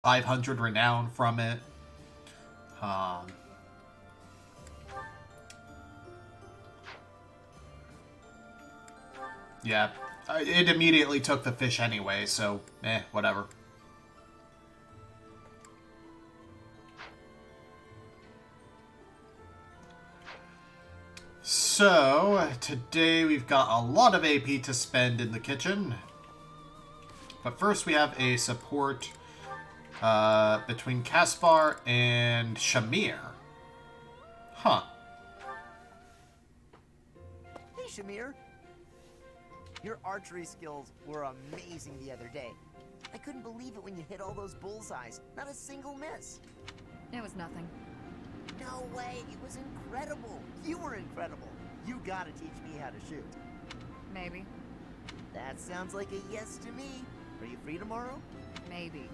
500 renown from it. Um, yeah, it immediately took the fish anyway, so whatever. So, today we've got a lot of AP to spend in the kitchen. But first we have a support between Caspar and Shamir. Huh. Hey, Shamir. Your archery skills were amazing the other day. I couldn't believe it when you hit all those bullseyes. Not a single miss. It was nothing. No way. It was incredible. You were incredible. You gotta teach me how to shoot. Maybe. That sounds like a yes to me. Are you free tomorrow? Maybe.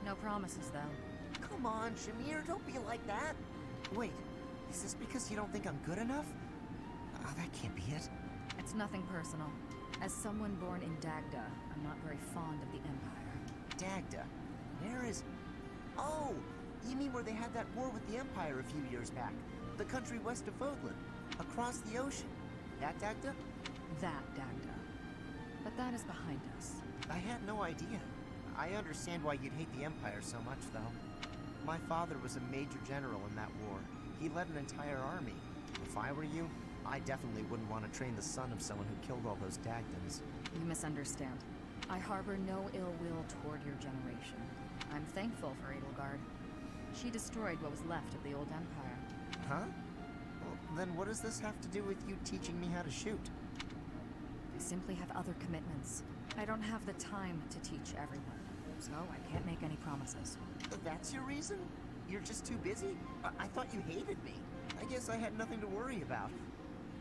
No promises, though. Come on, Shamir. Don't be like that. Wait. Is this because you don't think I'm good enough? Oh, that can't be it. It's nothing personal. As someone born in Dagda, I'm not very fond of the Empire. Dagda? Where is... Oh! You mean where they had that war with the Empire a few years back? The country west of Fodlan. Across the ocean. That Dagda? That Dagda. But that is behind us. I had no idea. I understand why you'd hate the Empire so much, though. My father was a major general in that war. He led an entire army. If I were you, I definitely wouldn't want to train the son of someone who killed all those Dagdans. You misunderstand. I harbor no ill will toward your generation. I'm thankful for Edelgard. She destroyed what was left of the old Empire. Huh? Well, then what does this have to do with you teaching me how to shoot? I simply have other commitments. I don't have the time to teach everyone, so I can't make any promises. That's your reason? You're just too busy? I thought you hated me. I guess I had nothing to worry about.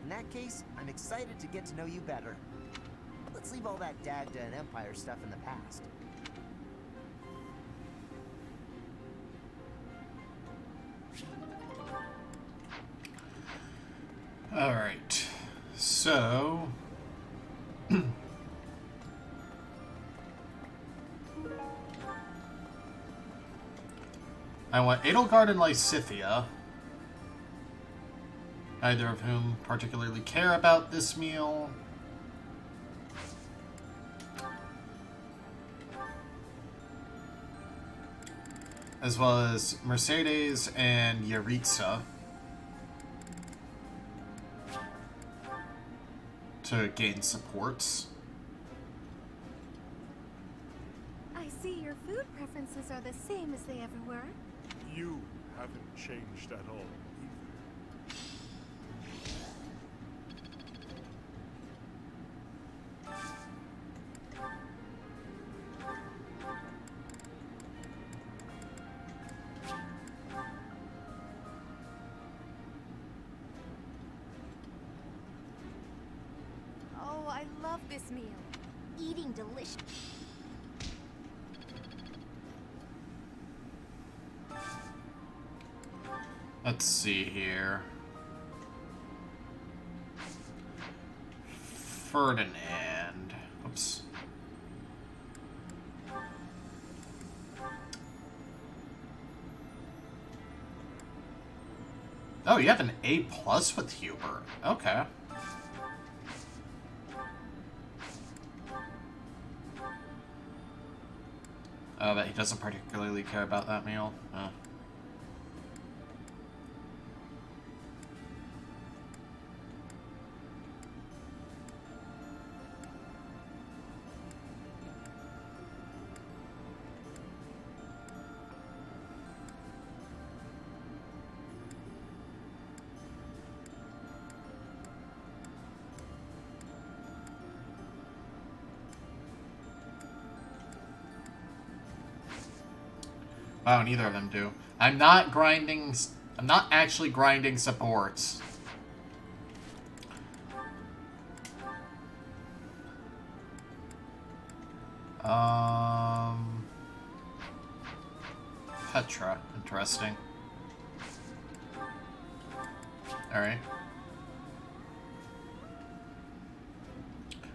In that case, I'm excited to get to know you better. Let's leave all that Dagda and Empire stuff in the past. Alright. So... I want Edelgard and Lysithea, neither of whom particularly care about this meal. As well as Mercedes and Yaritza to gain supports. I see your food preferences are the same as they ever were. You haven't changed at all, either. Oh, I love this meal. Eating delicious. Let's see here. Ferdinand. Oops. Oh, you have an A+ with Hubert. Okay. Oh, but he doesn't particularly care about that meal. Wow, neither of them do. I'm not actually grinding supports. Petra. Interesting. Alright.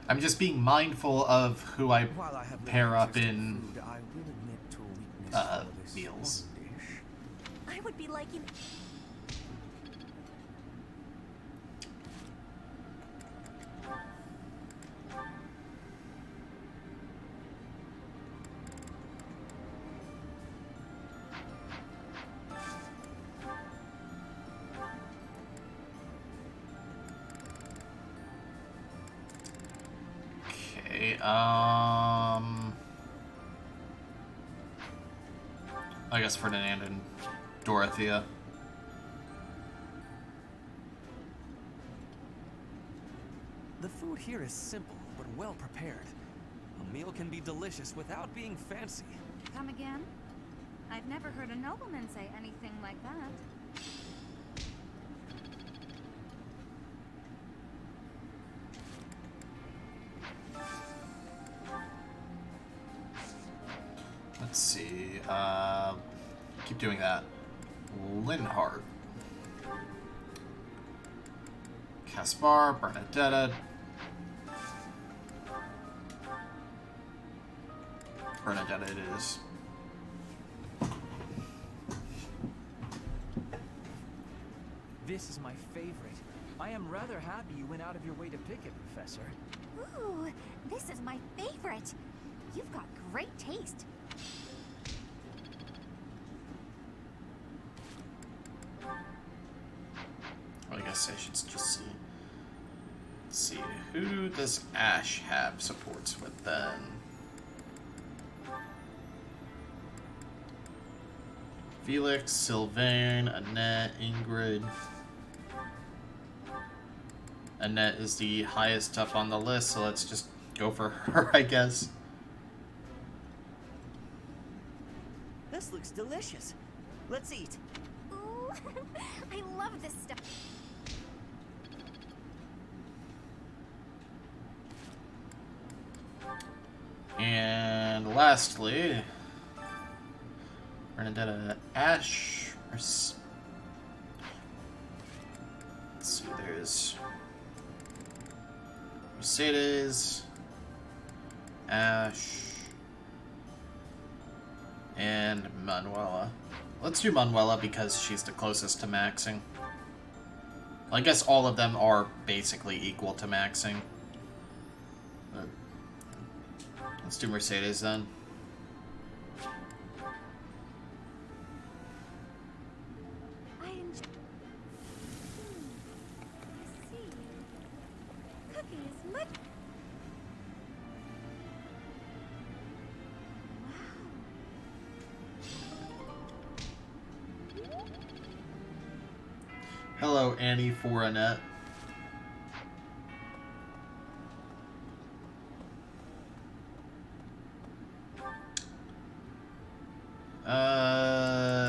I'm just being mindful of who I pair up in meals. I would be liking. Okay, I guess Ferdinand and Dorothea. The food here is simple, but well prepared. A meal can be delicious without being fancy. Come again? I've never heard a nobleman say anything like that. Let's see. Keep doing that. Linhardt. Caspar, Bernadetta. Bernadetta it is. This is my favorite. I am rather happy you went out of your way to pick it, Professor. Ooh, this is my favorite. You've got great taste. I guess I should just see. Let's see. Who does Ash have supports with then? Felix, Sylvain, Annette, Ingrid. Annette is the highest up on the list, so let's just go for her, I guess. This looks delicious. Let's eat. Ooh, I love this stuff. And lastly, Bernadetta, Ash. Let's see, there's Mercedes, Ash, and Manuela. Let's do Manuela because she's the closest to maxing. I guess all of them are basically equal to maxing. But let's do Mercedes then. I enjoy. I see. Cooking is much. Wow. Hello, Annie for Annette.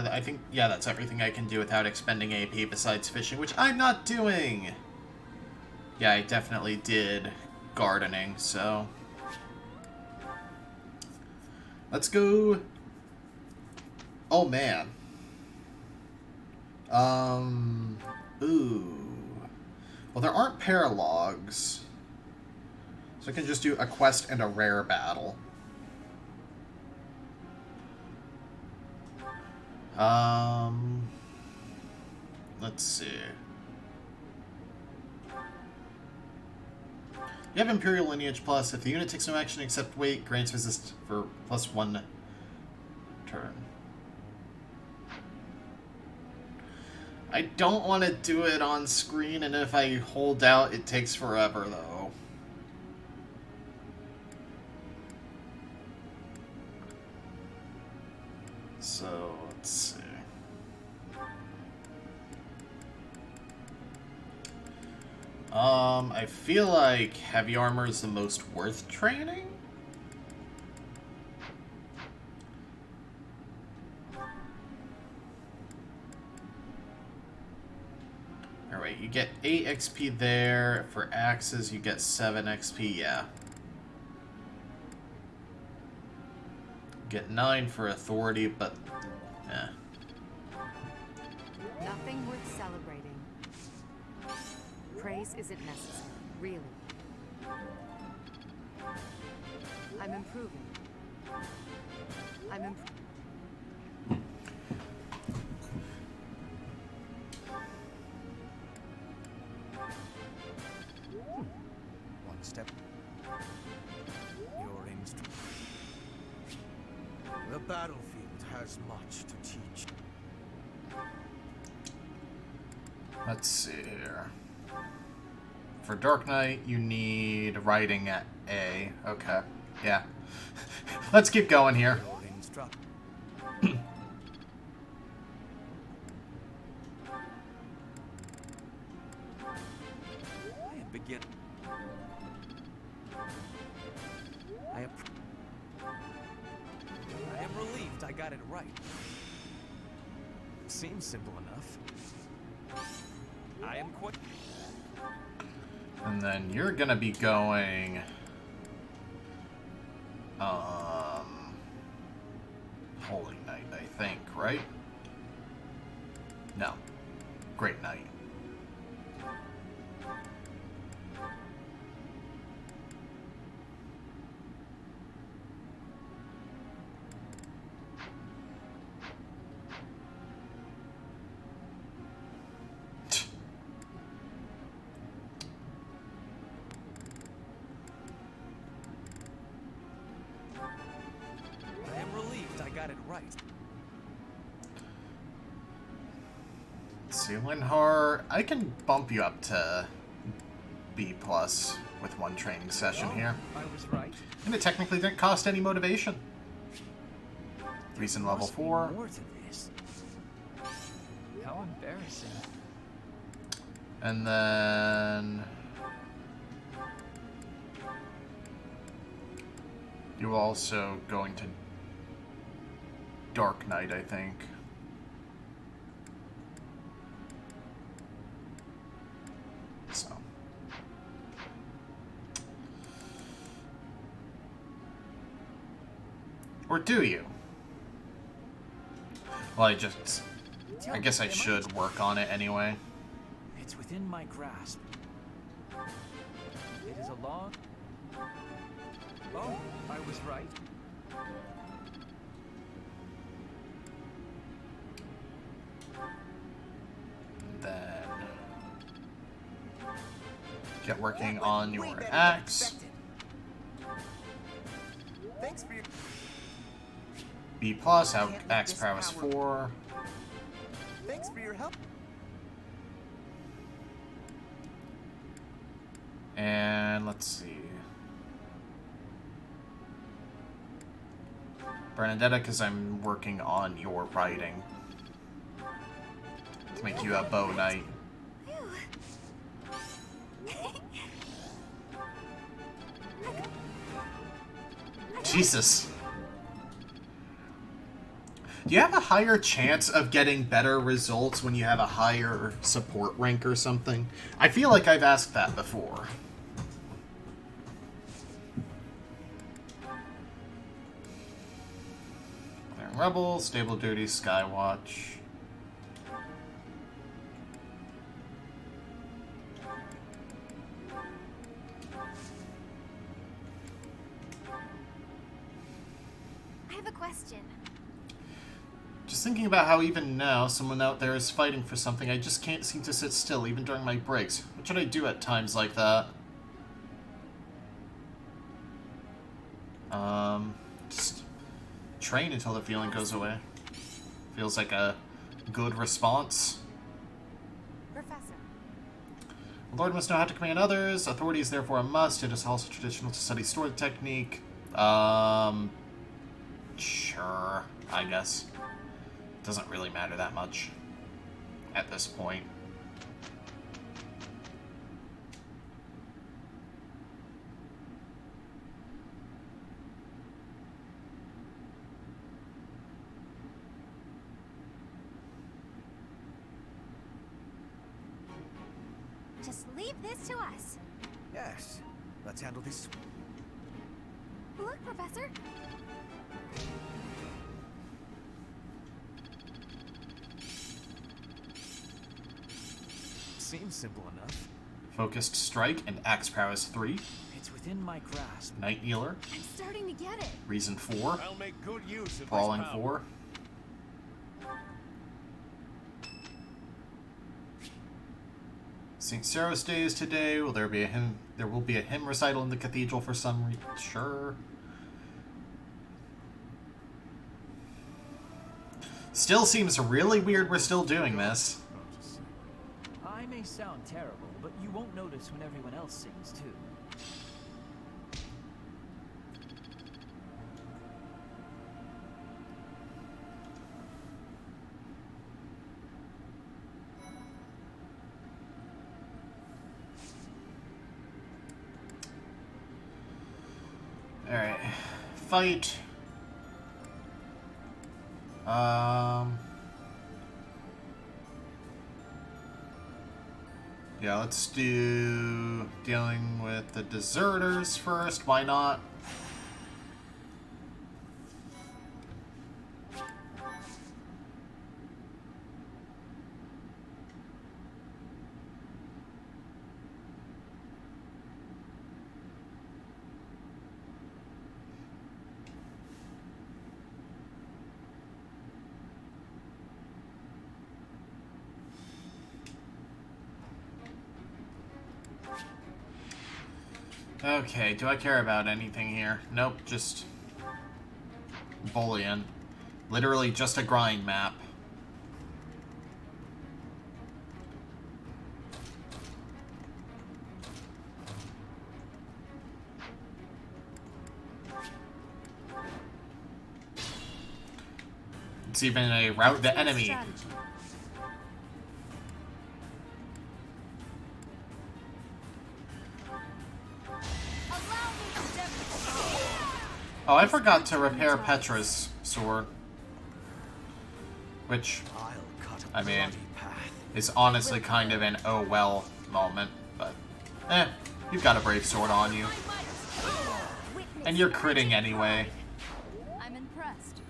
I think, yeah, that's everything I can do without expending AP besides fishing, which I'm not doing! Yeah, I definitely did gardening, so... Let's go... Oh, man. Ooh. Well, there aren't paralogs. So I can just do a quest and a rare battle. Let's see. You have Imperial Lineage Plus. If the unit takes no action except wait, grants resist for +1 turn. I don't want to do it on screen, and if I hold out, it takes forever, though. So, let's see. I feel like heavy armor is the most worth training? Alright, you get 8 XP there. For axes, you get 7 XP, yeah. Get 9 for authority, but... eh. Nothing worth celebrating. Praise isn't necessary, really. I'm improving. has much to teach. Let's see here. For Dark Knight, you need writing at A. Okay. Yeah. Let's keep going here. I am relieved I got it right. Seems simple enough. I am quite... And then you're gonna be going... Holy Knight, I think, right? No. Great Knight. I am relieved I got it right. Let's see, Linhar, I can bump you up to B+ with one training session here. I was right. And it technically didn't cost any motivation. Reason level 4. More to this. How embarrassing. And then... you also going to Dark Knight, I think. So. Or do you? Well, I guess I should work on it anyway. It's within my grasp. It is a long... Oh, I was right. Then get working on your axe. Thanks for your... B+, axe prowess 4. Thanks for your help. And let's see. Bernadetta, because I'm working on your writing. To make you a bow knight. Jesus. Do you have a higher chance of getting better results when you have a higher support rank or something? I feel like I've asked that before. Clearing Rebel, Stable Duty, Skywatch. I have a question. Just thinking about how even now someone out there is fighting for something, I just can't seem to sit still even during my breaks. What should I do at times like that? Just train until the feeling goes away. Feels like a good response. Professor. The Lord must know how to command others. Authority is therefore a must. It is also traditional to study sword technique. Sure, I guess. Doesn't really matter that much at this point. Just leave this to us. Yes. Let's handle this. Look, Professor. Seems simple enough. Focused Strike and Axe Prowess 3. It's within my grasp. Night Healer. I'm starting to get it. Reason 4. I'll make good use of Brawling this power. 4. St. Sarah's Day is today. Will there be a hymn? There will be a hymn recital in the cathedral for some reason. Sure. Still seems really weird we're still doing this. I may sound terrible, but you won't notice when everyone else sings too. Alright. Fight. Yeah, let's do dealing with the deserters first. Why not? Okay, do I care about anything here? Nope, just bullion. Literally just a grind map. It's even a route the enemy. Oh, I forgot to repair Petra's sword. Which, I mean, is honestly kind of an oh well moment. But, you've got a brave sword on you. And you're critting anyway. I'm impressed.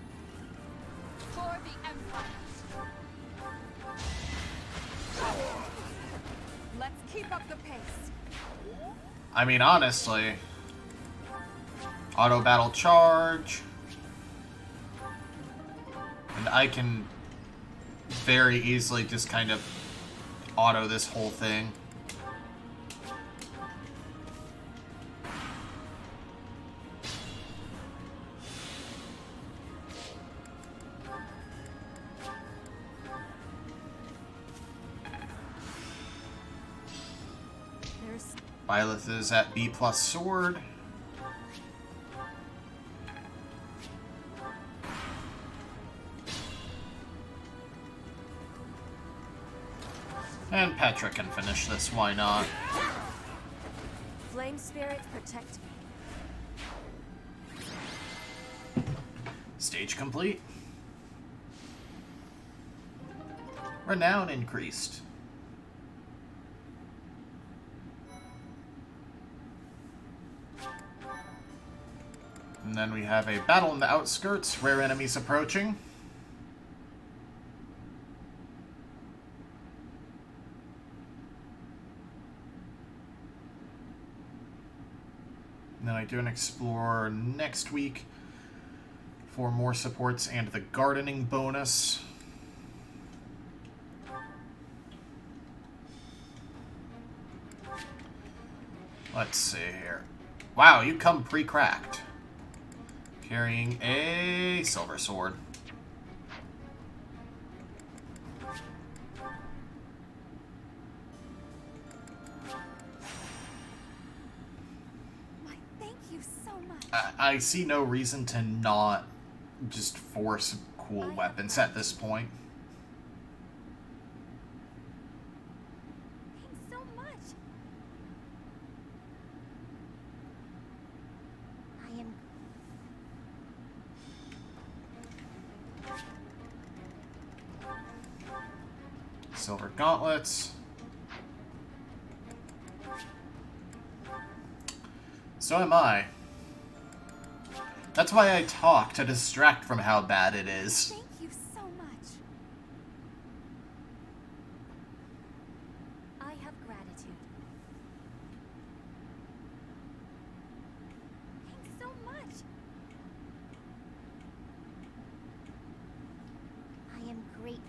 For the Empire. Let's keep up the pace. I mean, honestly. Auto battle charge. And I can very easily just kind of auto this whole thing. Violet is at B+ sword. And Petra can finish this, why not? Flame spirit, protect me. Stage complete. Renown increased. And then we have a battle in the outskirts, rare enemies approaching. And then I do an explore next week for more supports and the gardening bonus. Let's see here. Wow, you come pre-cracked. Carrying a silver sword. Thank you so much. I see no reason to not just force cool weapons at this point. Thanks so much. I am Silver gauntlets. So am I. That's why I talk, to distract from how bad it is. Thank you so much. I have gratitude. Thanks so much. I am grateful.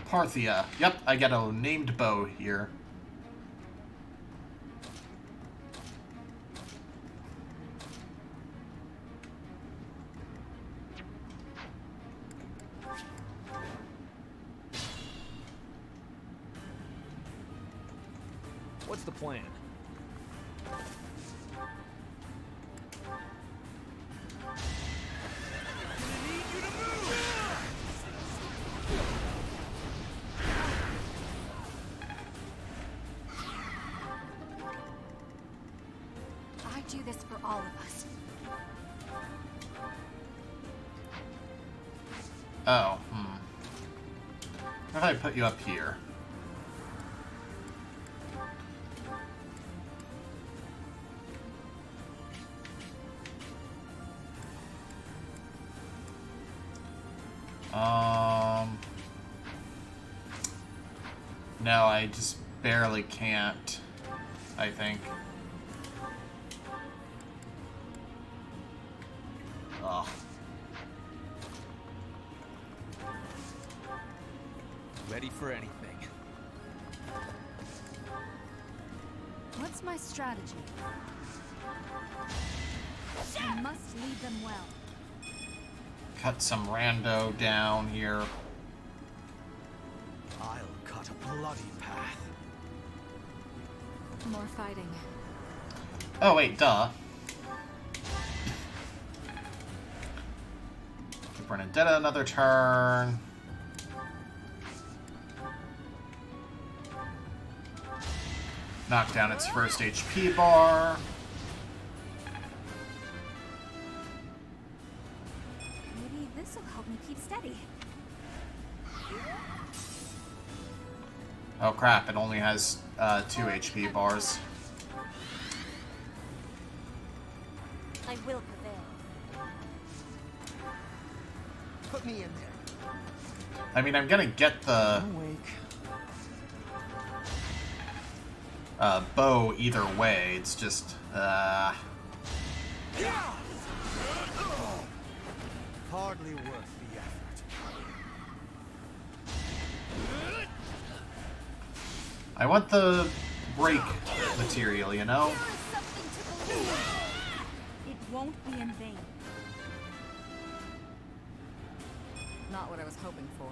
Parthia. Yep, I get a named bow here. What's the plan? I do this for all of us. Oh, What if I put you up here? No, I just barely can't, I think. Ugh. Ready for anything. What's my strategy? I must lead them well. Cut some rando down here. I'll cut a bloody path. More fighting. Oh, wait, duh. Give Bernadetta another turn. Knock down its first HP bar. Maybe this'll help me keep steady. Oh crap, it only has 2 HP bars. I will prevail. Put me in there. I mean, I'm gonna get the bow either way. It's just, Hardly worth the effort. I want the break material, you know? There is something to believe. It won't be in vain. Not what I was hoping for.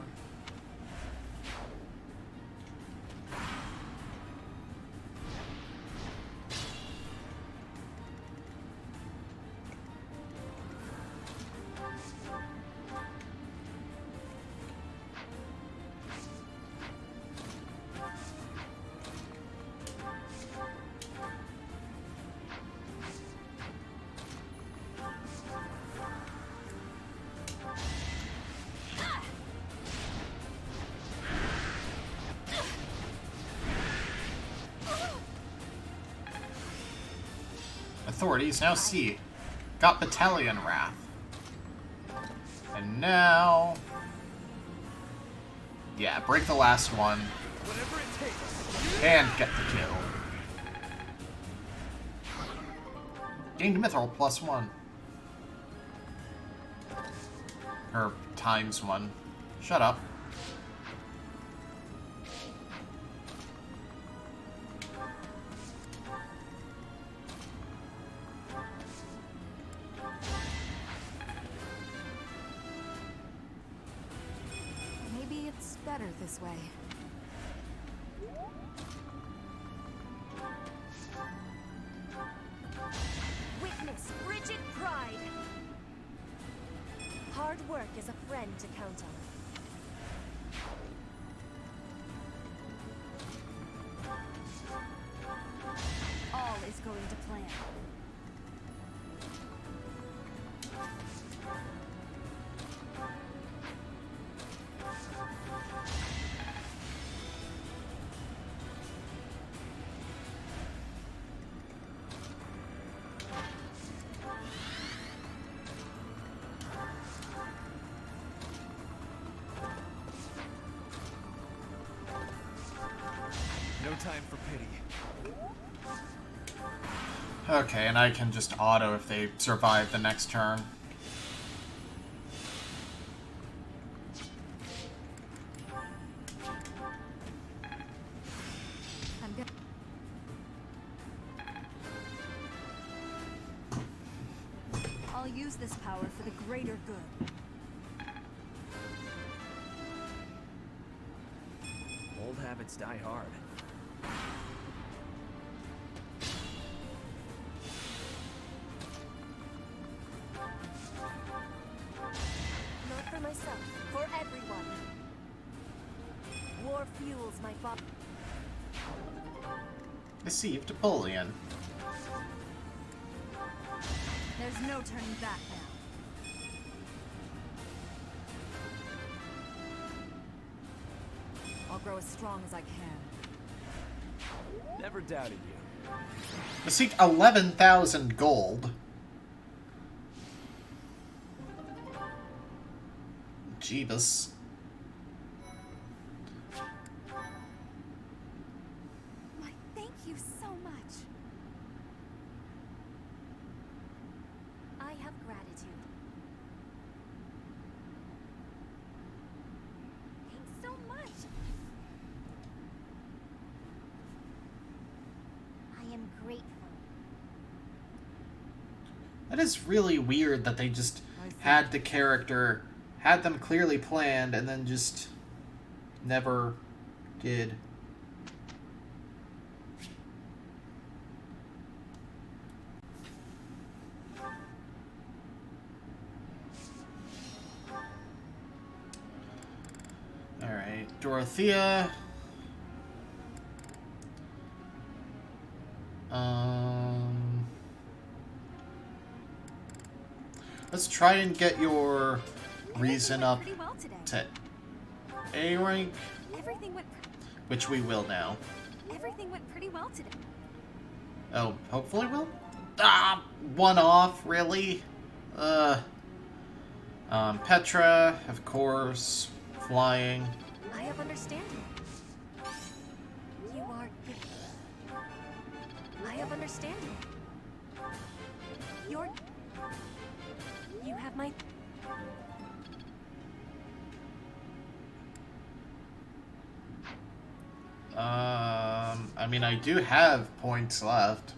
Authorities now see. Got Battalion Wrath. And now... yeah, break the last one. Whatever it takes. And get the kill. Gained Mithril +1. Or ×1. Shut up. Maybe it's better this way. Witness frigid pride. Hard work is a friend to count on. All is going to plan. No time for pity. Okay, and I can just auto if they survive the next turn. I'm good. I'll use this power for the greater good. Old habits die hard. My father. Deceived Napoleon. There's no turning back now. I'll grow as strong as I can. Never doubted you. Received 11,000 gold. Jeebus. Why, thank you so much. I have gratitude. Thanks so much. I am grateful. That is really weird that they just had the character, had them clearly planned, and then just never did. Alright, Dorothea. Let's try and get your reason up Pretty well today. to A rank, Everything went which we will now. pretty well today. Oh, hopefully will? Ah, one off, really? Petra, of course, flying. I have understanding. You are good. I have understanding. You have my. I mean, I do have points left.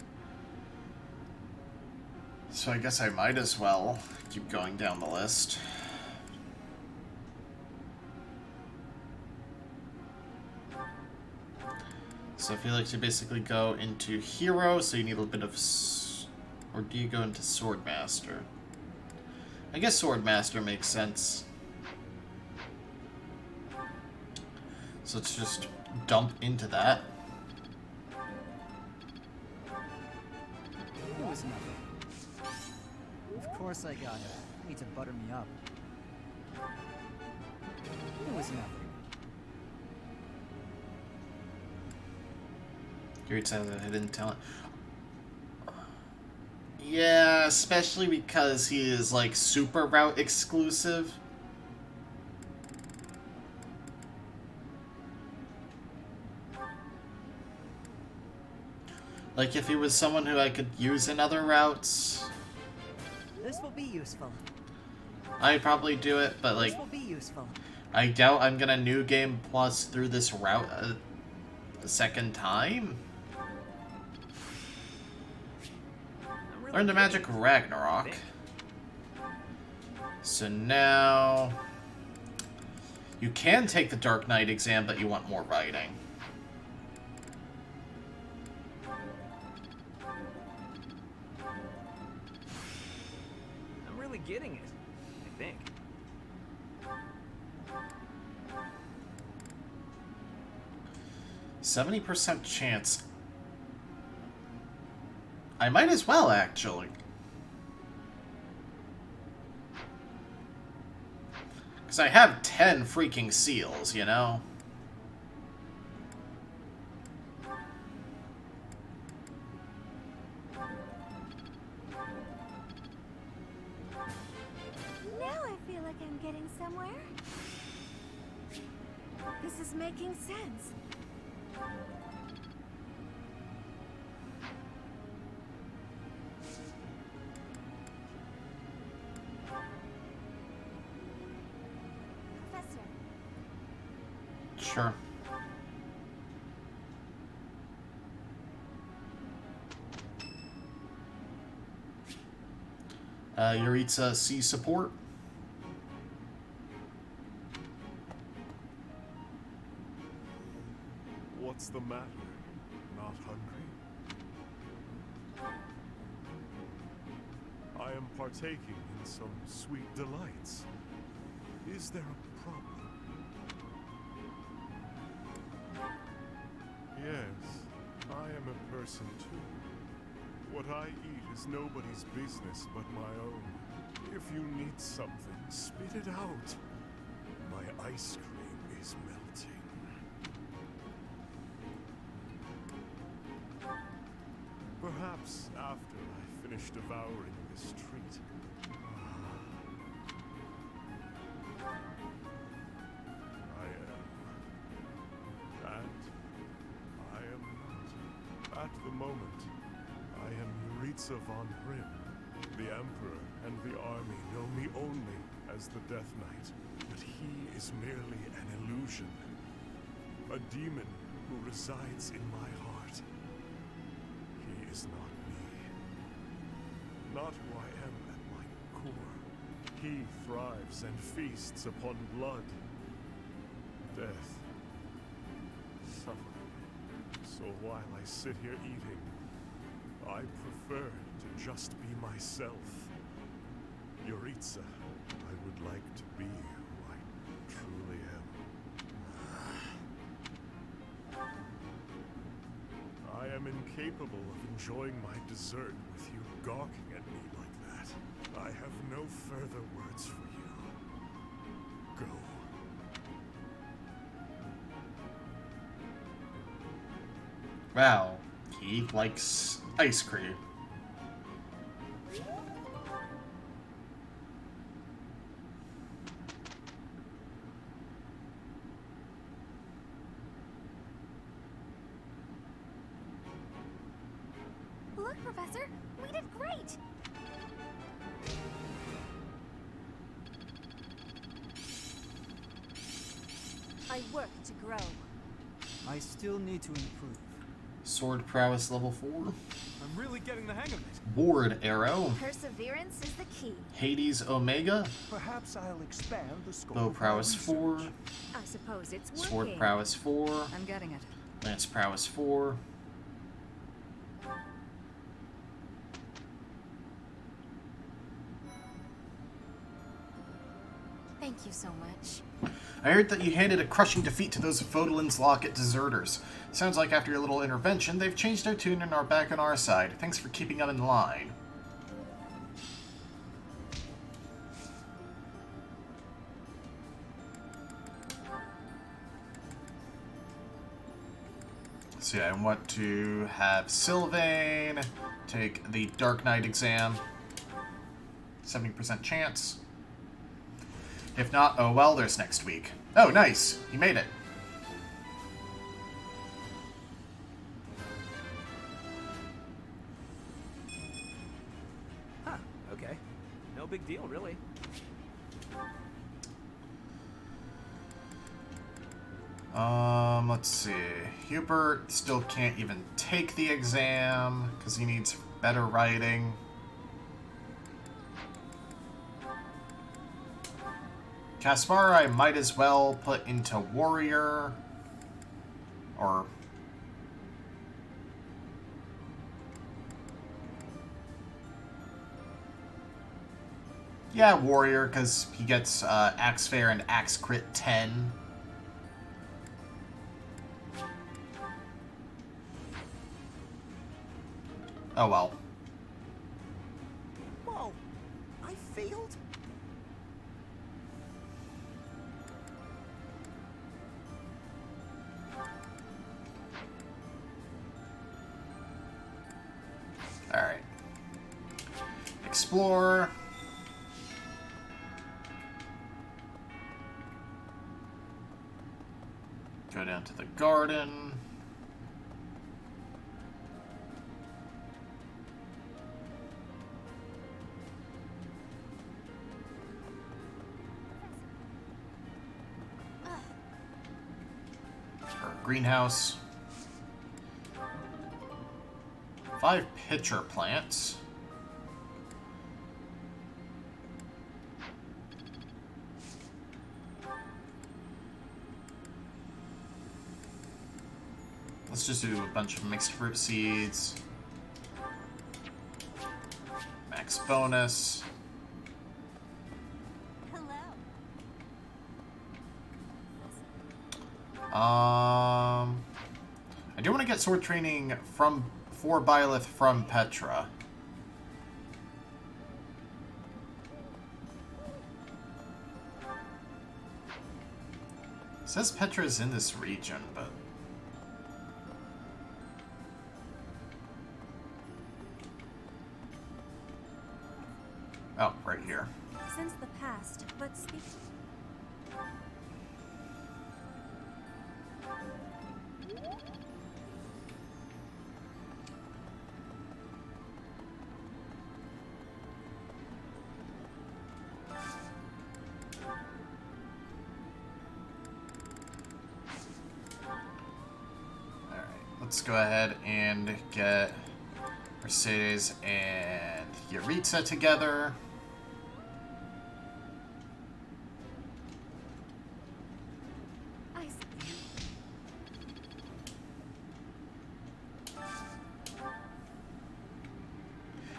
So I guess I might as well keep going down the list. So I feel like you basically go into hero, so you need a little bit of... Or do you go into swordmaster? I guess swordmaster makes sense. So let's just dump into that. It was nothing. Of course I got it. Need to butter me up. It was nothing. Great sign of the hidden talent. Yeah, especially because he is like super route exclusive. Like if he was someone who I could use in other routes, This will be useful. I'd probably do it, but like This will be useful. I doubt I'm gonna new game plus through this route a second time. Learn the magic of Ragnarok. So now you can take the Dark Knight exam, but you want more writing. I'm really getting it, I think. 70% chance. I might as well, actually. Because I have 10 freaking seals, you know? Now I feel like I'm getting somewhere. This is making sense. Professor, Sure. Yuritsa C support. What's the matter? Not hungry? I am partaking in some sweet delights. Is there a problem? Yes, I am a person too. What I eat is nobody's business but my own. If you need something, spit it out. My ice cream is melting. Perhaps after I finish devouring this treat. I am. And I am not. At the moment, I am Yuritsa von Grimm. The Emperor and the army know me only as the Death Knight, but he is merely an illusion. A demon who resides in my heart. He is not me. Not who I am at my core. He thrives and feasts upon blood, death, suffering. So while I sit here eating, I prefer to just be myself. Yuritsa, I would like to be who I truly am. I am incapable of enjoying my dessert with you gawking at me like that. I have no further words for you. Go. Wow, he likes ice cream. Look, Professor, we did great. I work to grow. I still need to improve. Sword prowess level 4. I'm really getting the hang of it. Board arrow. Perseverance is the key. Hades Omega. Perhaps I'll expand the scope Bow of my prowess 4. research. I suppose it's working. Sword prowess 4. I'm getting it. Lance prowess 4. Thank you so much. I heard that you handed a crushing defeat to those Vodalin's Locket deserters. Sounds like after your little intervention, they've changed their tune and are back on our side. Thanks for keeping them in line. So yeah, I want to have Sylvain take the Dark Knight exam. 70% chance. If not, oh well, there's next week. Oh, nice! He made it. Huh, okay. No big deal, really. Let's see. Hubert still can't even take the exam because he needs better writing. Caspar, I might as well put into warrior. Or... yeah, warrior, because he gets Axe Fair and Axe Crit 10. Oh well. Whoa! I failed? Alright. Explore. Go down to the garden. Or greenhouse. 5 pitcher plants. Let's just do a bunch of mixed fruit seeds. Max bonus. Hello. I do want to get sword training for Byleth from Petra. It says Petra is in this region, but... Oh, right here. Since the past, but speak. Let's go ahead and get Mercedes and Yaritza together.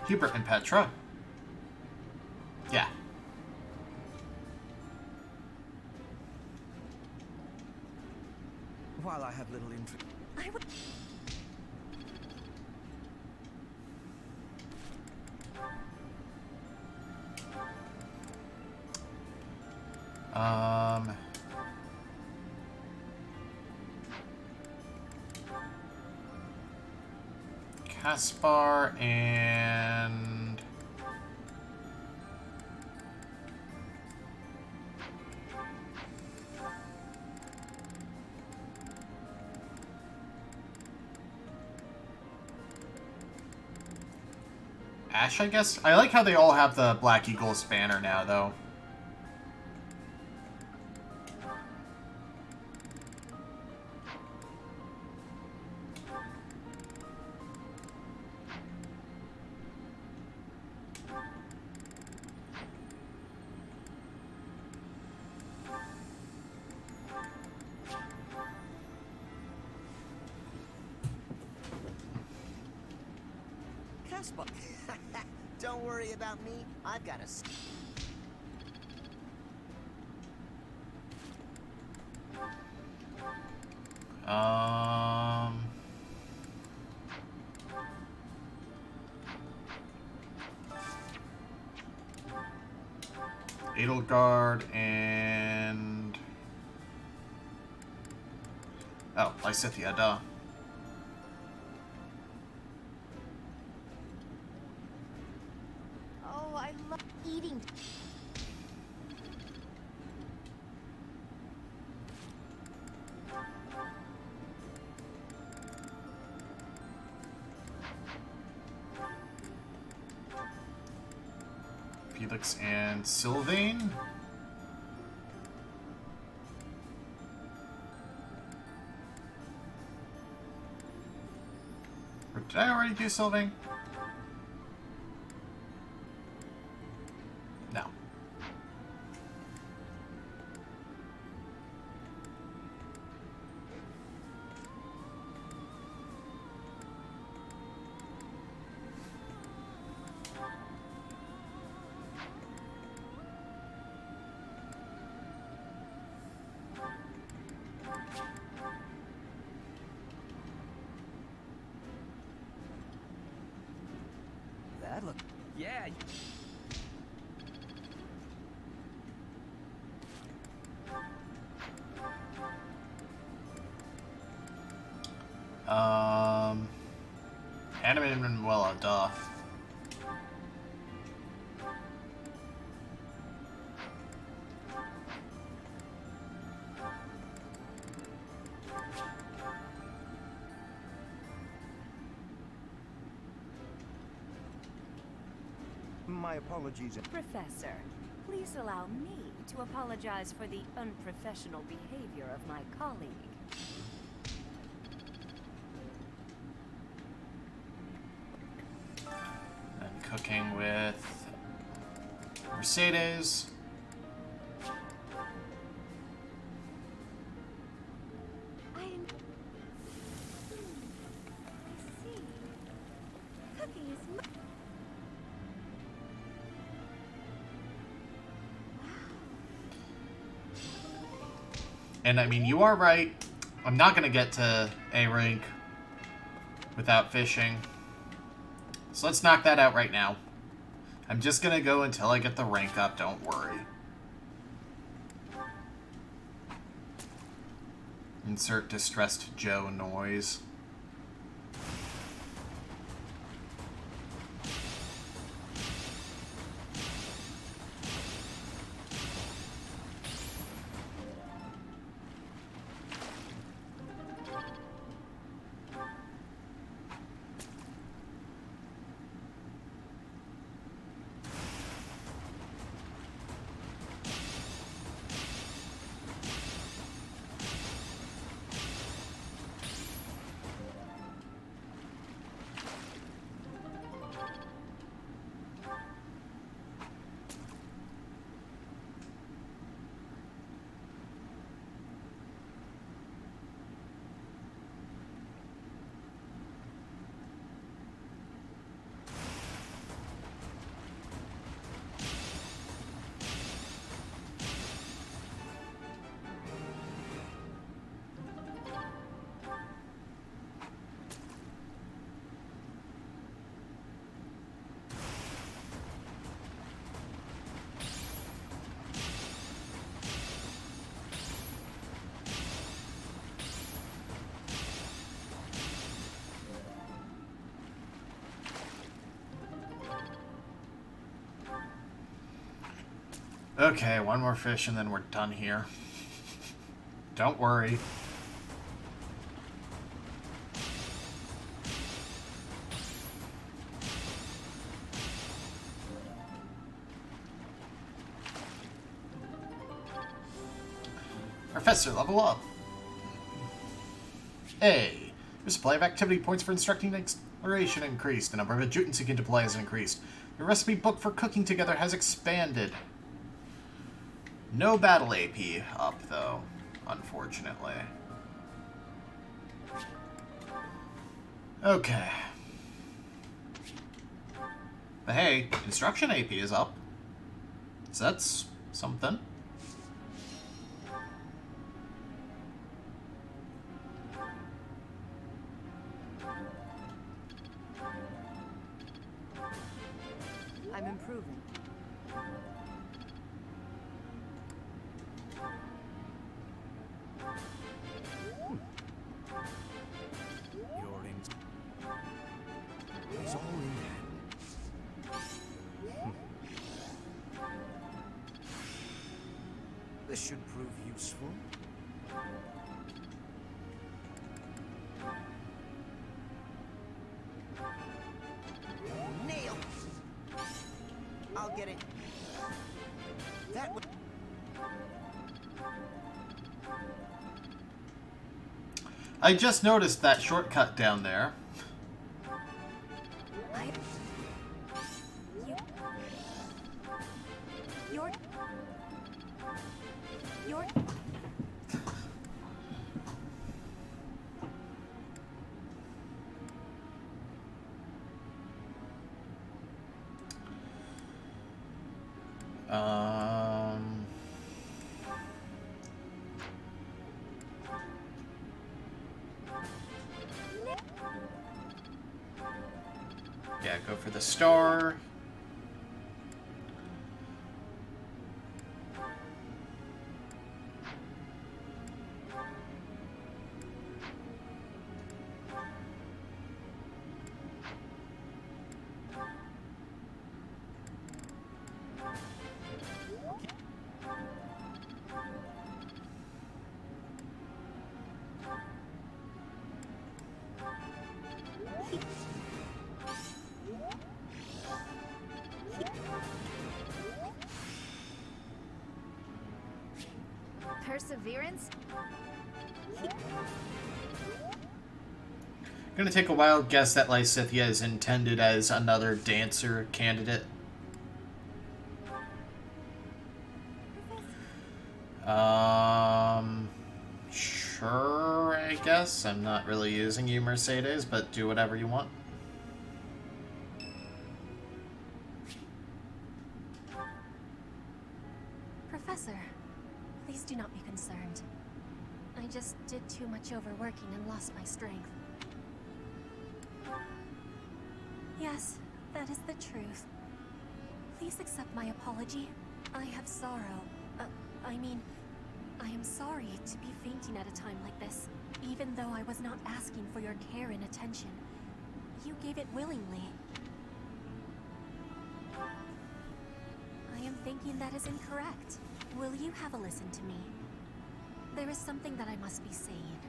Hubert and Petra. Yeah. While I have little interest. I would. Caspar and Ash, I guess. I like how they all have the Black Eagles banner now, though. Don't worry about me. I've got a... Edelgard and... Oh, Lysithia, duh. Oh, I love eating. Felix and Sylvain. Or did I already do Sylvain? No. That look. Yeah. Animated Manuela, duh. My apologies. Professor, please allow me to apologize for the unprofessional behavior of my colleague. And cooking with Mercedes. I am. I see. Cooking is. And I mean, you are right. I'm not going to get to A rank without fishing. So let's knock that out right now. I'm just gonna go until I get the rank up, don't worry. Insert distressed Joe noise. Okay, one more fish and then we're done here. Don't worry. Professor, level up. A. Your supply of activity points for instructing exploration increased. The number of adjutants you can deploy has increased. Your recipe book for cooking together has expanded. No battle AP up, though, unfortunately. Okay. But hey, instruction AP is up. So that's something. I'm improving. You're in. It's all in hand. This should prove useful. Nail! I'll get it. That would... I just noticed that shortcut down there. You're... Yeah, go for the star. Perseverance? Gonna take a wild guess that Lysithia is intended as another dancer candidate. Sure, I guess. I'm not really using you, Mercedes, but do whatever you want. Professor, please do not be concerned. I just did too much overworking and lost my strength. Yes, that is the truth. Please accept my apology. I have sorrow. I am sorry to be fainting at a time like this, even though I was not asking for your care and attention. You gave it willingly. I am thinking that is incorrect. Will you have a listen to me? There is something that I must be saying.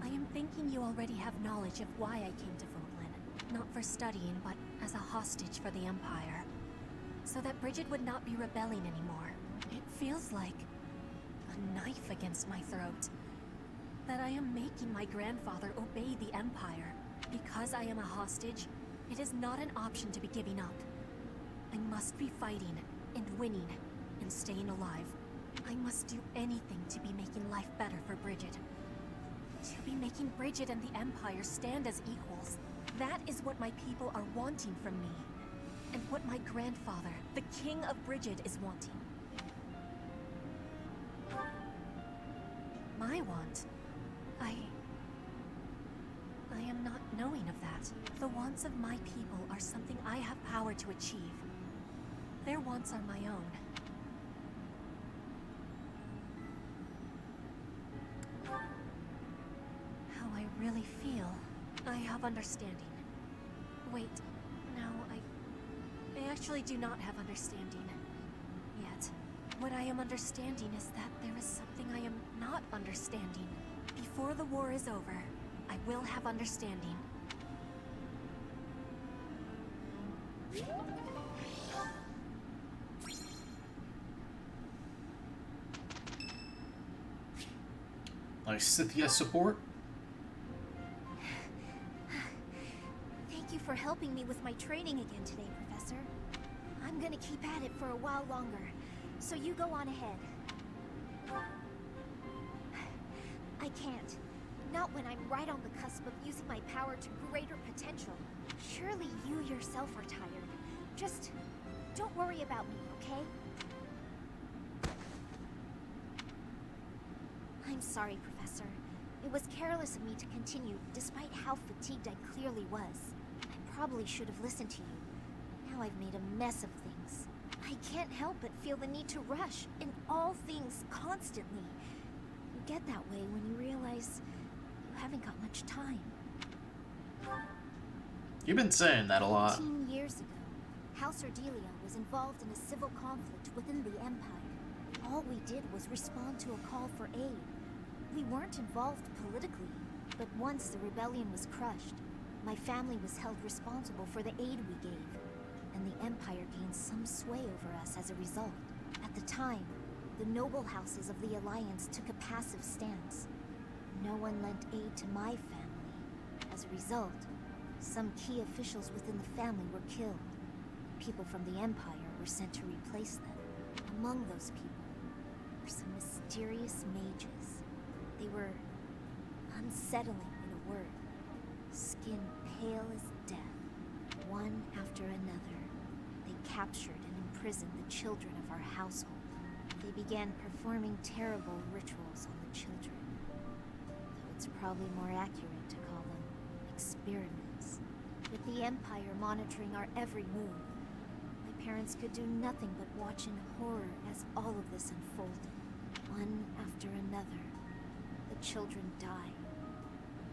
I am thinking you already have knowledge of why I came to Vogelin, not for studying, but as a hostage for the Empire, so that Bridget would not be rebelling anymore. It feels like a knife against my throat, that I am making my grandfather obey the Empire. Because I am a hostage, it is not an option to be giving up. I must be fighting, and winning, and staying alive. I must do anything to be making life better for Bridget. To be making Bridget and the Empire stand as equals. That is what my people are wanting from me. And what my grandfather, the King of Bridget, is wanting. My want? I am not knowing of that. The wants of my people are something I have power to achieve. Their wants are my own. How I really feel. I have understanding. Wait, no, I actually do not have understanding. Yet. What I am understanding is that there is something I am not understanding. Before the war is over, I will have understanding. Nice Scythia support. Thank you for helping me with my training again today, Professor. I'm gonna keep at it for a while longer, so you go on ahead. I can't. Not when I'm right on the cusp of using my power to greater potential. Surely you yourself are tired. Just don't worry about me, okay? I'm sorry, Professor. It was careless of me to continue, despite how fatigued I clearly was. I probably should have listened to you. Now I've made a mess of things. I can't help but feel the need to rush in all things constantly. You get that way when you realize you haven't got much time. You've been saying that a lot. 15 years ago, House Ordelia was involved in a civil conflict within the Empire. All we did was respond to a call for aid. We weren't involved politically, but once the rebellion was crushed, my family was held responsible for the aid we gave, and the Empire gained some sway over us as a result. At the time, the noble houses of the Alliance took a passive stance. No one lent aid to my family. As a result, some key officials within the family were killed. People from the Empire were sent to replace them. Among those people were some mysterious mages. They were unsettling in a word. Skin pale as death. One after another, they captured and imprisoned the children of our household. They began performing terrible rituals on the children. Though it's probably more accurate to call them experiments. With the Empire monitoring our every move, my parents could do nothing but watch in horror as all of this unfolded. One after another, the children died,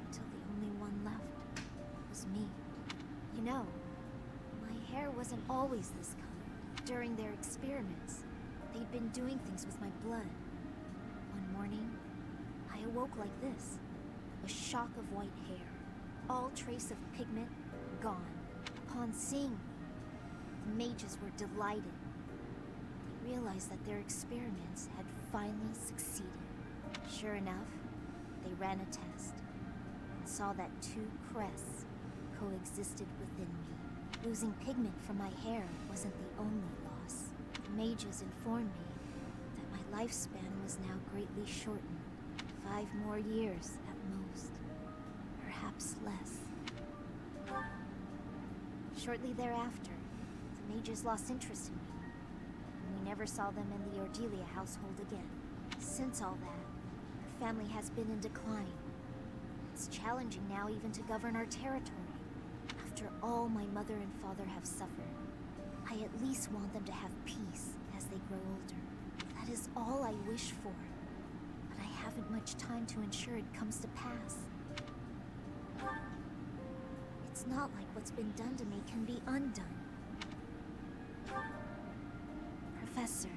until the only one left was me. You know, my hair wasn't always this color. During their experiments, they'd been doing things with my blood. One morning, I awoke like this, a shock of white hair, all trace of pigment gone. Upon seeing me, the mages were delighted. They realized that their experiments had finally succeeded. Sure enough, they ran a test and saw that two crests coexisted within me. Losing pigment from my hair wasn't the only loss. The mages informed me that my lifespan was now greatly shortened. 5 more years at most. Perhaps less. Shortly thereafter, the mages lost interest in me, and we never saw them in the Ordelia household again. Since all that, our family has been in decline. It's challenging now even to govern our territory. After after all my mother and father have suffered, I at least want them to have peace as they grow older. That is all I wish for. But I haven't much time to ensure it comes to pass. It's not like what's been done to me can be undone. Professor,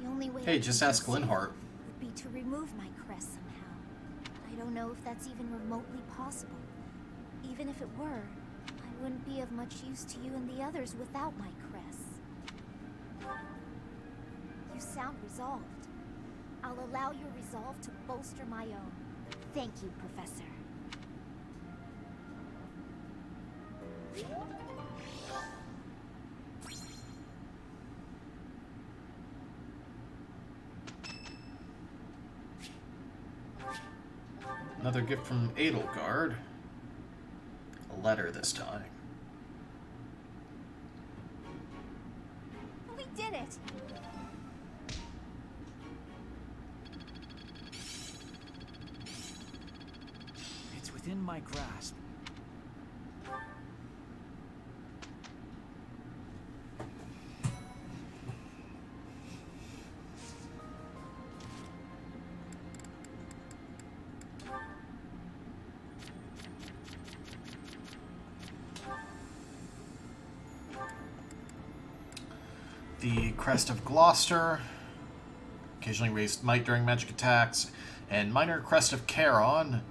the only way Hey, I just can ask proceed Linhart. would be to remove my crest somehow. But I don't know if that's even remotely possible. Even if it were, I wouldn't be of much use to you and the others without my crest. You sound resolved. I'll allow your resolve to bolster my own. Thank you, Professor. Another gift from Edelgard. A letter this time. We did it! It's within my grasp. The Crest of Gloucester, occasionally raised might during magic attacks, and Minor Crest of Charon,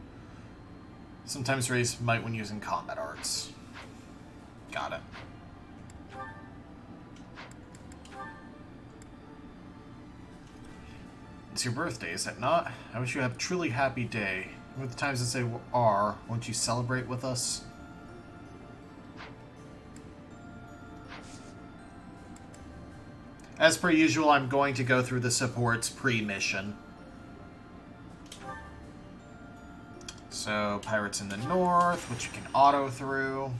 sometimes raised might when using combat arts. Got it. It's your birthday, is it not? I wish you have a truly happy day. With the times that they are, won't you celebrate with us? As per usual, I'm going to go through the supports pre-mission. So, Pirates in the North, which you can auto through.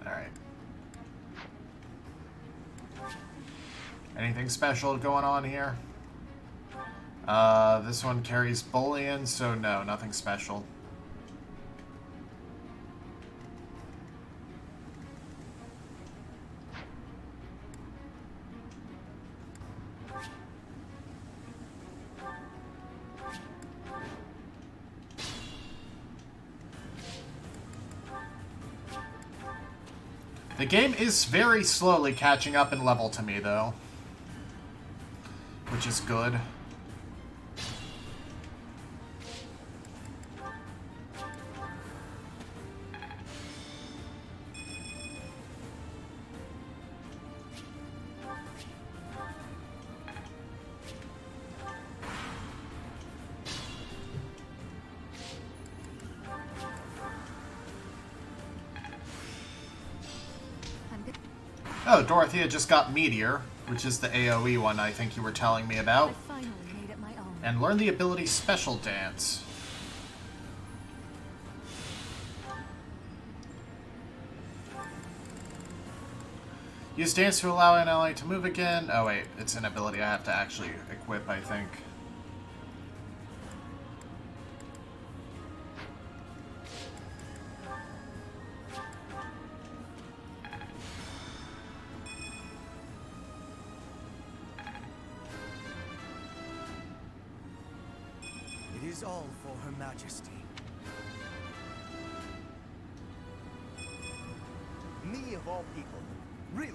Alright. Anything special going on here? This one carries bullion, so no, nothing special. The game is very slowly catching up in level to me, though. Which is good. Oh, Dorothea just got Meteor, which is the AoE one I think you were telling me about. I finally made it my own. And learn the ability Special Dance. Use Dance to allow an ally to move again. Oh wait, it's an ability I have to actually equip, I think. It is all for Her Majesty. Me of all people. Really?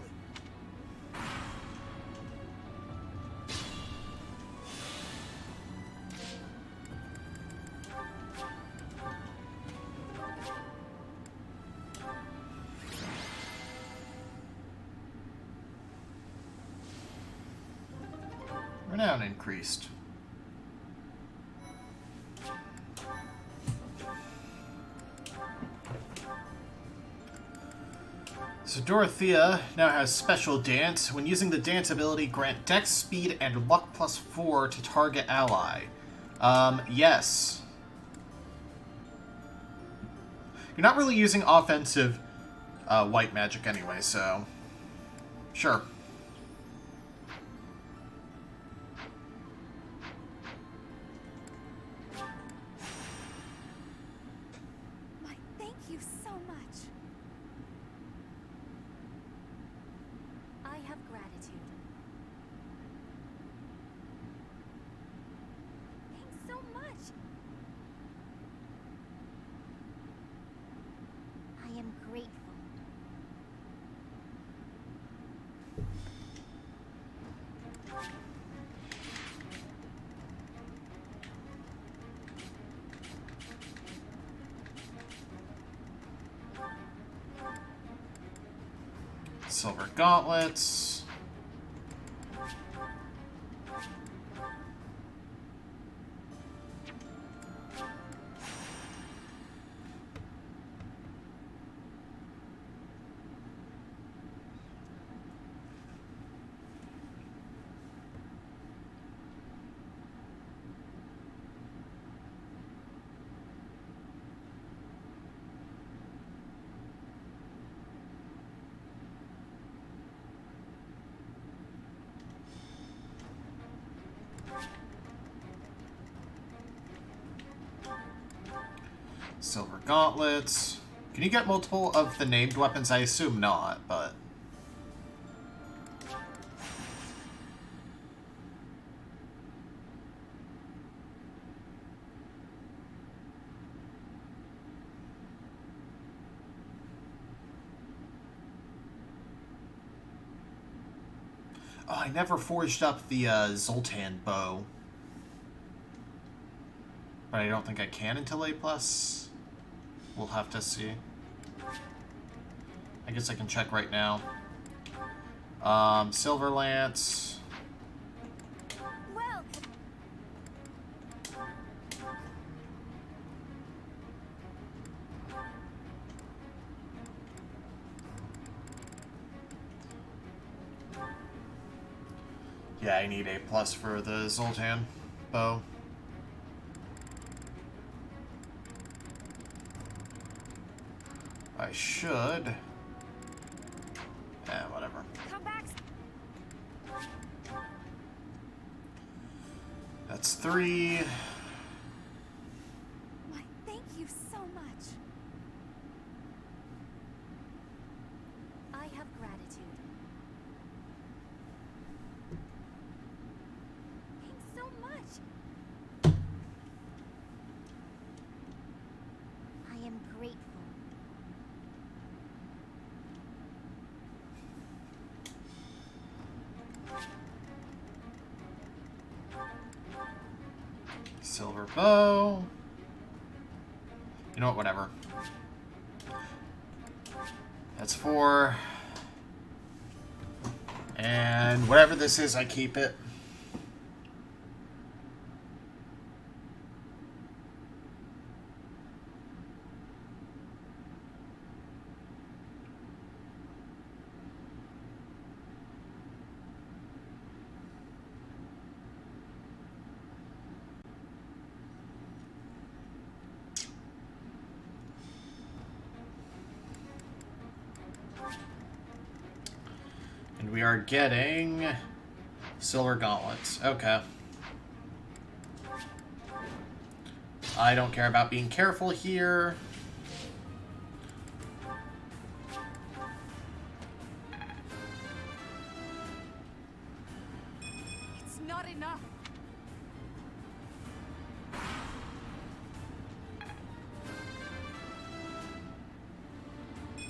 Renown increased. So Dorothea now has special dance. When using the dance ability, grant dex, speed, and luck +4 to target ally. Yes. You're not really using offensive white magic anyway, so sure. My thank you so much. I have gratitude. Thanks so much. I am grateful. Silver gauntlets. Silver gauntlets. Can you get multiple of the named weapons? I assume not, but... Oh, I never forged up the Zoltan bow. But I don't think I can until A+. We'll have to see. I guess I can check right now. Silver Lance. Well, Yeah, I need A+ for the Zoltan bow. I should. Whatever. come back. That's 3. My thank you so much. I have gratitude. Thanks so much. I am grateful. Silver bow. You know what, whatever. That's 4. And whatever this is, I keep it. And we are getting silver gauntlets. Okay. I don't care about being careful here. It's not enough.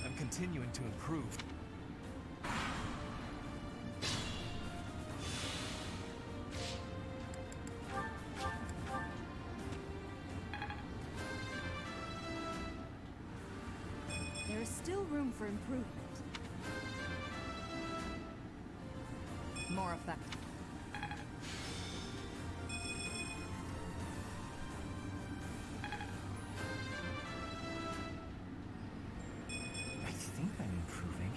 I'm continuing to improve. There is still room for improvement. More effective. I think I'm improving.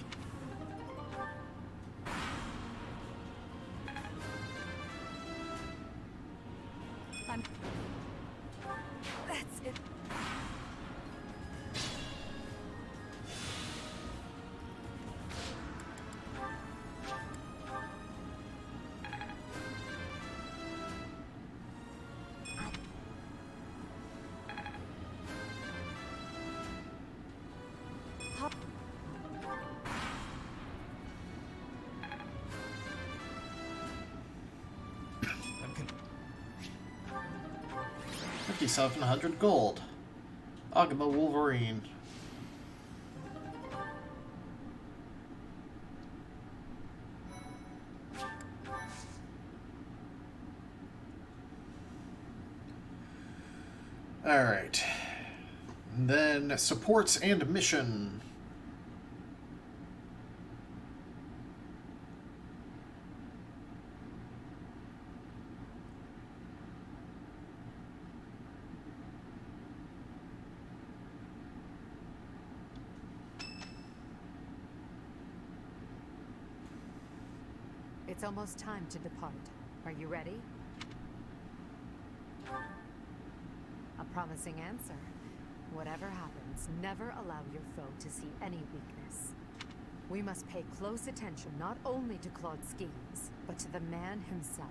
5,700 gold. Agama Wolverine. Alright. Then supports and mission. It's almost time to depart. Are you ready? A promising answer. Whatever happens, never allow your foe to see any weakness. We must pay close attention not only to Claude's schemes, but to the man himself.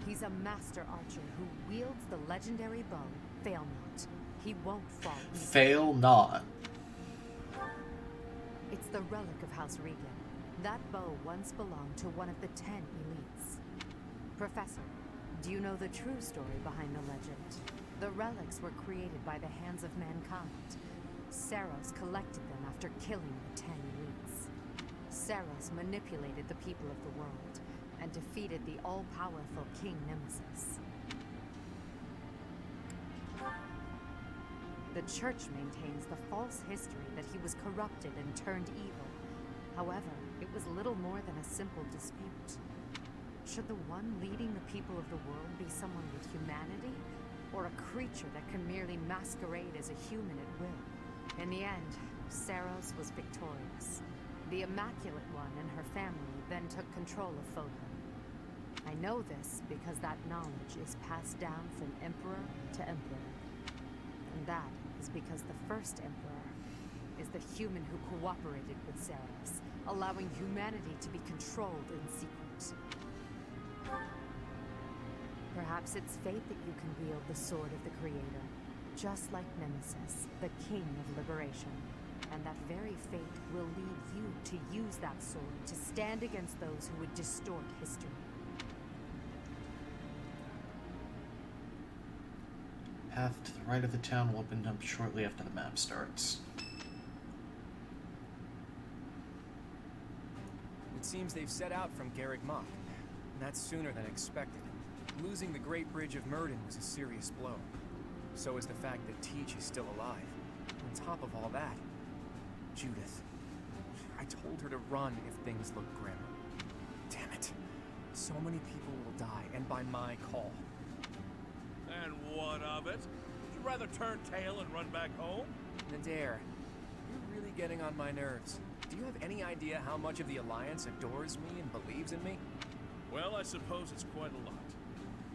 He's a master archer who wields the legendary bow, Fail Not. He won't fall easily. Fail not. It's the relic of House Regan. That bow once belonged to one of the 10 elites. Professor, do you know the true story behind the legend? The relics were created by the hands of mankind. Saros collected them after killing the 10 elites. Saros manipulated the people of the world and defeated the all-powerful King Nemesis. The Church maintains the false history that he was corrupted and turned evil. However, it was little more than a simple dispute. Should the one leading the people of the world be someone with humanity, or a creature that can merely masquerade as a human at will? In the end, Saros was victorious. The Immaculate One and her family then took control of Fodlan. I know this because that knowledge is passed down from Emperor to Emperor. And that is because the first Emperor is the human who cooperated with Saros, allowing humanity to be controlled in secret. Perhaps it's fate that you can wield the sword of the Creator, just like Nemesis, the King of Liberation. And that very fate will lead you to use that sword to stand against those who would distort history. Path to the right of the town will open up shortly after the map starts. It seems they've set out from Garreg Mach, and that's sooner than expected. Losing the Great Bridge of Myrden was a serious blow. So is the fact that Teach is still alive. On top of all that, Judith. I told her to run if things look grim. Damn it. So many people will die, and by my call. And what of it? Would you rather turn tail and run back home? Nadir, you're really getting on my nerves. Do you have any idea how much of the Alliance adores me and believes in me? Well, I suppose it's quite a lot.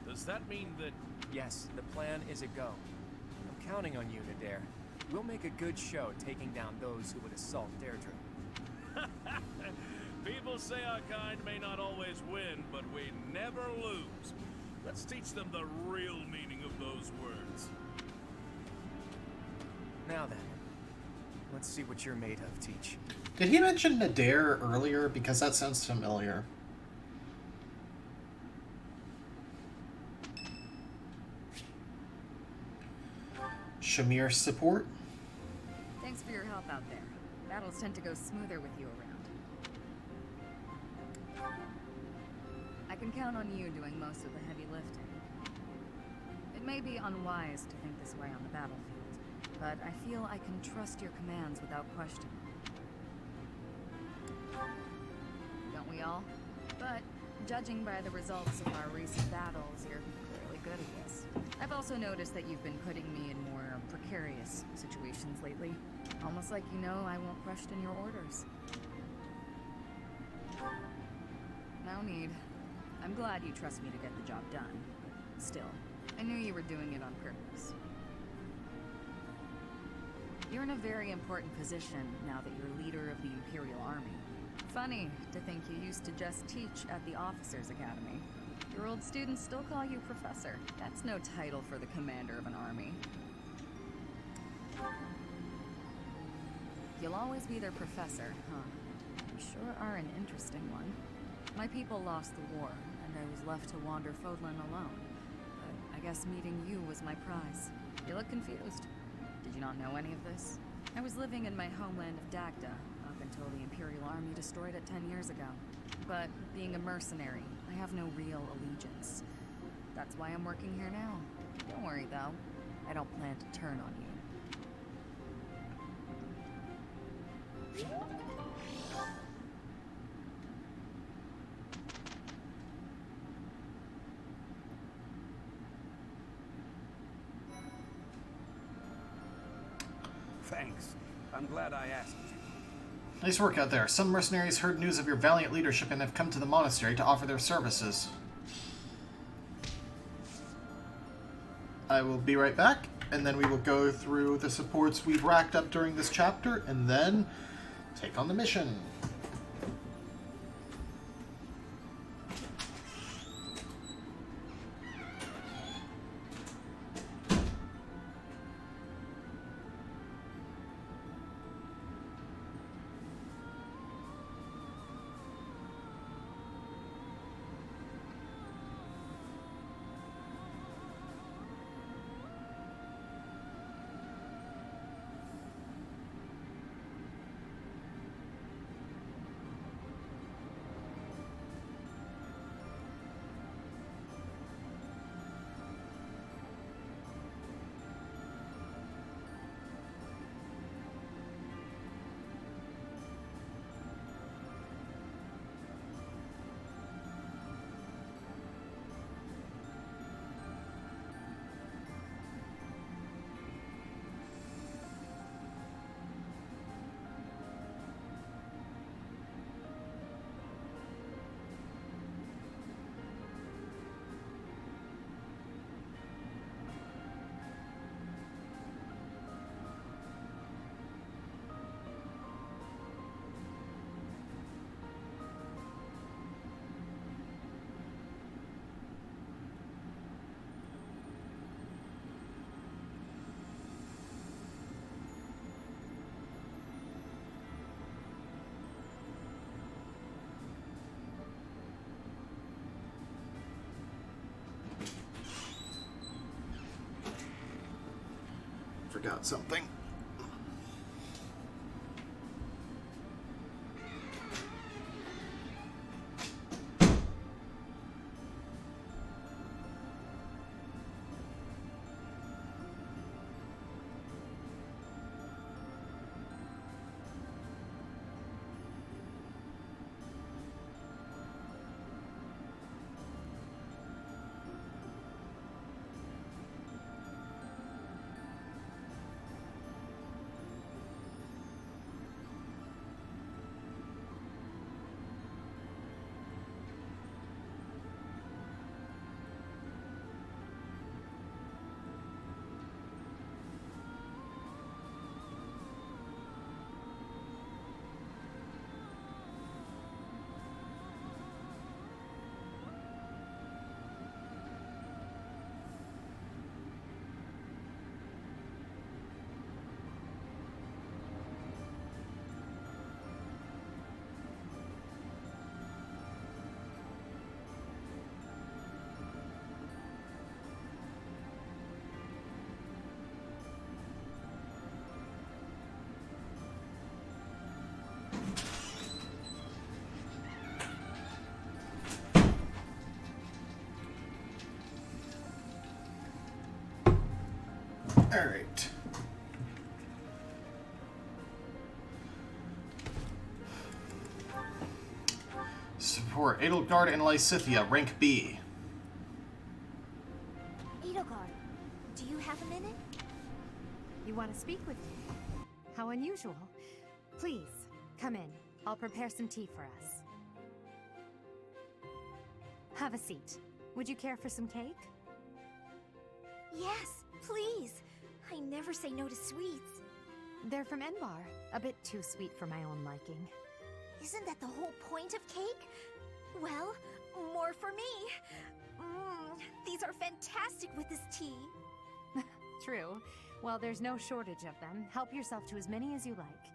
Does that mean that... Yes, the plan is a go. I'm counting on you, Nadir. We'll make a good show taking down those who would assault Deirdre. People say our kind may not always win, but we never lose. Let's teach them the real meaning of those words. Now then, let's see what you're made of, Teach. Did he mention Nadir earlier? Because that sounds familiar. Shamir support? Thanks for your help out there. Battles tend to go smoother with you around. I can count on you doing most of the heavy lifting. It may be unwise to think this way on the battlefield, but I feel I can trust your commands without question. Don't we all? But judging by the results of our recent battles, you're clearly good at this. I've also noticed that you've been putting me in more precarious situations lately. Almost like you know I won't question your orders. No need. I'm glad you trust me to get the job done. But still, I knew you were doing it on purpose. You're in a very important position now that you're leader of the Imperial Army. Funny to think you used to just teach at the Officers' Academy. Your old students still call you Professor. That's no title for the commander of an army. You'll always be their professor, huh? You sure are an interesting one. My people lost the war, and I was left to wander Fodlan alone. But I guess meeting you was my prize. You look confused. Did you not know any of this? I was living in my homeland of Dagda up until the Imperial Army destroyed it 10 years ago. But being a mercenary, I have no real allegiance. That's why I'm working here now. Don't worry, though. I don't plan to turn on you. Thanks. I'm glad I asked you. Nice work out there. Some mercenaries heard news of your valiant leadership and have come to the monastery to offer their services. I will be right back, and then we will go through the supports we've racked up during this chapter, and then take on the mission. Forgot something. Alright. Support Edelgard and Lysithia, rank B. Edelgard, do you have a minute? You want to speak with me? How unusual. Please, come in. I'll prepare some tea for us. Have a seat. Would you care for some cake? Yes, please. I never say no to sweets. They're from Enbar. A bit too sweet for my own liking. Isn't that the whole point of cake? Well, more for me. These are fantastic with this tea. True. Well, there's no shortage of them. Help yourself to as many as you like.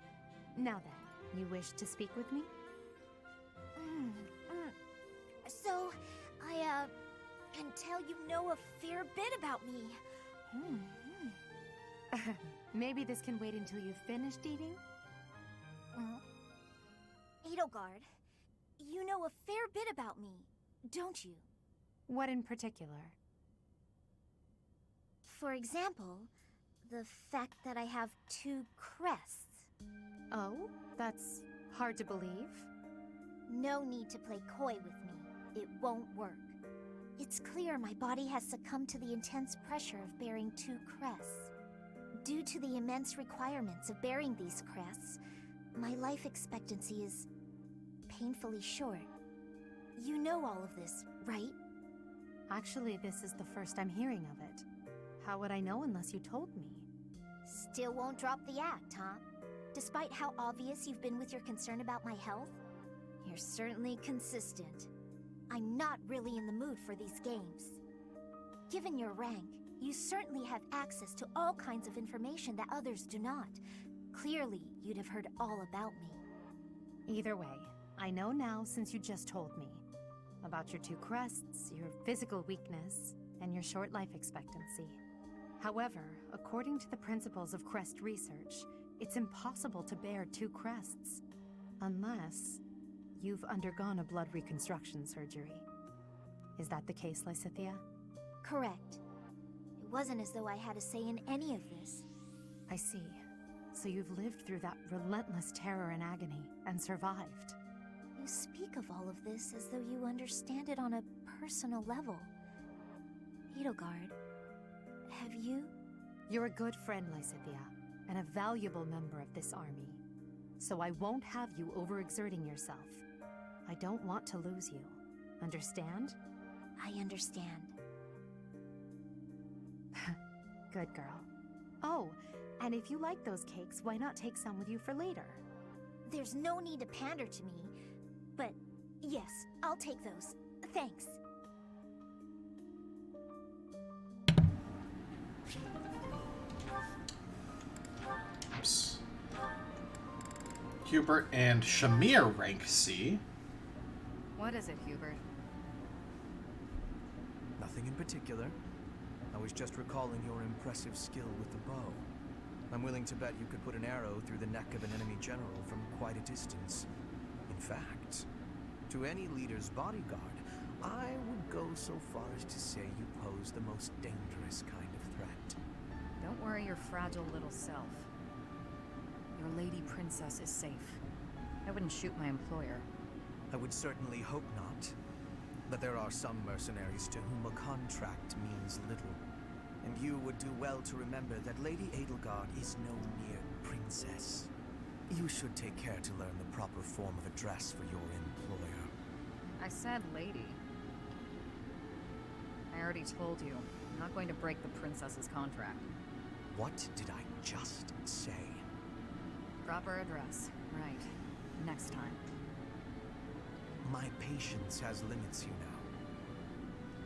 Now then, you wish to speak with me? So, I can tell you know a fair bit about me. Maybe this can wait until you've finished eating? Edelgard, you know a fair bit about me, don't you? What in particular? For example, the fact that I have 2 crests. Oh, that's hard to believe. No need to play coy with me. It won't work. It's clear my body has succumbed to the intense pressure of bearing 2 crests. Due to the immense requirements of bearing these crests, my life expectancy is painfully short. You know all of this, right? Actually, this is the first I'm hearing of it. How would I know unless you told me? Still won't drop the act, huh? Despite how obvious you've been with your concern about my health, you're certainly consistent. I'm not really in the mood for these games. Given your rank, you certainly have access to all kinds of information that others do not. Clearly, you'd have heard all about me. Either way, I know now since you just told me. About your 2 crests, your physical weakness, and your short life expectancy. However, according to the principles of crest research, it's impossible to bear 2 crests. Unless you've undergone a blood reconstruction surgery. Is that the case, Lysithea? Correct. It wasn't as though I had a say in any of this. I see. So you've lived through that relentless terror and agony, and survived. You speak of all of this as though you understand it on a personal level. Edelgard, have you? You're a good friend, Lysithea, and a valuable member of this army. So I won't have you overexerting yourself. I don't want to lose you. Understand? I understand. Good girl. Oh, and if you like those cakes, why not take some with you for later? There's no need to pander to me, but yes, I'll take those. Thanks. Oops. Hubert and Shamir rank C. What is it, Hubert? Nothing in particular. I was just recalling your impressive skill with the bow. I'm willing to bet you could put an arrow through the neck of an enemy general from quite a distance. In fact, to any leader's bodyguard, I would go so far as to say you pose the most dangerous kind of threat. Don't worry your fragile little self. Your lady princess is safe. I wouldn't shoot my employer. I would certainly hope not. But there are some mercenaries to whom a contract means little. And you would do well to remember that Lady Edelgard is no mere princess. You should take care to learn the proper form of address for your employer. I said lady. I already told you, I'm not going to break the princess's contract. What did I just say? Proper address. Right. Next time. My patience has limits, you know.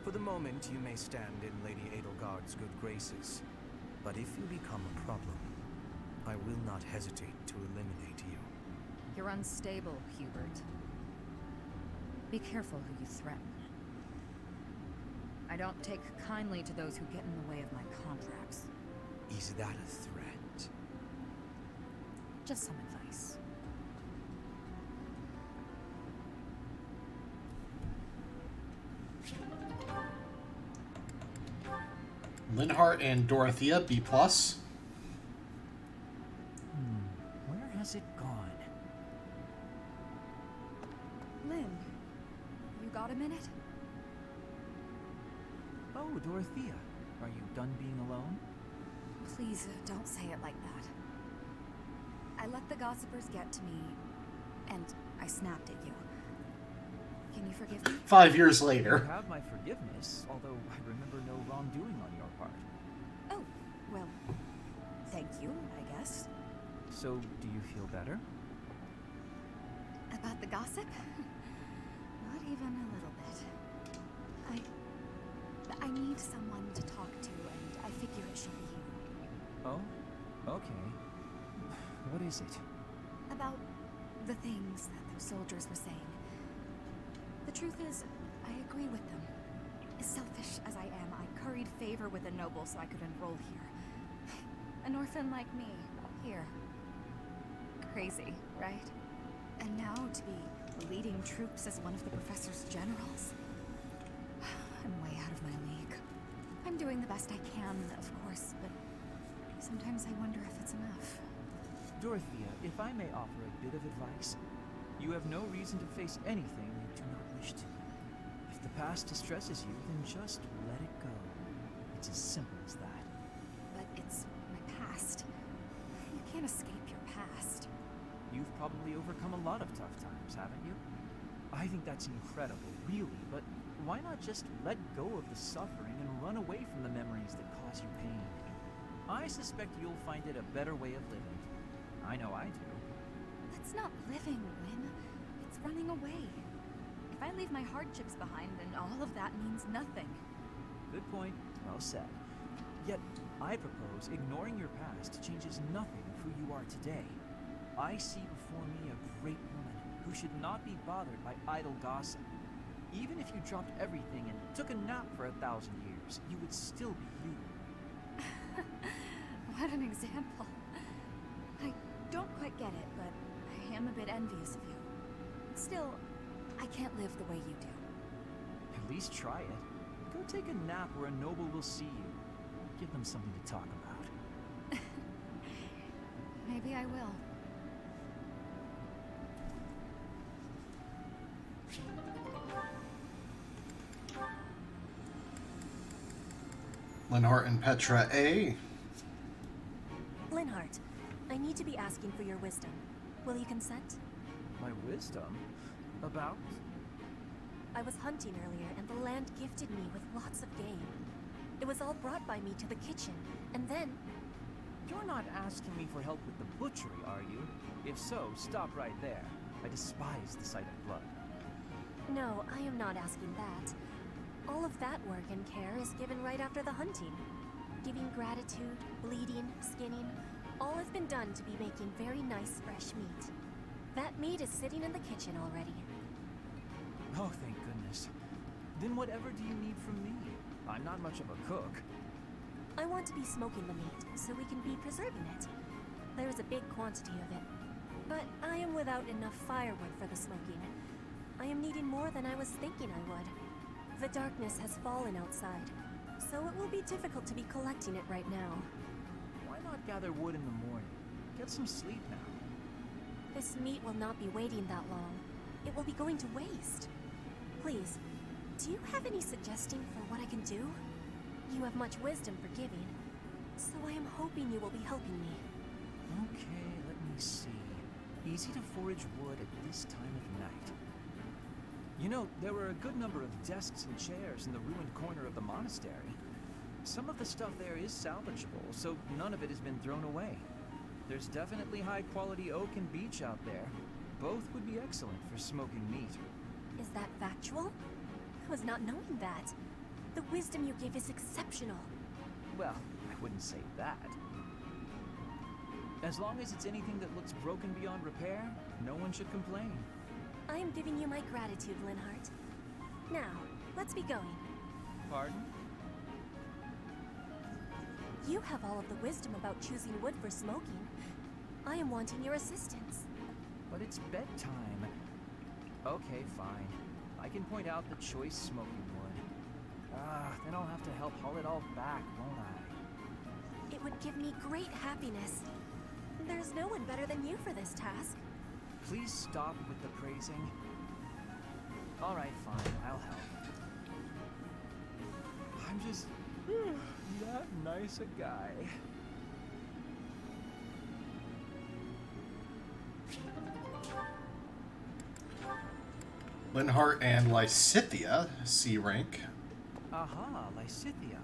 For the moment, you may stand in Lady Edelgard's good graces. But if you become a problem, I will not hesitate to eliminate you. You're unstable, Hubert. Be careful who you threaten. I don't take kindly to those who get in the way of my contracts. Is that a threat? Just some advice. Linhart and Dorothea, B+. Where has it gone? Lynn, you got a minute? Oh, Dorothea. Are you done being alone? Please, don't say it like that. I let the gossipers get to me, and I snapped at you. Can you forgive me? 5 years You later. have my forgiveness, although I remember no wrongdoing on your part. Oh, well, thank you, I guess. So, do you feel better? About the gossip? Not even a little bit. I need someone to talk to, and I figure it should be you. Oh? Okay. What is it? About the things that those soldiers were saying. The truth is, I agree with them. As selfish as I am, I curried favor with a noble so I could enroll here. An orphan like me, here. Crazy, right? And now to be leading troops as one of the professor's generals. I'm way out of my league. I'm doing the best I can, of course, but sometimes I wonder if it's enough. Dorothea, if I may offer a bit of advice, you have no reason to face anything you do not wish to. If the past distresses you, then just let it go. It's as simple as that. But it's my past. You can't escape your past. You've probably overcome a lot of tough times, haven't you? I think that's incredible, really, but why not just let go of the suffering and run away from the memories that cause you pain? I suspect you'll find it a better way of living. I know I do. That's not living, Win. It's running away. If I leave my hardships behind, then all of that means nothing. Good point. Well said. Yet, I propose ignoring your past changes nothing of who you are today. I see before me a great woman who should not be bothered by idle gossip. Even if you dropped everything and took a nap for 1,000 years, you would still be you. What an example. I don't quite get it, but I am a bit envious of you. Still, I can't live the way you do. At least try it. Go take a nap where a noble will see you. Give them something to talk about. Maybe I will. Linhart and Petra A. Linhart, I need to be asking for your wisdom. Will you consent? My wisdom? About? I was hunting earlier, and the land gifted me with lots of game. It was all brought by me to the kitchen, and then... You're not asking me for help with the butchery, are you? If so, stop right there. I despise the sight of blood. No, I am not asking that. All of that work and care is given right after the hunting. Giving gratitude, bleeding, skinning, all has been done to be making very nice fresh meat. That meat is sitting in the kitchen already. Oh, thank goodness. Then whatever do you need from me? I'm not much of a cook. I want to be smoking the meat, so we can be preserving it. There is a big quantity of it. But I am without enough firewood for the smoking. I am needing more than I was thinking I would. The darkness has fallen outside, so it will be difficult to be collecting it right now. Why not gather wood in the morning? Get some sleep now. This meat will not be waiting that long. It will be going to waste. Please, do you have any suggestion for what I can do? You have much wisdom for giving, so I am hoping you will be helping me. Okay, let me see. Easy to forage wood at this time of night. You know, there were a good number of desks and chairs in the ruined corner of the monastery. Some of the stuff there is salvageable, so none of it has been thrown away. There's definitely high-quality oak and beech out there. Both would be excellent for smoking meat. Is that factual? I was not knowing that. The wisdom you give is exceptional. Well, I wouldn't say that. As long as it's anything that looks broken beyond repair, no one should complain. I am giving you my gratitude, Linhart. Now, let's be going. Pardon? You have all of the wisdom about choosing wood for smoking. I am wanting your assistance. But it's bedtime. Okay, fine. I can point out the choice smoking wood. Then I'll have to help haul it all back, won't I? It would give me great happiness. There's no one better than you for this task. Please stop with the praising. All right, fine, I'll help. I'm just that nice a guy. Linhart and Lysithea, C rank. Aha, Lysithea.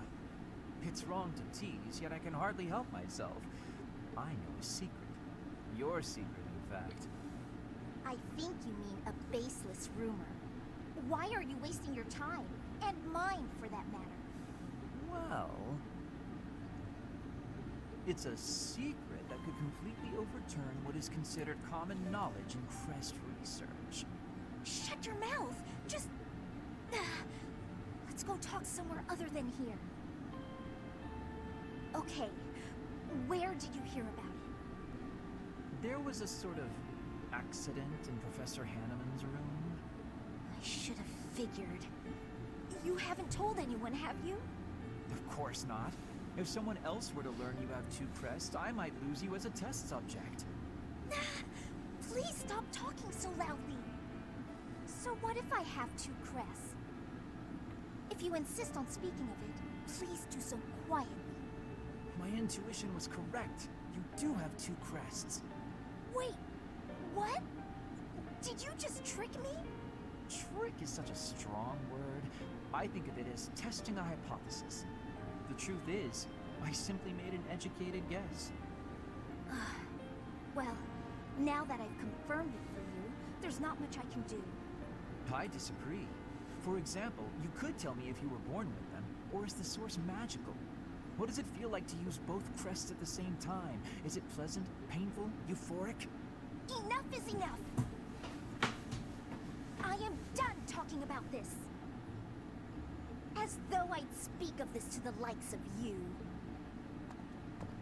It's wrong to tease, yet I can hardly help myself. I know a secret. Your secret, in fact. I think you mean a baseless rumor. Why are you wasting your time? And mine, for that matter. Well... It's a secret that could completely overturn what is considered common knowledge in crest research. Shut your mouth! Just... Let's go talk somewhere other than here. Okay, Where did you hear about it? There was a sort of accident in Professor Hanneman's room. I should have figured. You haven't told anyone, have you? Of course not. If someone else were to learn you have 2 crests, I might lose you as a test subject. Please stop talking so loudly. So what if I have 2 crests? If you insist on speaking of it, please do so quietly. My intuition was correct. You do have 2 crests. Wait, what? Did you just trick me? Trick is such a strong word. I think of it as testing a hypothesis. The truth is, I simply made an educated guess. Well, now that I've confirmed it for you, there's not much I can do. I disagree. For example, you could tell me if you were born with them, or is the source magical? What does it feel like to use both crests at the same time? Is it pleasant, painful, euphoric? Enough is enough! I am done talking about this. As though I'd speak of this to the likes of you.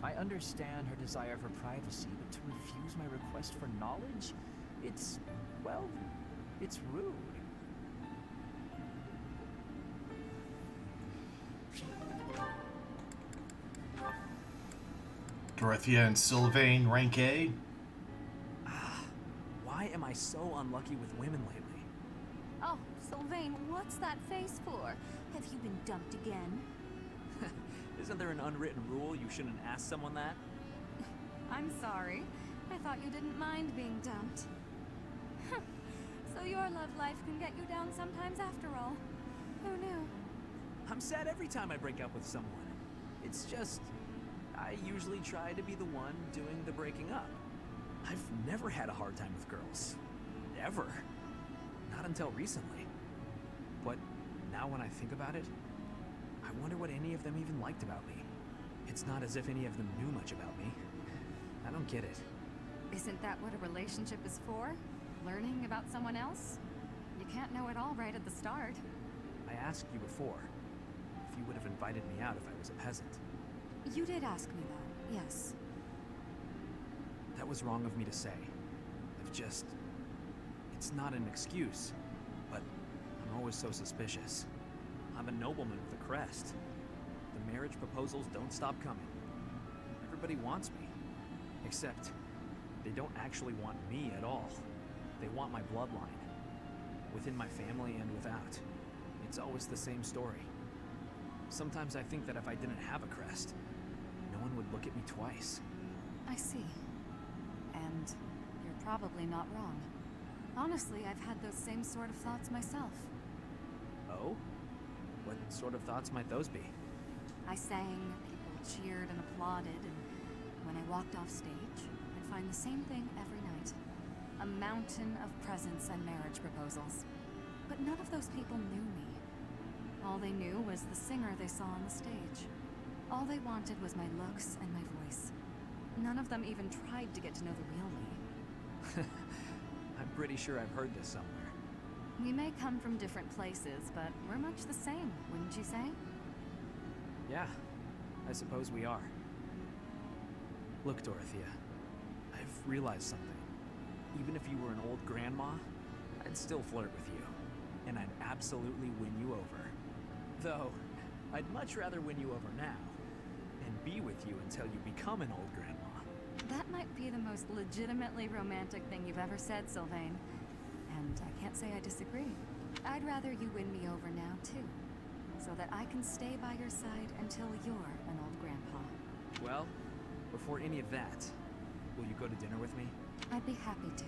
I understand her desire for privacy, but to refuse my request for knowledge? It's, well, it's rude. Dorothea and Sylvain, rank A. Why am I so unlucky with women lately? Oh, Sylvain, what's that face for? Have you been dumped again? Isn't there an unwritten rule you shouldn't ask someone that? I'm sorry. I thought you didn't mind being dumped. So your love life can get you down sometimes after all. Who knew? I'm sad every time I break up with someone. It's just, I usually try to be the one doing the breaking up. I've never had a hard time with girls. Ever. Not until recently. But now when I think about it, I wonder what any of them even liked about me. It's not as if any of them knew much about me. I don't get it. Isn't that what a relationship is for? Learning about someone else? You can't know it all right at the start. I asked you before if you would have invited me out if I was a peasant. You did ask me that, yes. That was wrong of me to say. It's not an excuse, but I'm always so suspicious. I'm a nobleman with a crest. The marriage proposals don't stop coming. Everybody wants me. Except, they don't actually want me at all. They want my bloodline. Within my family and without. It's always the same story. Sometimes I think that if I didn't have a crest, no one would look at me twice. I see. And you're probably not wrong. Honestly, I've had those same sort of thoughts myself. Oh? What sort of thoughts might those be? I sang, people cheered and applauded, and when I walked off stage, I'd find the same thing every night. A mountain of presents and marriage proposals. But none of those people knew me. All they knew was the singer they saw on the stage. All they wanted was my looks and my voice. None of them even tried to get to know the real me. I'm pretty sure I've heard this somewhere. We may come from different places, but we're much the same, wouldn't you say? Yeah, I suppose we are. Look, Dorothea, I've realized something. Even if you were an old grandma, I'd still flirt with you. And I'd absolutely win you over. Though, I'd much rather win you over now, and be with you until you become an old grandma. That might be the most legitimately romantic thing you've ever said, Sylvain. And I can't say I disagree. I'd rather you win me over now, too. So that I can stay by your side until you're an old grandpa. Well, before any of that, will you go to dinner with me? I'd be happy to.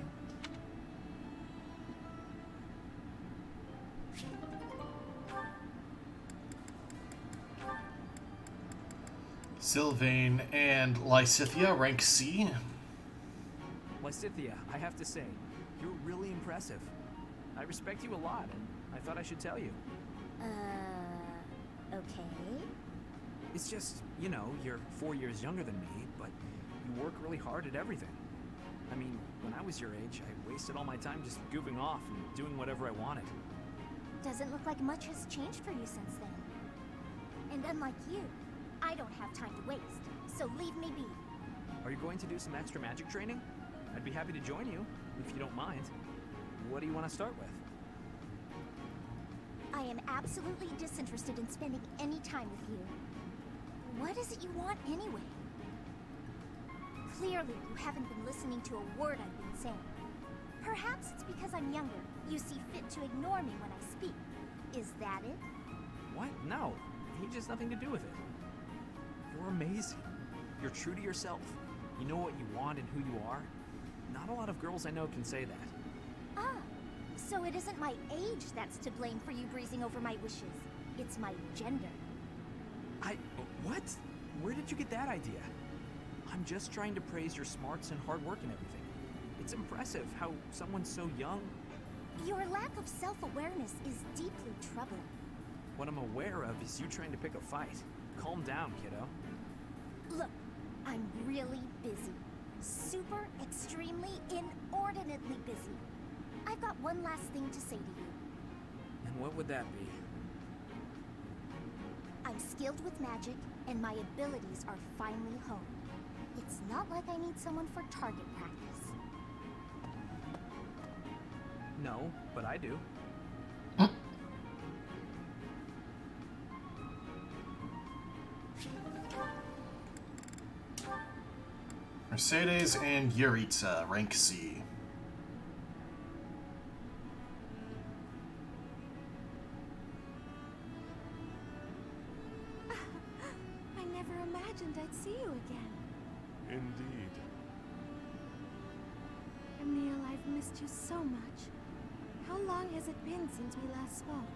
Sylvain and Lysithea, rank C. Lysithea, I have to say, you're really impressive. I respect you a lot, and I thought I should tell you. Okay. It's just, you know, you're 4 years younger than me, but you work really hard at everything. I mean, when I was your age, I wasted all my time just goofing off and doing whatever I wanted. Doesn't look like much has changed for you since then. And unlike you, I don't have time to waste, so leave me be. Are you going to do some extra magic training? I'd be happy to join you, if you don't mind. What do you want to start with? I am absolutely disinterested in spending any time with you. What is it you want anyway? Clearly, you haven't been listening to a word I've been saying. Perhaps it's because I'm younger. You see fit to ignore me when I speak. Is that it? What? No. Age has nothing to do with it. You're amazing. You're true to yourself. You know what you want and who you are. Not a lot of girls I know can say that. Ah, so it isn't my age that's to blame for you breezing over my wishes. It's my gender. What? Where did you get that idea? I'm just trying to praise your smarts and hard work and everything. It's impressive how someone so young... Your lack of self-awareness is deeply troubling. What I'm aware of is you trying to pick a fight. Calm down, kiddo. Look, I'm really busy. Super, extremely, inordinately busy. I've got one last thing to say to you. And what would that be? I'm skilled with magic, and my abilities are finely honed. It's not like I need someone for target practice. No, but I do. Mercedes and Yuritsa, rank C. I never imagined I'd see you again. Indeed. Emil, I've missed you so much. How long has it been since we last spoke?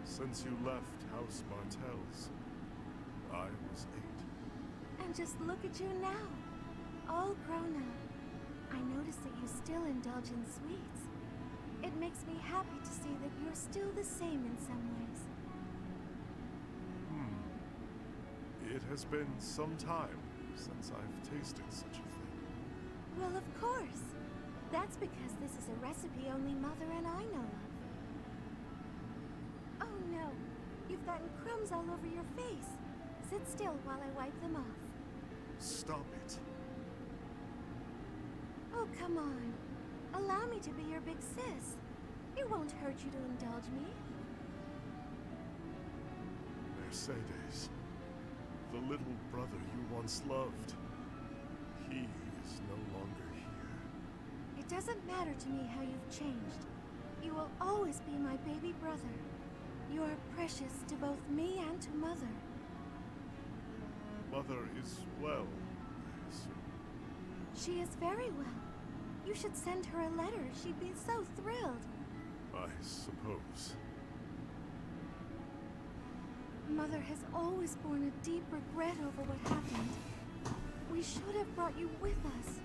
Since you left House Martell's, I was 8. And just look at you now, all grown up. I notice that you still indulge in sweets. It makes me happy to see that you're still the same in some ways. It has been some time since I've tasted such a thing. Well, of course. That's because this is a recipe only Mother and I know of. Oh no, you've gotten crumbs all over your face. Sit still while I wipe them off. Stop it. Oh, come on. Allow me to be your big sis. It won't hurt you to indulge me. Mercedes, the little brother you once loved, he is no longer here. It doesn't matter to me how you've changed. You will always be my baby brother. You are precious to both me and to Mother. Mother is well, I assume. She is very well. You should send her a letter. She'd be so thrilled. I suppose. Mother has always borne a deep regret over what happened. We should have brought you with us.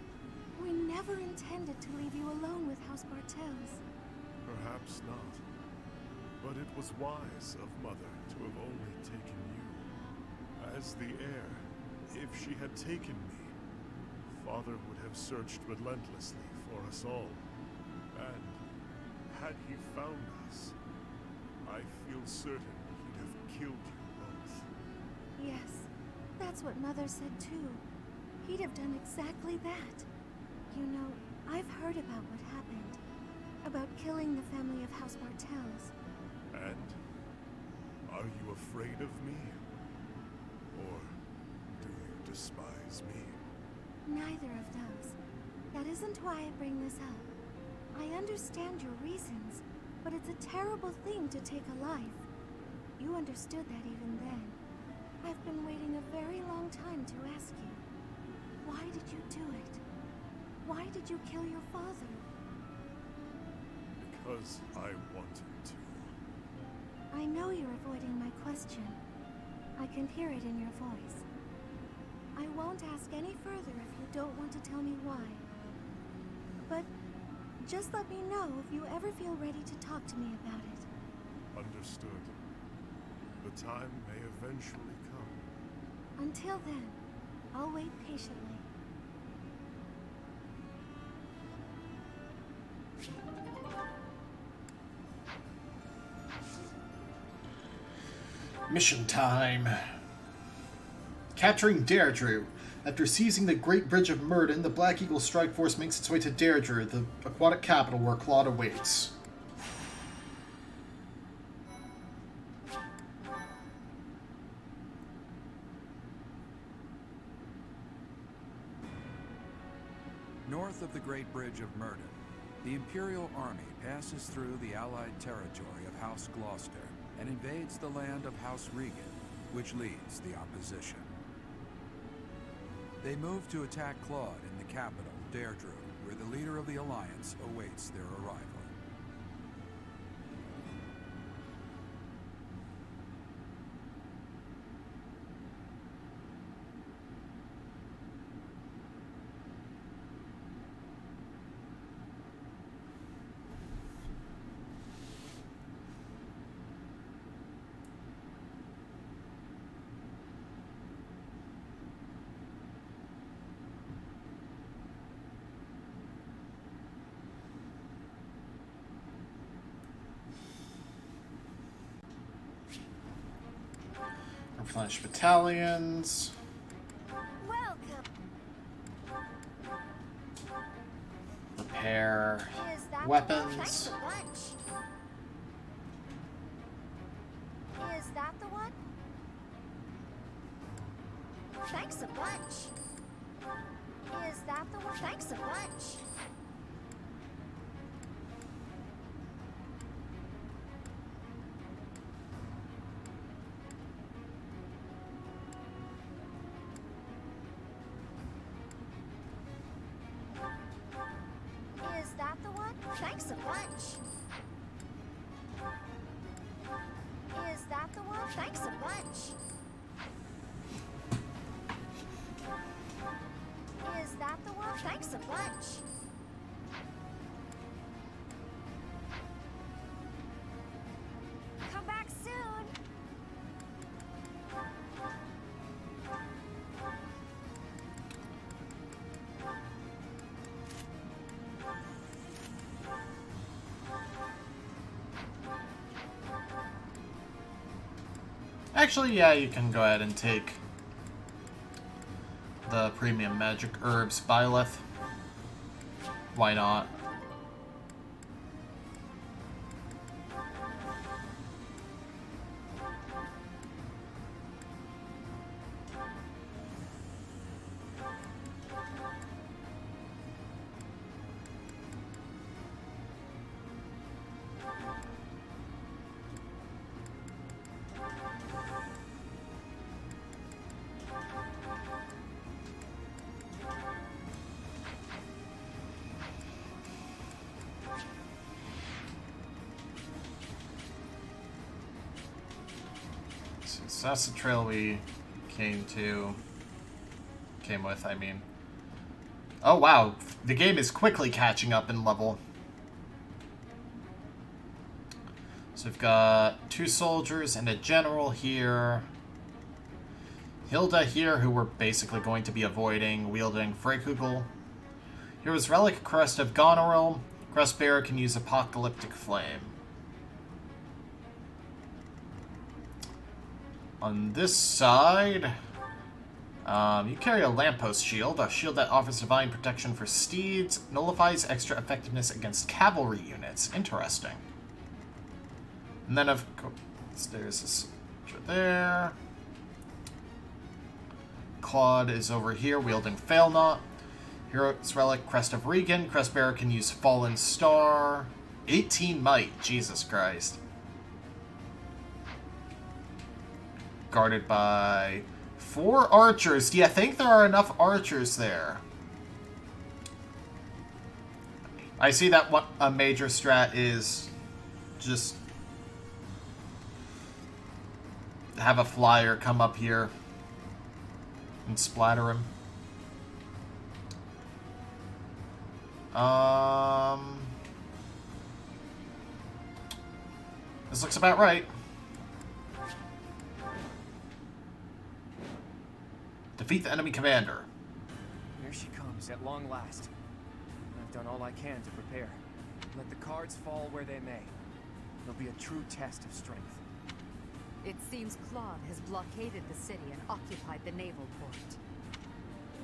We never intended to leave you alone with House Bartels. Perhaps not. But it was wise of Mother to have only taken you. As the heir, if she had taken me, Father would have searched relentlessly for us all. And had he found us, I feel certain he'd have killed you both. Yes, that's what Mother said too. He'd have done exactly that. You know, I've heard about what happened. About killing the family of House Bartels. And? Are you afraid of me? Or do you despise me? Neither of those. That isn't why I bring this up. I understand your reasons, but it's a terrible thing to take a life. You understood that even then. I've been waiting a very long time to ask you. Why did you do it? Why did you kill your father? Because I wanted to. I know you're avoiding my question. I can hear it in your voice. I won't ask any further if you don't want to tell me why. But just let me know if you ever feel ready to talk to me about it. Understood. The time may eventually come. Until then, I'll wait patiently. Mission time. Capturing Deirdre. After seizing the Great Bridge of Murden, the Black Eagle Strike Force makes its way to Deirdre, the aquatic capital where Claude awaits. North of the Great Bridge of Murden, the Imperial Army passes through the Allied territory of House Gloucester and invades the land of House Regan, which leads the opposition. They move to attack Claude in the capital, Deirdre, where the leader of the Alliance awaits their arrival. Replenish battalions. Welcome. Repair Is that weapons. Thanks a bunch. Is that the one? Thanks a bunch. Is that the one? Thanks a bunch. Is that the one? Thanks a bunch. Is that the one? Thanks a bunch. Is that the one? Thanks a bunch. Come back soon. Actually, yeah, you can go ahead and take the premium magic herbs Byleth. Why not? So that's the trail we came with, I mean. Oh wow, the game is quickly catching up in level. So we've got 2 soldiers and a general here. Hilda here, who we're basically going to be avoiding, wielding Freykugel. Here's Relic, Crest of Goneril. Crestbearer can use Apocalyptic Flame. On this side, you carry a lamppost shield, a shield that offers divine protection for steeds, nullifies extra effectiveness against cavalry units. Interesting. And then, of course, there's this soldier there. Claude is over here, wielding Failnaught. Hero's Relic, Crest of Regan. Crestbearer can use Fallen Star. 18 might, Jesus Christ. Guarded by 4 archers. Do you think there are enough archers there? I see that what a major strat is just have a flyer come up here and splatter him. This looks about right. Defeat the enemy commander. Here she comes, at long last. I've done all I can to prepare. Let the cards fall where they may. It'll be a true test of strength. It seems Claude has blockaded the city and occupied the naval port.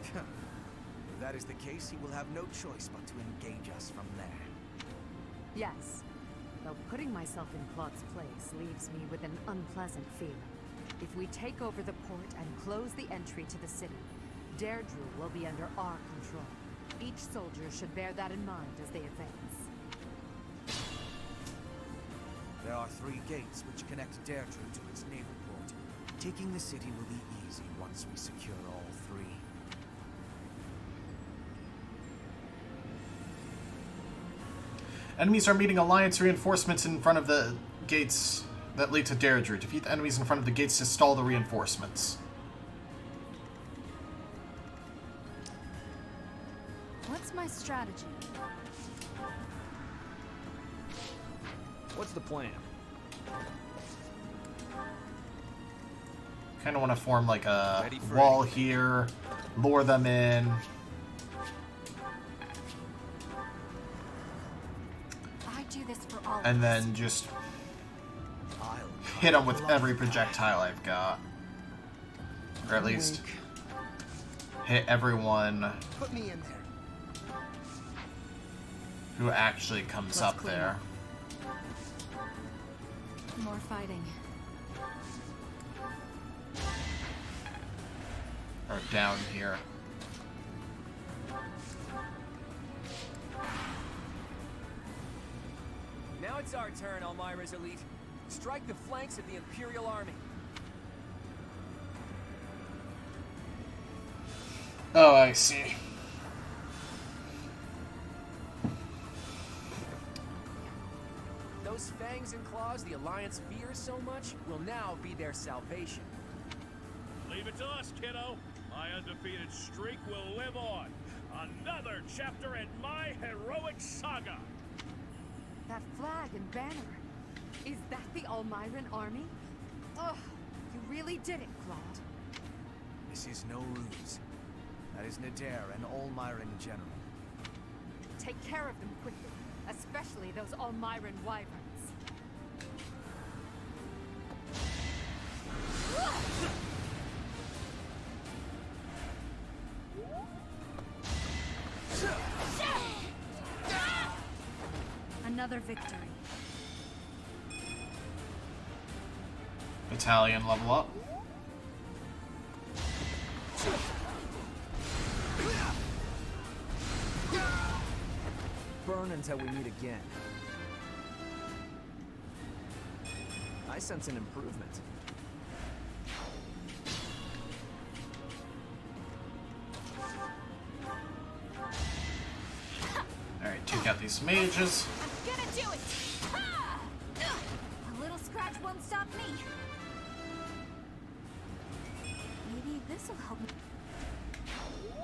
If that is the case, he will have no choice but to engage us from there. Yes. Though putting myself in Claude's place leaves me with an unpleasant feeling. If we take over the port and close the entry to the city, Deirdre will be under our control. Each soldier should bear that in mind as they advance. There are 3 gates which connect Deirdre to its naval port. Taking the city will be easy once we secure all 3. Enemies are meeting Alliance reinforcements in front of the gates that lead to Deirdre. Defeat the enemies in front of the gates to stall the reinforcements. What's my strategy? What's the plan? Kind of want to form like a wall here, lure them in. I do this for all And then just hit them with every projectile I've got. Or at least hit everyone Put me in there. who actually comes up there. More fighting. Or down here. Now it's our turn, Elmira's elite. Strike the flanks of the Imperial Army. Oh, I see. Those fangs and claws the Alliance fears so much will now be their salvation. Leave it to us, kiddo. My undefeated streak will live on. Another chapter in my heroic saga. That flag and banner. Is that the Almiran army? Ugh, you really did it, Claude. This is no ruse. That is Nadir, an Almiran general. Take care of them quickly, especially those Almiran wyverns. Another victory. Battalion level up. Burn until we meet again. I sense an improvement. Alright, take out these mages. I'm gonna do it! Ha! A little scratch won't stop me. Maybe this'll help me.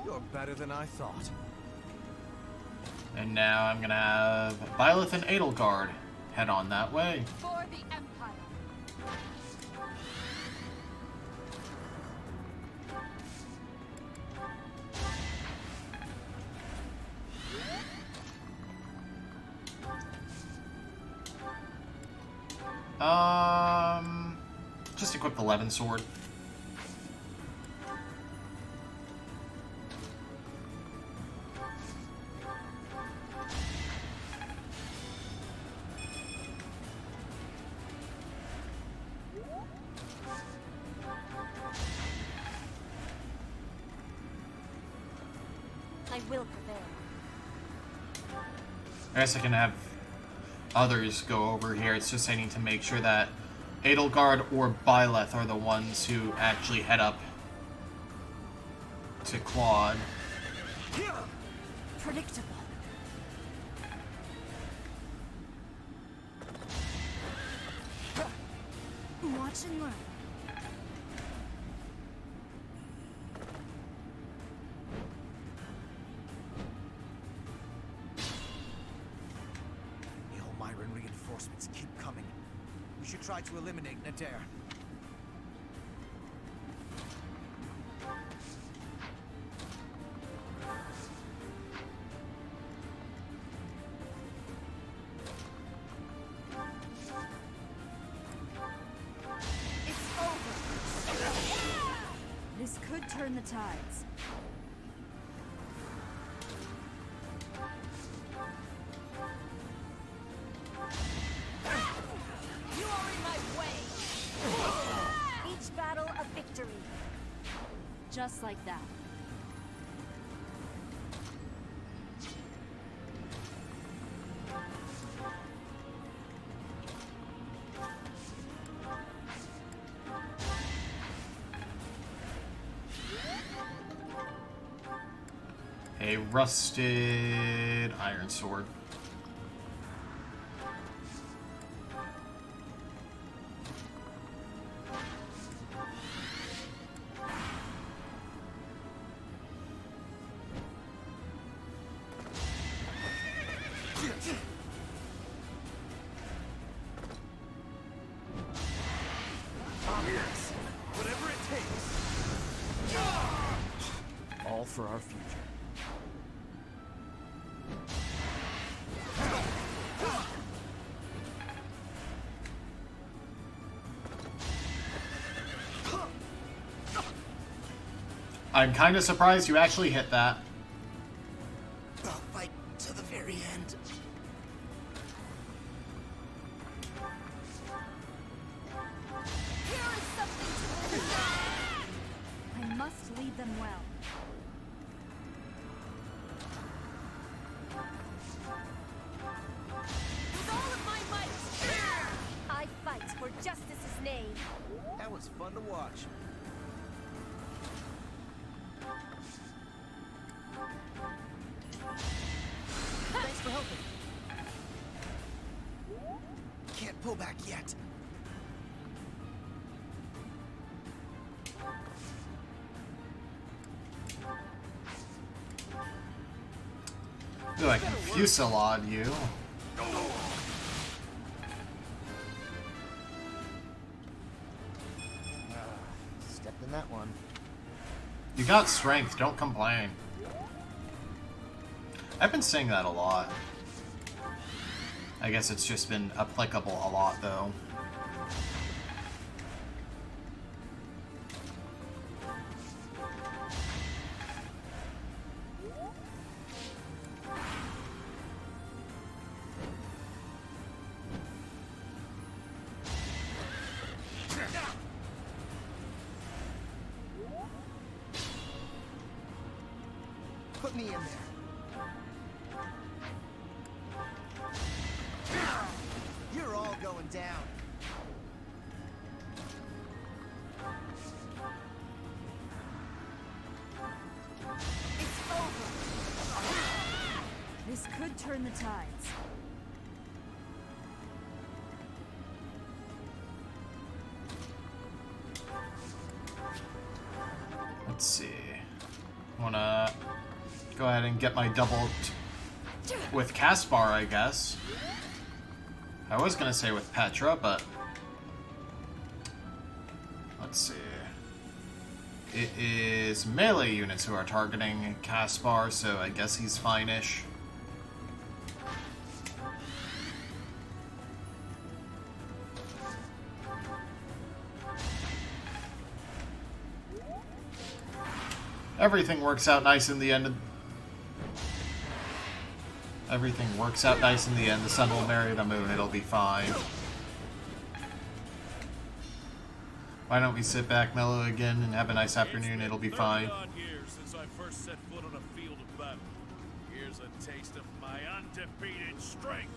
You're better than I thought. And now I'm gonna have Byleth and Edelgard head on that way. For the Empire. Just equip the Levin sword. I will prevail. I guess I can have others go over here. It's just I need to make sure that Edelgard or Byleth are the ones who actually head up to Claude. Predictable. Watch and learn. The Almiran reinforcements keep coming. We should try to eliminate Nadir. This could turn the tides. Just like that. A rusted iron sword. Whatever it takes. All for our future. I'm kind of surprised you actually hit that. I'll fight to the very end. Here is something to I must lead them well. With all of my might, I fight for justice's name. That was fun to watch. Thanks for helping. Can't pull back yet. Ooh, I can fusillade you. Stepped in that one. You got strength, don't complain. I've been saying that a lot. I guess it's just been applicable a lot, though. Put me in there. You're all going down. It's over. This could turn the tides. Let's see. Wanna go ahead and get my double with Caspar, I guess. I was gonna say with Petra, but let's see. It is melee units who are targeting Caspar, so I guess he's fine-ish. Everything works out nice in the end. Everything works out nice in the end. The sun will marry the moon. It'll be fine. Why don't we sit back, mellow again, and have a nice afternoon? It'll be fine. 30-odd years since I first set foot on a field of battle. Here's a taste of my undefeated strength.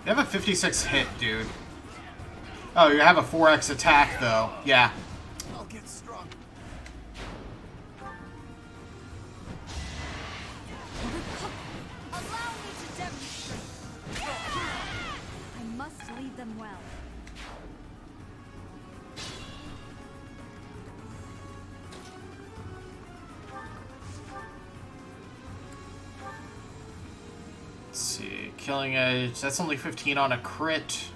You have a 56 hit, dude. Oh, you have a 4x attack, though. Yeah. I'll get strong. Allow me to demonstrate. I must lead them well. Let's see. Killing Edge. That's only 15 on a crit.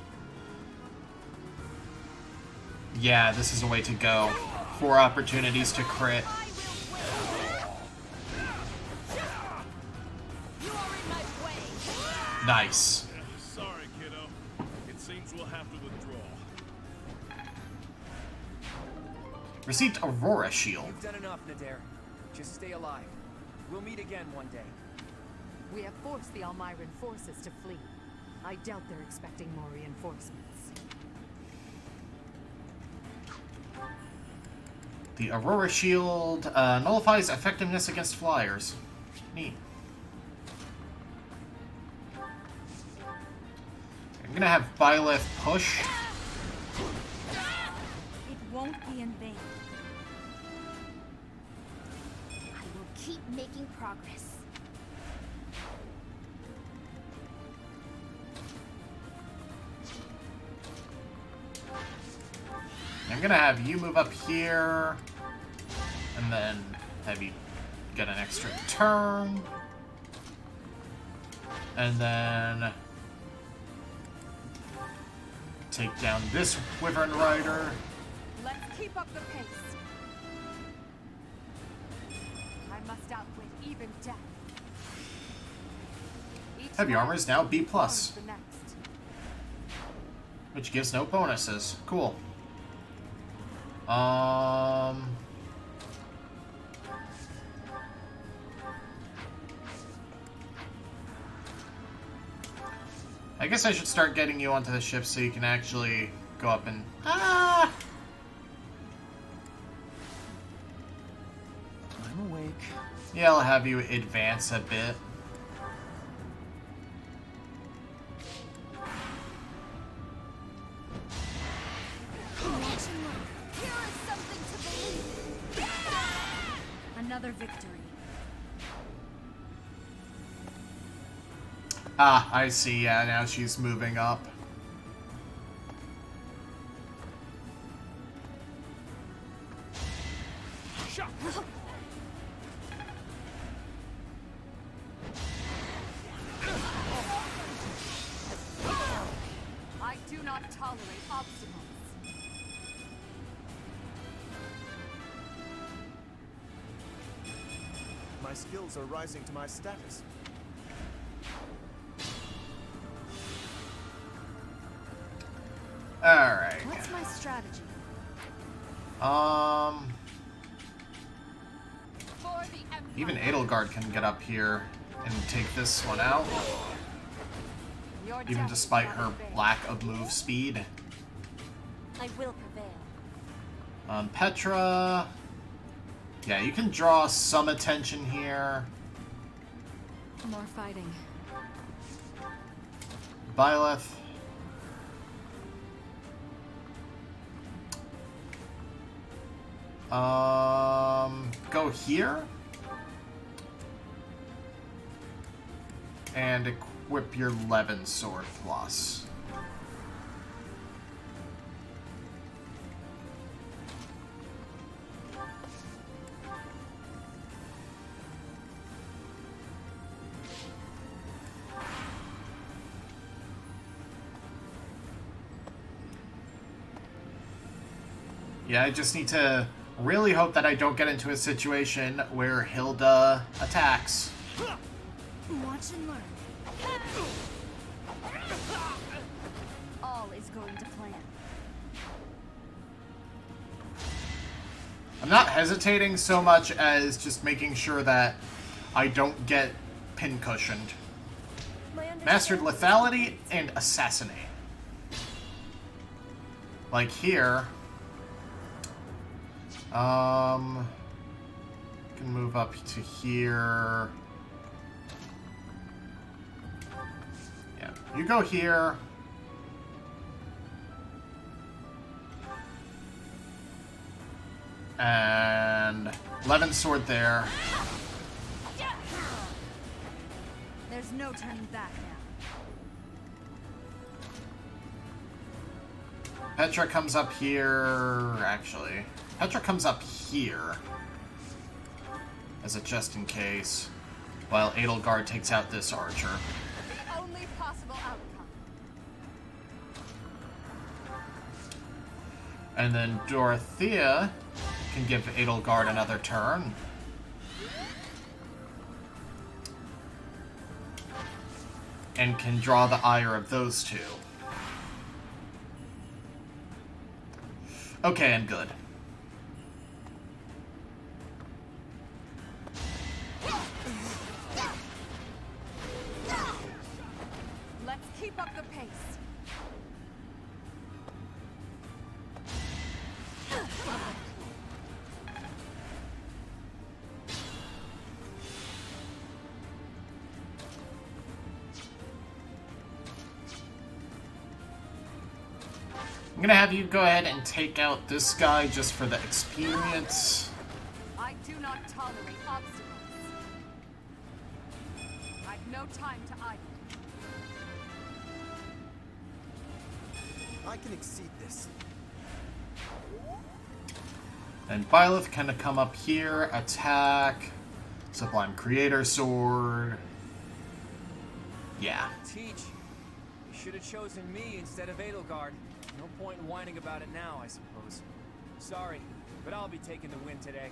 Yeah, this is a way to go. 4 opportunities to crit. Nice. Sorry, kiddo. It seems we'll have to withdraw. Received Aurora Shield. You've done enough, Nadir. Just stay alive. We'll meet again one day. We have forced the Almiran forces to flee. I doubt they're expecting more reinforcements. The Aurora Shield nullifies effectiveness against flyers. Neat. I'm gonna have Byleth push. It won't be in vain. I will keep making progress. I'm gonna have you move up here, and then have you get an extra turn, and then take down this Wyvern Rider. Let's keep up the pace. I must outwit even death. Each Heavy armor is now B+, warns the next. which gives no bonuses. Cool. I guess I should start getting you onto the ship so you can actually go up and... Ah! I'm awake. Yeah, I'll have you advance a bit. Another victory. Ah, I see. Yeah, now she's moving up. I do not tolerate obstacles. My skills are rising to my status. Alright. What's my strategy? Even Edelgard can get up here and take this one out. Even despite her lack of move speed. I will prevail. Petra... Yeah, you can draw some attention here. More fighting. Byleth. Go here. And equip your Levin Sword Plus. Yeah, I just need to really hope that I don't get into a situation where Hilda attacks. Watch and learn. All is going to plan. I'm not hesitating so much as just making sure that I don't get pincushioned. Mastered Lethality and Assassinate. Like here. Can move up to here. Yeah, you go here. And Levin Sword there. There's no turning back now. Petra comes up here, actually. Petra comes up here. As a just in case. While Edelgard takes out this archer. The only possible outcome. And then Dorothea can give Edelgard another turn. And can draw the ire of those two. Okay, I'm good. Let's keep up the pace. I'm gonna have you go ahead and take out this guy just for the experience. I do not tolerate obstacles. I've no time to idle. I can exceed this. And Byleth kind of come up here, attack, Sublime Creator Sword. Yeah. Teach. You should have chosen me instead of Edelgard. No point in whining about it now, I suppose. Sorry, but I'll be taking the win today.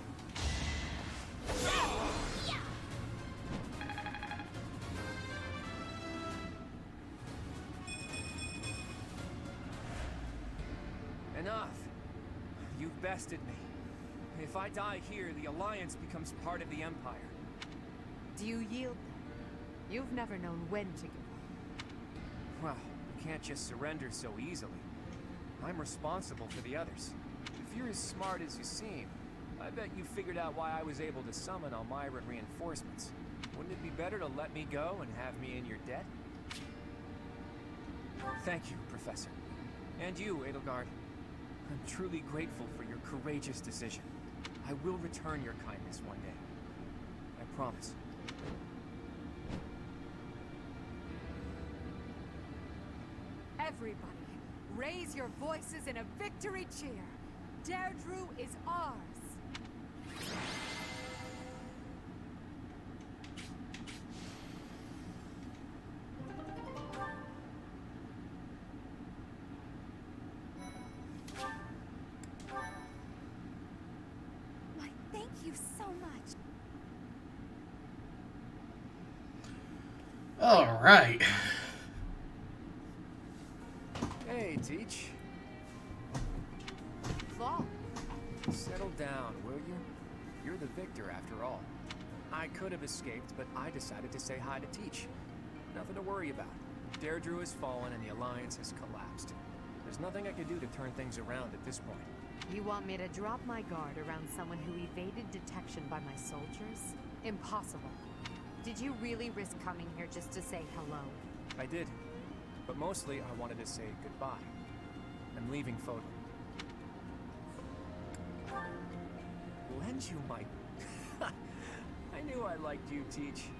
Enough. You've bested me. If I die here, the Alliance becomes part of the Empire. Do you yield then? You've never known when to give up. Well, you can't just surrender so easily. I'm responsible for the others. If you're as smart as you seem, I bet you figured out why I was able to summon Elmira reinforcements. Wouldn't it be better to let me go and have me in your debt? Thank you, Professor. And you, Edelgard. I'm truly grateful for your courageous decision. I will return your kindness one day. I promise. Everybody, raise your voices in a victory cheer. Deirdre is ours. Why, thank you so much. All right. Hey, Teach. Claw. Settle down, will you? You're the victor, after all. I could have escaped, but I decided to say hi to Teach. Nothing to worry about. Deirdre has fallen and the Alliance has collapsed. There's nothing I can do to turn things around at this point. You want me to drop my guard around someone who evaded detection by my soldiers? Impossible. Did you really risk coming here just to say hello? I did. But mostly, I wanted to say goodbye. I'm leaving Fodlan. Lend you my... I knew I liked you, Teach.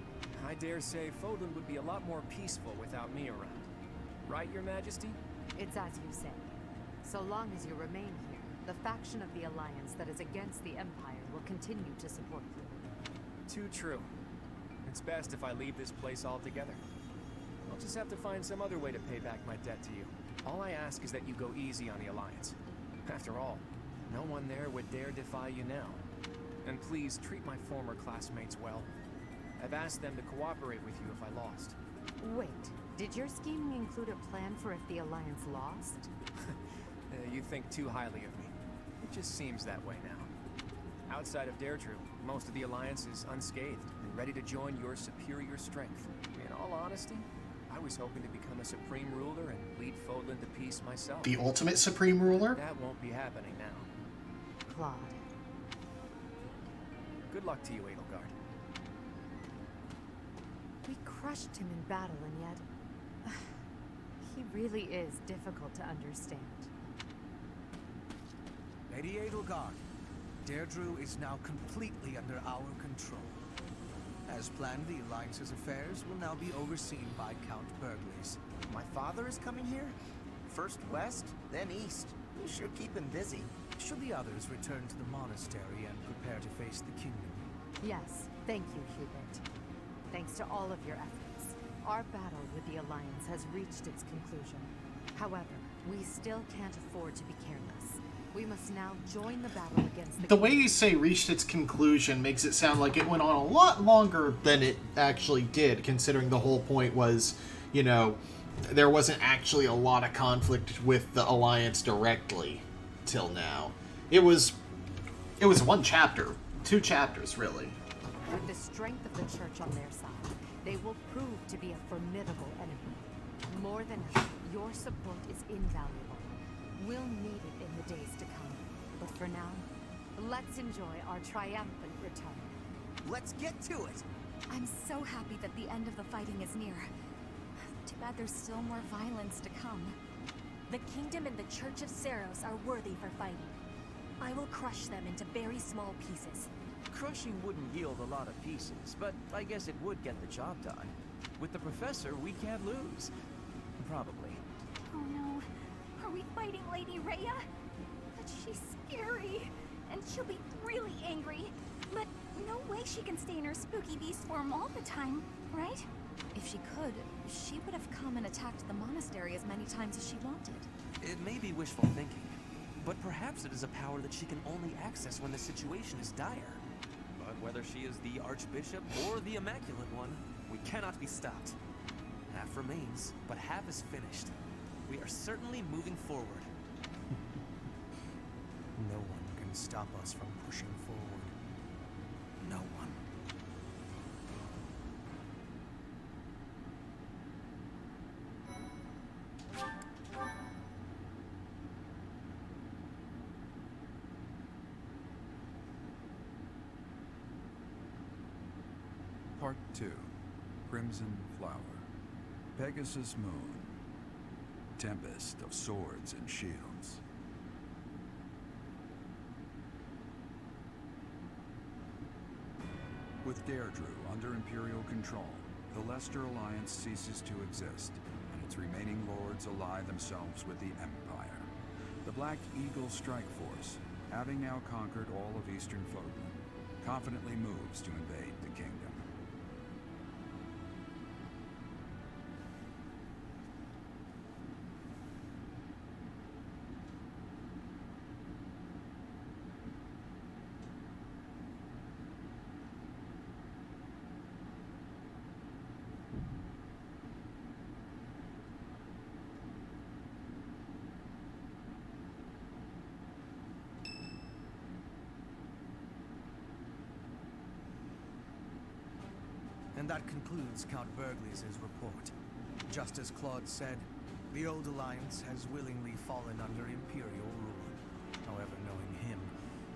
I dare say Fodlan would be a lot more peaceful without me around. Right, Your Majesty? It's as you say. So long as you remain here, the faction of the Alliance that is against the Empire will continue to support you. Too true. It's best if I leave this place altogether. I'll just have to find some other way to pay back my debt to you. All I ask is that you go easy on the Alliance. After all, no one there would dare defy you now. And please treat my former classmates well. I've asked them to cooperate with you if I lost. Wait, did your scheming include a plan for if the Alliance lost? You think too highly of me. It just seems that way now. Outside of Deirdre, most of the Alliance is unscathed and ready to join your superior strength. In all honesty, I was hoping to become a Supreme Ruler and lead Fodlan to peace myself. The ultimate Supreme Ruler? That won't be happening now. Claude. Good luck to you, Edelgard. We crushed him in battle, and yet... he really is difficult to understand. Lady Edelgard, Deirdre is now completely under our control. As planned, the Alliance's affairs will now be overseen by Count Burgles. My father is coming here? First west, then east. We should keep him busy. Should the others return to the monastery and prepare to face the kingdom? Yes, thank you, Hubert. Thanks to all of your efforts, our battle with the Alliance has reached its conclusion. However, we still can't afford to be careless. We must now join the battle against the way you say reached its conclusion makes it sound like it went on a lot longer than it actually did, considering the whole point was, you know, there wasn't actually a lot of conflict with the Alliance directly till now. It was one chapter, 2 chapters really. With the strength of the Church on their side, they will prove to be a formidable enemy. More than ever, your support is invaluable. We'll need it in the days to come. But for now, let's enjoy our triumphant return. Let's get to it! I'm so happy that the end of the fighting is near. Too bad there's still more violence to come. The kingdom and the Church of Seros are worthy for fighting. I will crush them into very small pieces. Crushing wouldn't yield a lot of pieces, but I guess it would get the job done. With the professor, we can't lose. Probably. Oh no. Are we fighting Lady Rhea? But she's scary. And she'll be really angry. But no way she can stay in her spooky beast form all the time, right? If she could, she would have come and attacked the monastery as many times as she wanted. It may be wishful thinking, but perhaps it is a power that she can only access when the situation is dire. But whether she is the Archbishop or the Immaculate One, we cannot be stopped. Half remains, but half is finished. We are certainly moving forward. No one can stop us from pushing forward. No one. Part 2. Crimson Flower. Pegasus Moon. Tempest of swords and shields. With Deirdre under Imperial control, the Leicester Alliance ceases to exist, and its remaining lords ally themselves with the Empire. The Black Eagle Strike Force, having now conquered all of Eastern Fodlan, confidently moves to invade the kingdom. And that concludes Count Burgley's report. Just as Claude said, the Old Alliance has willingly fallen under Imperial rule. However, knowing him,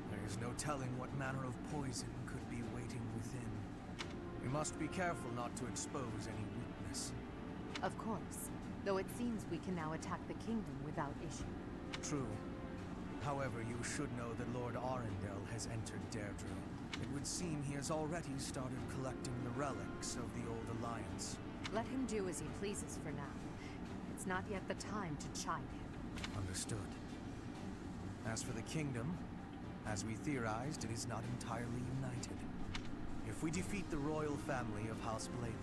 there is no telling what manner of poison could be waiting within. We must be careful not to expose any weakness. Of course, though it seems we can now attack the kingdom without issue. True. However, you should know that Lord Arundel has entered Deirdre. It would seem he has already started collecting the relics of the Old Alliance. Let him do as he pleases for now. It's not yet the time to chide him. Understood. As for the kingdom, as we theorized, it is not entirely united. If we defeat the royal family of House Bladed,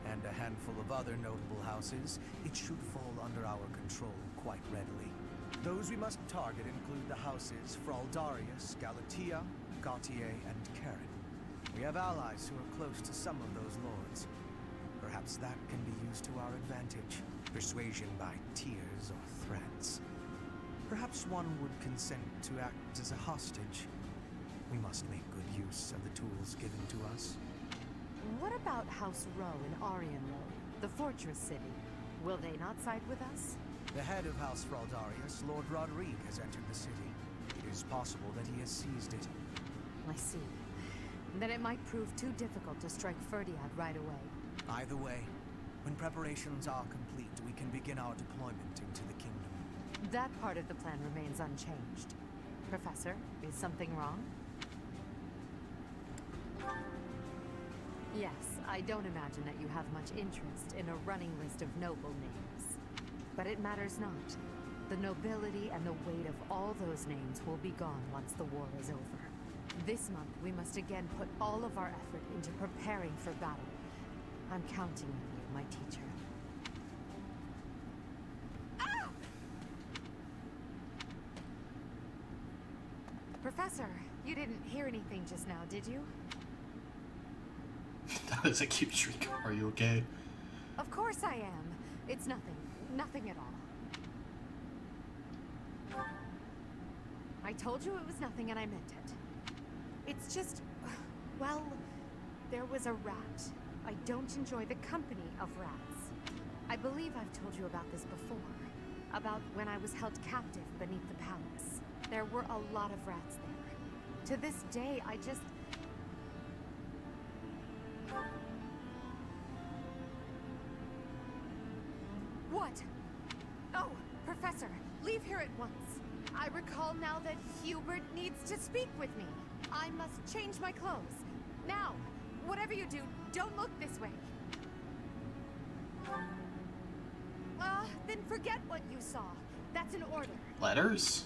and a handful of other notable houses, it should fall under our control quite readily. Those we must target include the houses Fraldarius, Galatea, Gautier, and Karen. We have allies who are close to some of those lords. Perhaps that can be used to our advantage. Persuasion by tears or threats. Perhaps one would consent to act as a hostage. We must make good use of the tools given to us. What about House Row in Arian Road, the fortress city? Will they not side with us? The head of House Fraldarius, Lord Rodrigue, has entered the city. It is possible that he has seized it. I see. Then it might prove too difficult to strike Ferdiad right away. Either way, when preparations are complete, we can begin our deployment into the kingdom. That part of the plan remains unchanged. Professor, is something wrong? Yes, I don't imagine that you have much interest in a running list of noble names. But it matters not. The nobility and the weight of all those names will be gone once the war is over. This month, we must again put all of our effort into preparing for battle. I'm counting on you, my teacher. Ah! Professor, you didn't hear anything just now, did you? That was a cute shriek. Are you okay? Of course I am. It's nothing. Nothing at all. I told you it was nothing and I meant it. It's just, well, there was a rat. I don't enjoy the company of rats. I believe I've told you about this before. About when I was held captive beneath the palace. There were a lot of rats there. To this day, I just... What? Oh, Professor, leave here at once. I recall now that Hubert needs to speak with me. I must change my clothes. Now, whatever you do, don't look this way. Then forget what you saw. That's an order. Letters?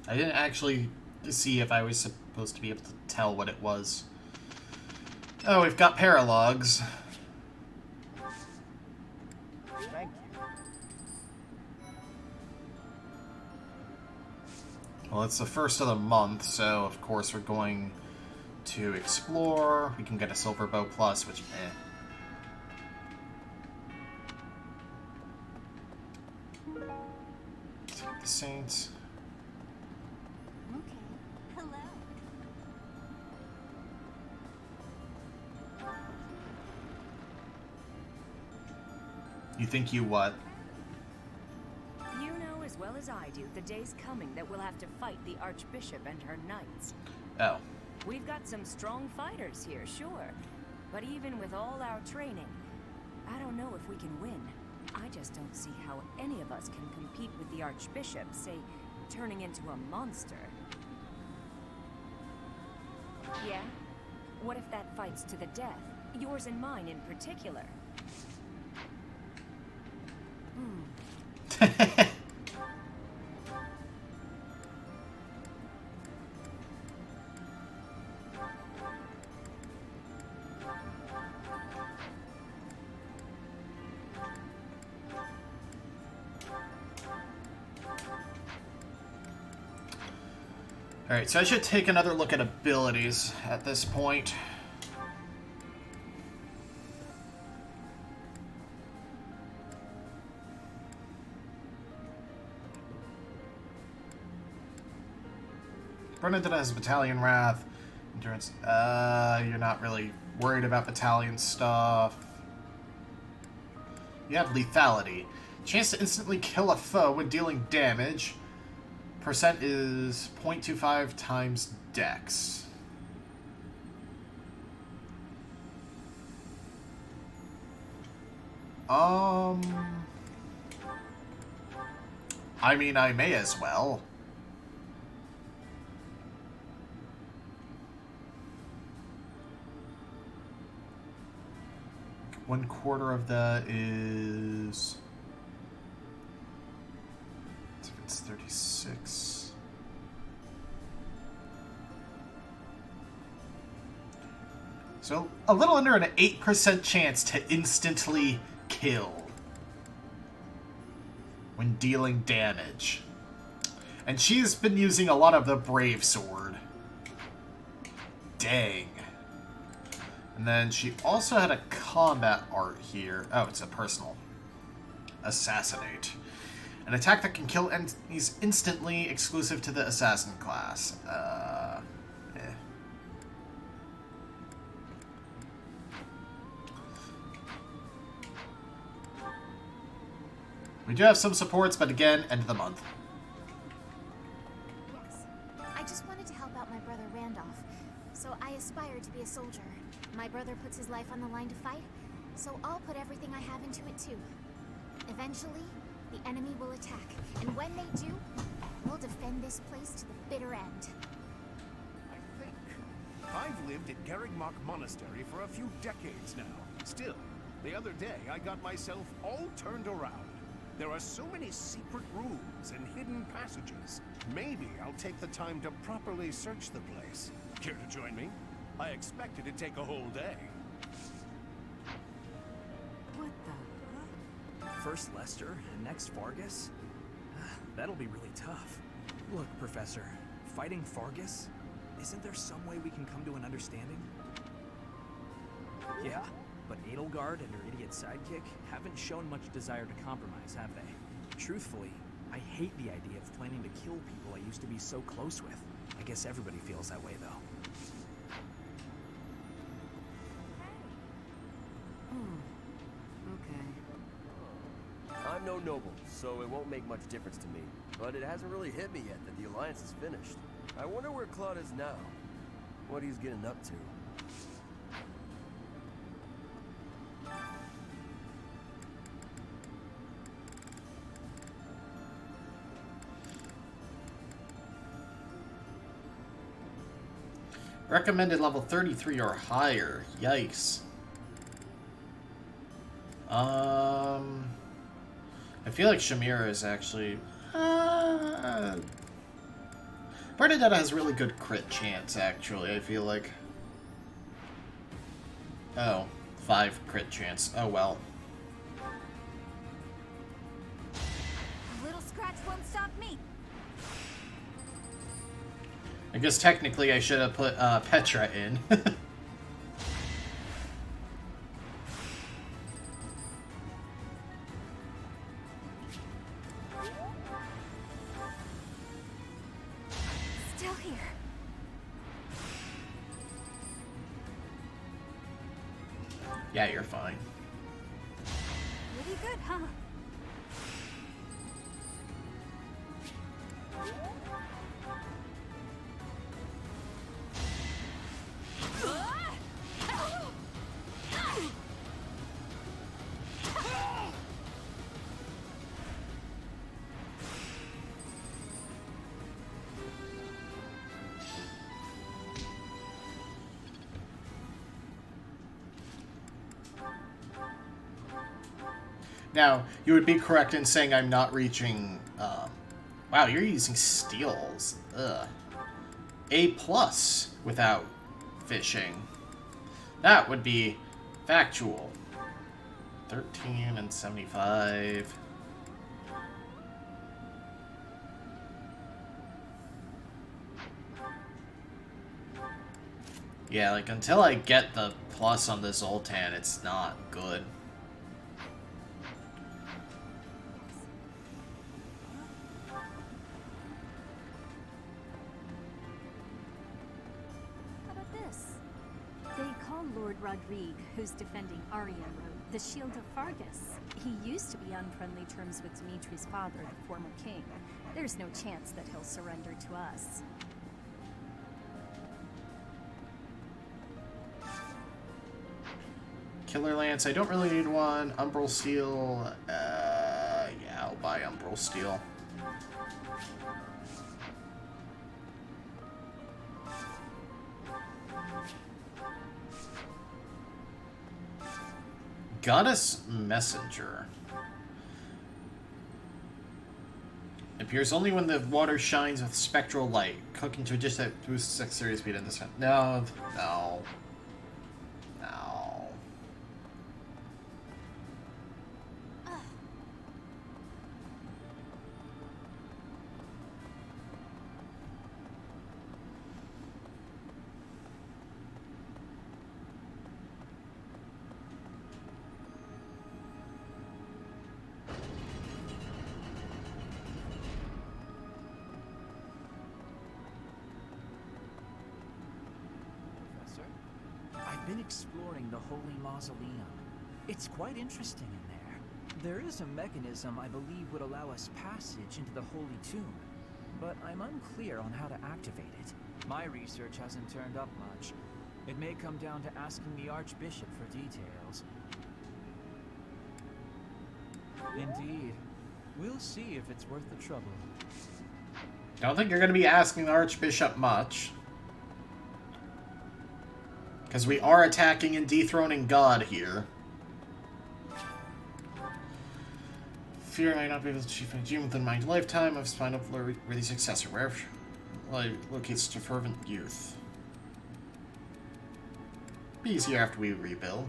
I didn't actually see if I was supposed to be able to tell what it was. Oh, we've got paralogs. Thank you. Well, it's the first of the month, so of course we're going to explore. We can get a silver bow plus, which Take the Saints. Okay. Hello. You think you what? You know as well as I do the day's coming that we'll have to fight the Archbishop and her knights. Oh. We've got some strong fighters here, sure. But even with all our training, I don't know if we can win. I just don't see how any of us can compete with the Archbishop, say, turning into a monster. Yeah? What if that fight's to the death? Yours and mine in particular. Alright, so I should take another look at abilities at this point. Bernadette has Battalion Wrath. Endurance. You're not really worried about battalion stuff. You have Lethality. Chance to instantly kill a foe when dealing damage. Percent is 0.25 times Dex. I mean, I may as well. One quarter of that is... It's 36. So, a little under an 8% chance to instantly kill when dealing damage. And she's been using a lot of the Brave Sword. Dang. And then she also had a combat art here. Oh, it's a personal. Assassinate. An attack that can kill enemies instantly, exclusive to the assassin class. We do have some supports, but again, end of the month. Yes. I just wanted to help out my brother Randolph. So I aspire to be a soldier. My brother puts his life on the line to fight, so I'll put everything I have into it too. Eventually, the enemy will attack, and when they do, we'll defend this place to the bitter end. I think I've lived at Garrigmock Monastery for a few decades now. Still, the other day I got myself all turned around. There are so many secret rooms and hidden passages. Maybe I'll take the time to properly search the place. Care to join me? I expect it to take a whole day. What the? First Lester, and next Fargus? That'll be really tough. Look, Professor, fighting Fargus? Isn't there some way we can come to an understanding? Yeah, but Edelgard and her idiot sidekick haven't shown much desire to compromise, have they? Truthfully, I hate the idea of planning to kill people I used to be so close with. I guess everybody feels that way, though. I'm no noble, so it won't make much difference to me. But it hasn't really hit me yet that the Alliance is finished. I wonder where Claude is now. What he's getting up to. Recommended level 33 or higher. Yikes. I feel like Shamira is actually... Bernadetta has really good crit chance, actually, I feel like. Oh, 5 crit chance. Oh well. A little scratch won't stop me. I guess technically I should have put Petra in. Still here. Yeah, you're fine. Pretty good, huh? Now, you would be correct in saying I'm not reaching... wow, you're using steals. Ugh. A+ without fishing. That would be factual. 13 and 75. Yeah, like, until I get the plus on the Zoltan, it's not good. Rodrigue, who's defending Arya Road, the Shield of Fargus. He used to be on friendly terms with Dimitri's father, the former king. There's no chance that he'll surrender to us. Killer Lance, I don't really need one. Umbral Steel, yeah, I'll buy Umbral Steel. Goddess Messenger. Appears only when the water shines with spectral light. Cooking to a dish that boosts dexterity speed in this time. No, no. No. I've been exploring the Holy Mausoleum. It's quite interesting in there. There is a mechanism I believe would allow us passage into the Holy Tomb, but I'm unclear on how to activate it. My research hasn't turned up much. It may come down to asking the Archbishop for details. Indeed. We'll see if it's worth the trouble. Don't think you're going to be asking the Archbishop much. Because we are attacking and dethroning God here. Fear I not be able to achieve my dream within my lifetime of find a worthy successor. Wherever locates to fervent youth. Be easier after we rebuild.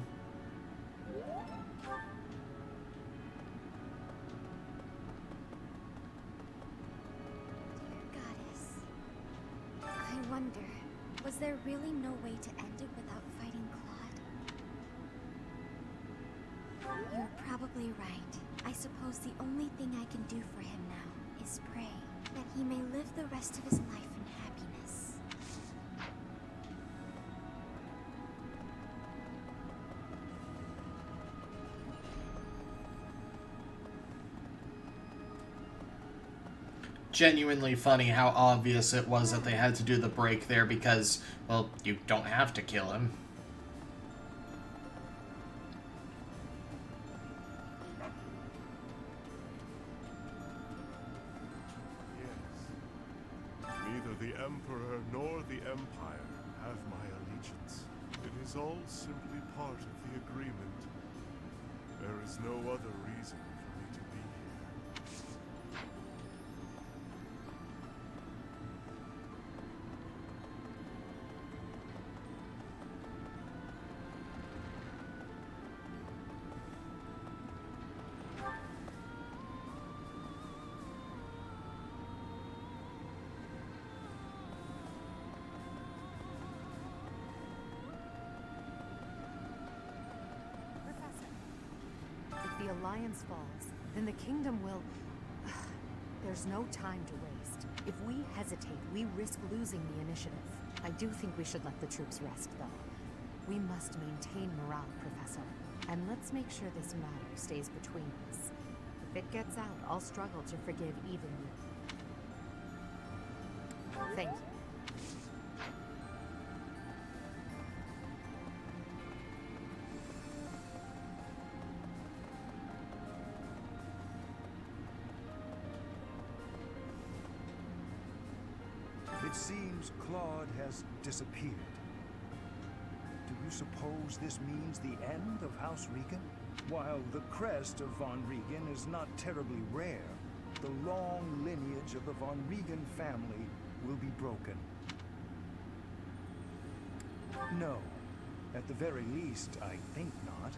I wonder, was there really no way to end it without fighting Claude? You're probably right. I suppose the only thing I can do for him now is pray that he may live the rest of his life in happiness. Genuinely funny how obvious it was that they had to do the break there because, well, you don't have to kill him. Yes. Neither the Emperor nor the Empire have my allegiance. It is all simply part of the agreement. There is no other reason for me to be here. If the Alliance falls, then the Kingdom will... There's no time to waste. If we hesitate, we risk losing the initiative. I do think we should let the troops rest, though. We must maintain morale, Professor. And let's make sure this matter stays between us. If it gets out, I'll struggle to forgive even you. Thank you. It seems Claude has disappeared. Do you suppose this means the end of House Regan? While the crest of von Regan is not terribly rare, the long lineage of the von Regan family will be broken. No. At the very least, I think not.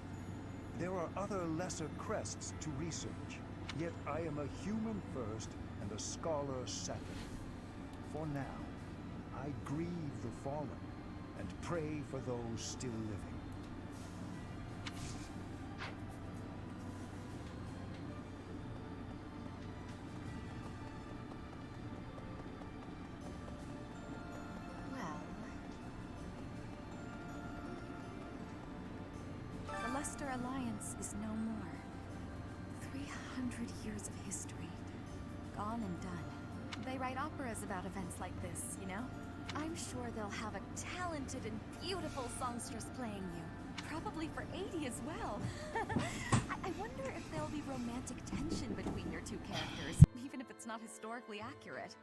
There are other lesser crests to research, yet I am a human first and a scholar second. For now, I grieve the fallen and pray for those still living. Well, the Leicester Alliance is no more. 300 years of history, gone and done. They write operas about events like this, you know? I'm sure they'll have a talented and beautiful songstress playing you. Probably for 80 as well. I wonder if there'll be romantic tension between your two characters, even if it's not historically accurate.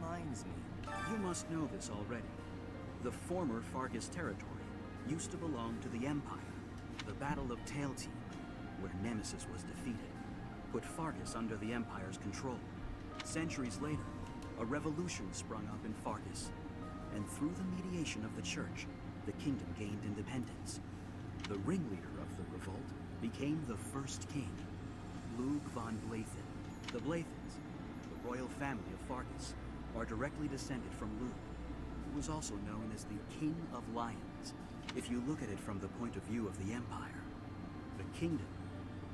Reminds me, you must know this already. The former Fargus territory used to belong to the Empire. The Battle of Tailteam, where Nemesis was defeated, put Fargus under the Empire's control. Centuries later, a revolution sprung up in Fargus, and through the mediation of the Church, the kingdom gained independence. The ringleader of the revolt became the first king, Lug von Blathen. The Blathens, the royal family of Fargus, are directly descended from Lug, who was also known as the King of Lions. If you look at it from the point of view of the Empire, the kingdom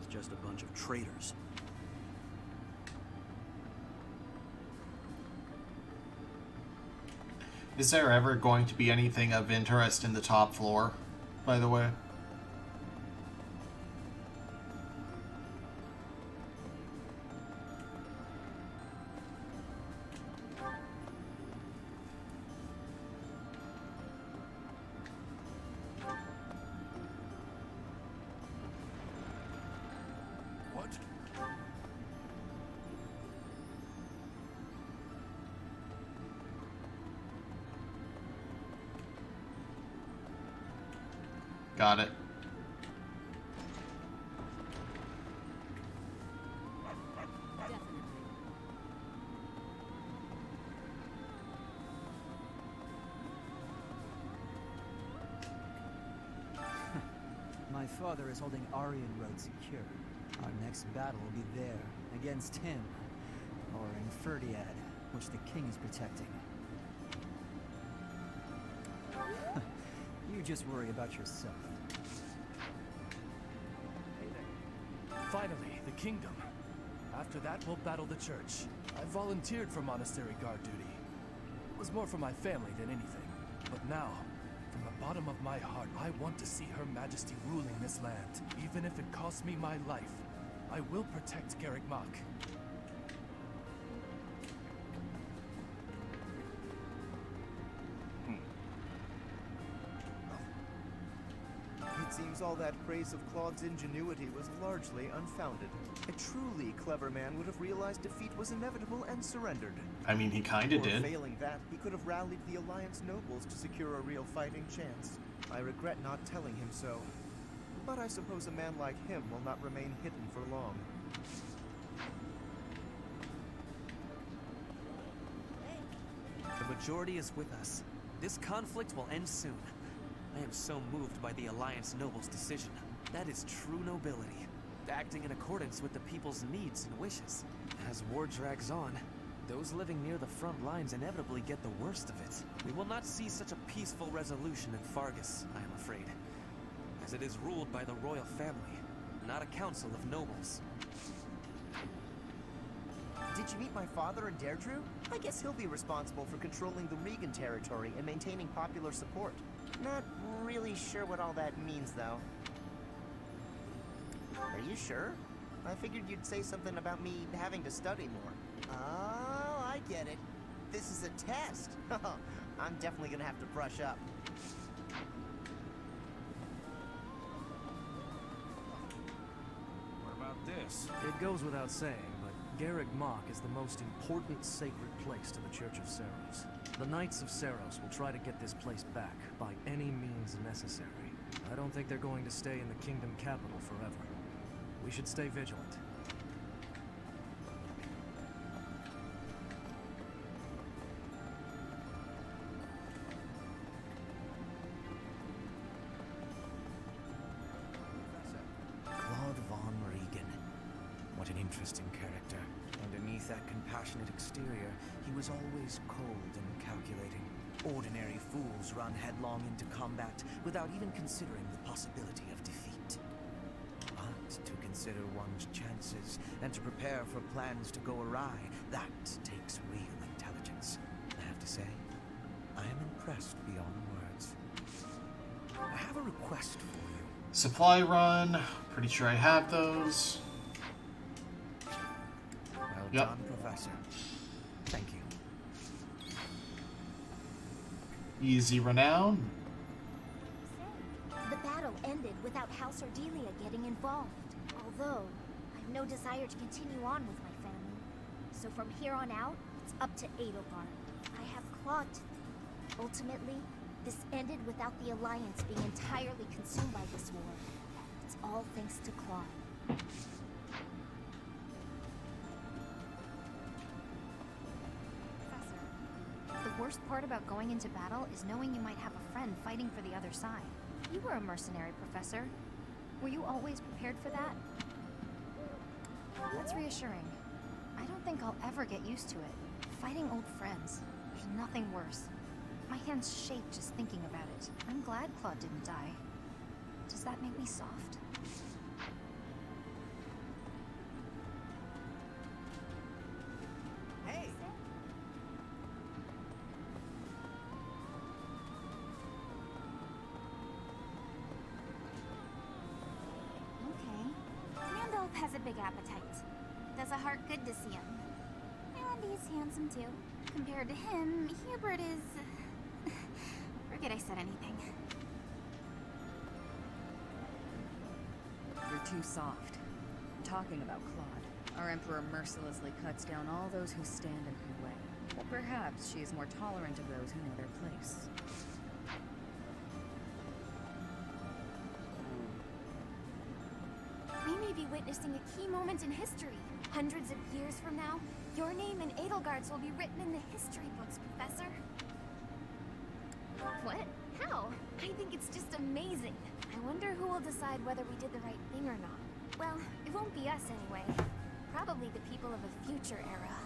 is just a bunch of traitors. Is there ever going to be anything of interest in the top floor, by the way? Got it. My father is holding Aryan Road secure. Our next battle will be there, against him, or in Ferdiad, which the king is protecting. You just worry about yourself. Finally, the kingdom. After that, we'll battle the church. I volunteered for monastery guard duty. It was more for my family than anything. But now, from the bottom of my heart, I want to see Her Majesty ruling this land. Even if it costs me my life, I will protect Garreg Mach. It seems all that praise of Claude's ingenuity was largely unfounded. A truly clever man would have realized defeat was inevitable and surrendered. I mean, he kinda Or did. failing that, he could have rallied the Alliance nobles to secure a real fighting chance. I regret not telling him so. But I suppose a man like him will not remain hidden for long. The majority is with us. This conflict will end soon. I am so moved by the Alliance Noble's decision. That is true nobility, acting in accordance with the people's needs and wishes. As war drags on, those living near the front lines inevitably get the worst of it. We will not see such a peaceful resolution in Fargus, I am afraid, as it is ruled by the royal family, not a council of nobles. Did you meet my father in Deirdre? I guess he'll be responsible for controlling the Regan territory and maintaining popular support. Not really sure what all that means, though. Are you sure? I figured you'd say something about me having to study more. Oh, I get it. This is a test. I'm definitely gonna have to brush up. What about this? It goes without saying, but Garreg Mach is the most important sacred place to the Church of Seros. The Knights of Seros will try to get this place back by any means necessary. I don't think they're going to stay in the kingdom capital forever. We should stay vigilant. Claude von Regan. What an interesting character. Underneath that compassionate exterior, he was always cold and calculating. Ordinary fools run headlong into combat without even considering the possibility of defeat. But to consider one's chances and to prepare for plans to go awry, that takes real intelligence. I have to say, I am impressed beyond words. I have a request for you. Supply run. Pretty sure I have those. Well Yep. done, Professor. Thank you. Easy renown. The battle ended without House Ardelia getting involved. Although, I've no desire to continue on with my family. So from here on out, it's up to Edelgard. I have Claude. Ultimately, this ended without the Alliance being entirely consumed by this war. It's all thanks to Claude. The worst part about going into battle is knowing you might have a friend fighting for the other side. You were a mercenary, Professor. Were you always prepared for that? That's reassuring. I don't think I'll ever get used to it. Fighting old friends. There's nothing worse. My hands shake just thinking about it. I'm glad Claude didn't die. Does that make me soft? Hey! Okay. Randolph has a big appetite. Does a heart good to see him. And he's handsome too. Compared to him, Hubert is... Forget I said anything. You're too soft. Talking about Claude, our Emperor mercilessly cuts down all those who stand in her way. But perhaps she is more tolerant of those who know their place. We may be witnessing a key moment in history. Hundreds of years from now, your name and Edelgard's will be written in the history books, Professor. What? How? I think it's just amazing. I wonder who will decide whether we did the right thing or not. Well, it won't be us anyway. Probably the people of a future era.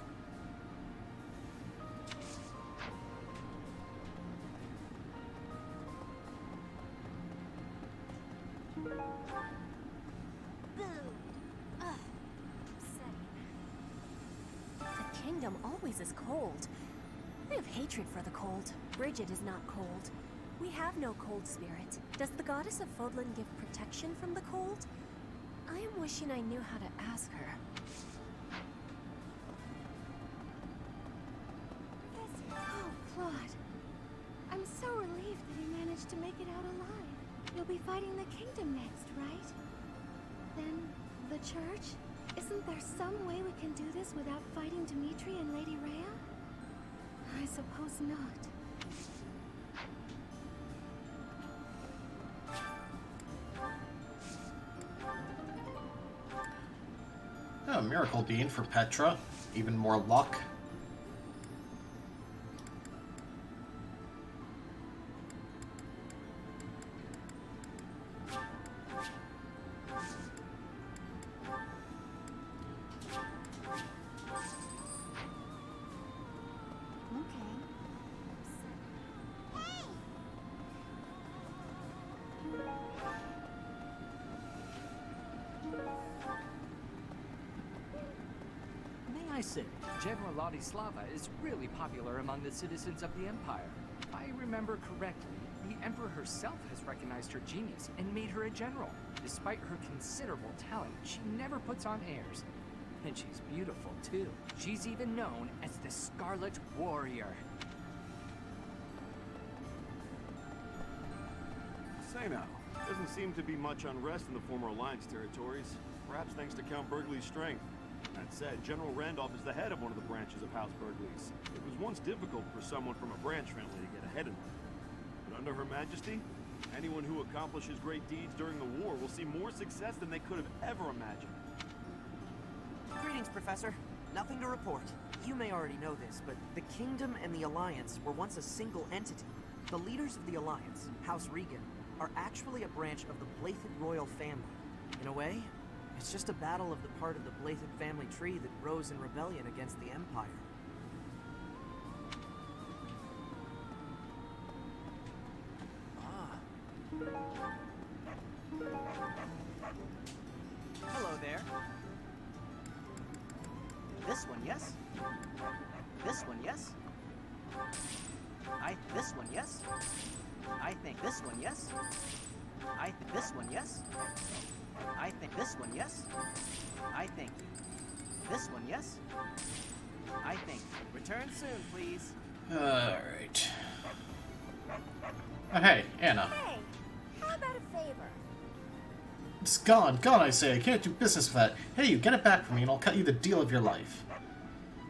Boo! Ugh. Upsetting. The kingdom always is cold. I have hatred for the cold. Bridget is not cold. We have no cold spirit. Does the goddess of Fodlan give protection from the cold? I am wishing I knew how to ask her. Oh, Claude. I'm so relieved that you managed to make it out alive. You'll be fighting the kingdom next, right? Then, the church? Isn't there some way we can do this without fighting Dimitri and Lady Rhea? I suppose not. Oh, Miracle Bean for Petra. Even more luck. I say, General Ladislava is really popular among the citizens of the Empire. If I remember correctly, the Emperor herself has recognized her genius and made her a general. Despite her considerable talent, she never puts on airs. And she's beautiful, too. She's even known as the Scarlet Warrior. Say now, doesn't seem to be much unrest in the former Alliance territories. Perhaps thanks to Count Burgley's strength. That said, General Randolph is the head of one of the branches of House Burgleys. It was once difficult for someone from a branch family to get ahead in life. But under Her Majesty, anyone who accomplishes great deeds during the war will see more success than they could have ever imagined. Greetings, Professor. Nothing to report. You may already know this, but the Kingdom and the Alliance were once a single entity. The leaders of the Alliance, House Regan, are actually a branch of the Blythed royal family. In a way, it's just a battle of the part of the Blythed family tree that rose in rebellion against the Empire. Hello there. This one, yes? This one, yes? This one, yes? I think this one, yes? This one, yes? I think this one, yes? I think this one, yes? I think. Return soon, please. Alright. Oh, hey, Anna. Hey, how about a favor? It's gone, gone, I say. I can't do business with that. Hey, you get it back from me and I'll cut you the deal of your life.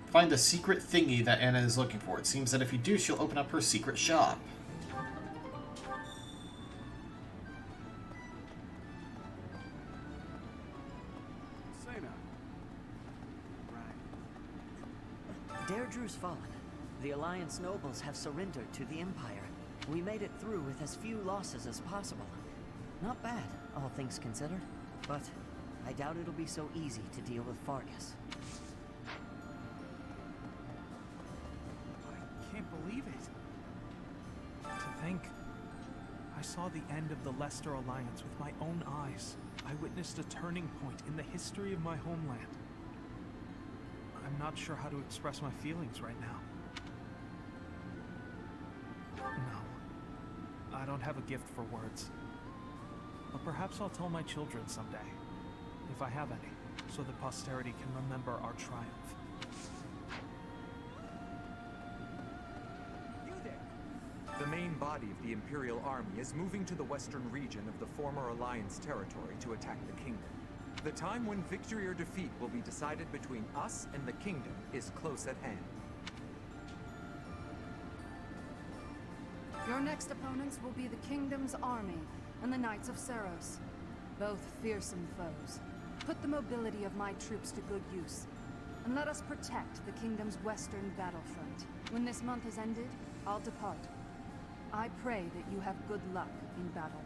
Find the secret thingy that Anna is looking for. It seems that if you do, she'll open up her secret shop. Deirdre's fallen. The Alliance nobles have surrendered to the Empire. We made it through with as few losses as possible. Not bad, all things considered. But I doubt it'll be so easy to deal with Fargus. I can't believe it. To think, I saw the end of the Leicester Alliance with my own eyes. I witnessed a turning point in the history of my homeland. I'm not sure how to express my feelings right now. No, I don't have a gift for words. But perhaps I'll tell my children someday, if I have any, so that posterity can remember our triumph. You there! The main body of the Imperial Army is moving to the western region of the former Alliance territory to attack the Kingdom. The time when victory or defeat will be decided between us and the Kingdom is close at hand. Your next opponents will be the Kingdom's army and the Knights of Seros. Both fearsome foes. Put the mobility of my troops to good use, and let us protect the Kingdom's western battlefront. When this month has ended, I'll depart. I pray that you have good luck in battle.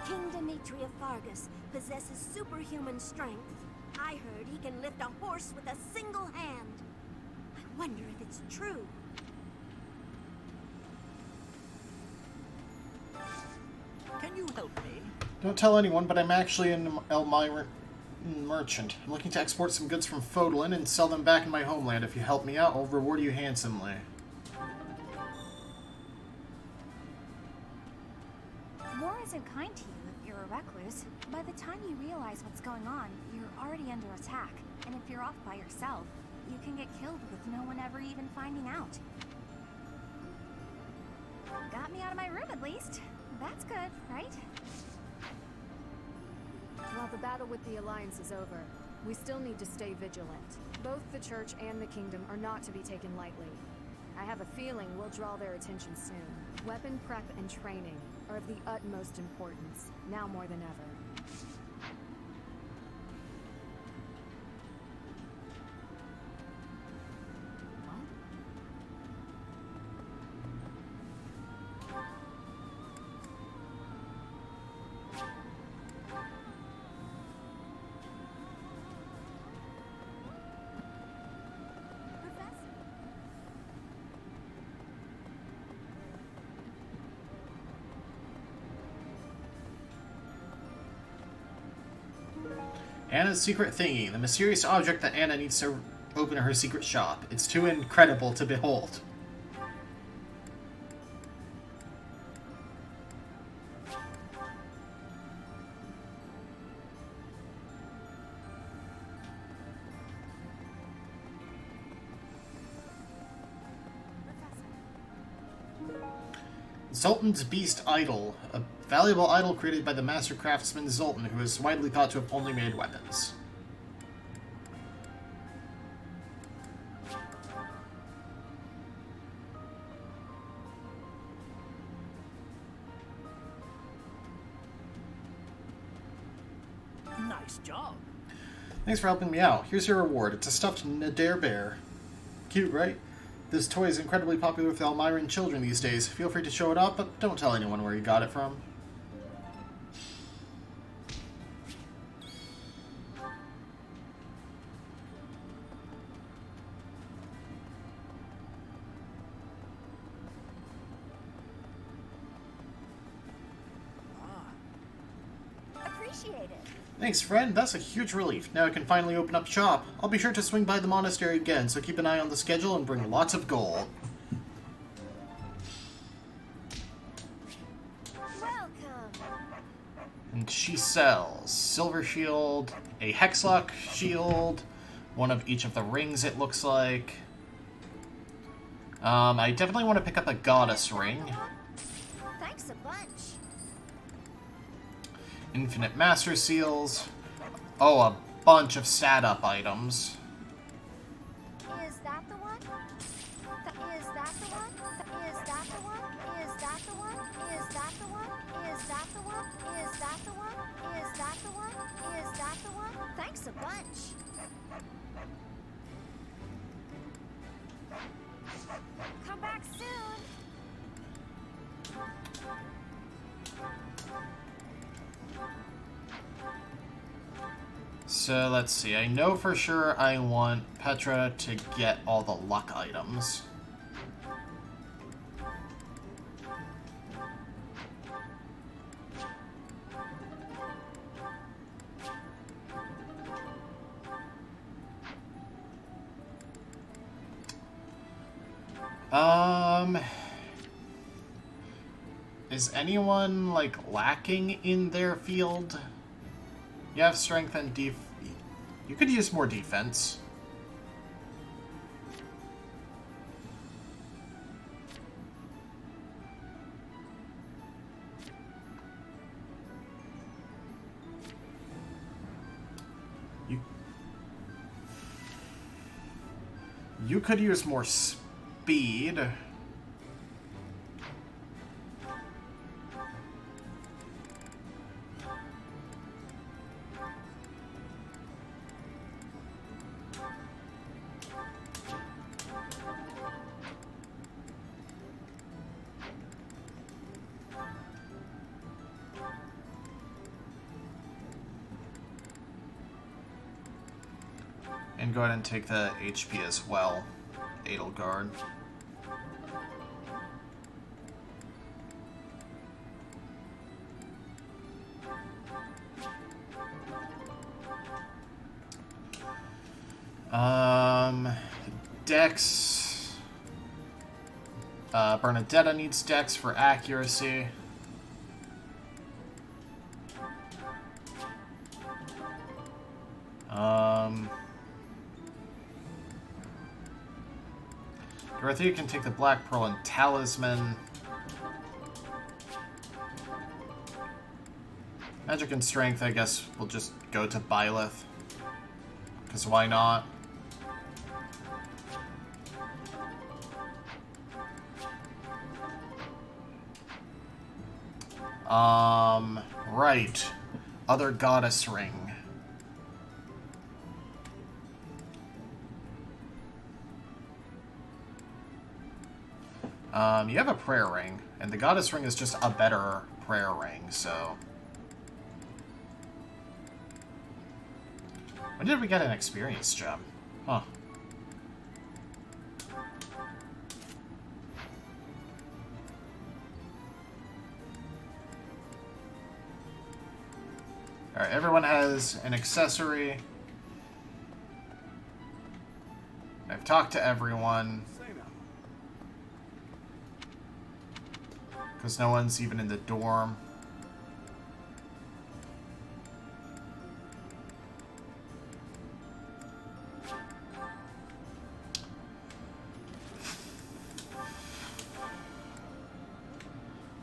King Dimitri of Fargus possesses superhuman strength. I heard he can lift a horse with a single hand. I wonder if it's true. Can you help me? Don't tell anyone, but I'm actually an Elmira merchant. I'm looking to export some goods from Fodlan and sell them back in my homeland. If you help me out, I'll reward you handsomely. War isn't kind to you if you're a recluse. By the time you realize what's going on, you're already under attack. And if you're off by yourself, you can get killed with no one ever even finding out. Got me out of my room at least. That's good, right? While the battle with the Alliance is over, we still need to stay vigilant. Both the Church and the Kingdom are not to be taken lightly. I have a feeling we'll draw their attention soon. Weapon prep and training are of the utmost importance, now more than ever. Anna's secret thingy, the mysterious object that Anna needs to open her secret shop. It's too incredible to behold. Zoltan's Beast Idol, a valuable idol created by the master craftsman Zoltan, who is widely thought to have only made weapons. Nice job. Thanks for helping me out. Here's your reward. It's a stuffed Nadir bear. Cute, right? This toy is incredibly popular with Elmiran children these days. Feel free to show it off, but don't tell anyone where you got it from. Appreciate it. Thanks, friend. That's a huge relief. Now I can finally open up shop. I'll be sure to swing by the monastery again, so keep an eye on the schedule and bring lots of gold. Welcome. And she sells Silver Shield, a Hexlock Shield, one of each of the rings it looks like. I definitely want to pick up a Goddess Ring. Thanks a bunch. Infinite Master Seals. Oh, a bunch of stat-up items. Is that the one? Is that the one? Is that the one? Is that the one? Is that the one? Is that the one? Is that the one? Is that the one? Is that the one? Thanks a bunch. Come back soon. So let's see, I know for sure I want Petra to get all the luck items. Is anyone, like, lacking in their field? You have strength and you could use more defense. You could use more speed. go ahead and take the HP as well, Edelgard. Dex. Bernadetta needs Dex for accuracy. Dorothea can take the Black Pearl and Talisman. Magic and Strength, I guess, will just go to Byleth. Because why not? Right. Other Goddess Ring. You have a prayer ring, and the Goddess Ring is just a better prayer ring, so... When did we get an experience gem? Huh. Alright, everyone has an accessory. I've talked to everyone. Because no one's even in the dorm.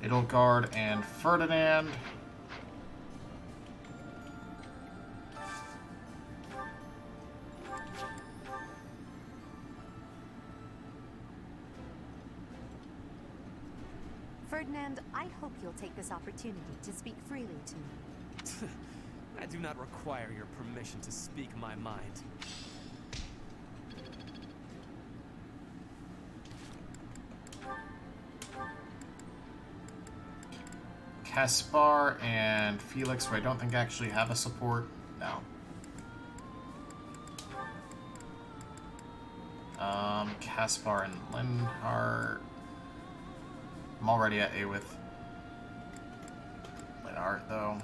Edelgard and Ferdinand. Ferdinand, I hope you'll take this opportunity to speak freely to me. I do not require your permission to speak my mind. Caspar and Felix, who I don't think actually have a support. No. Caspar and Linhart. I'm already at A with Linhart, though.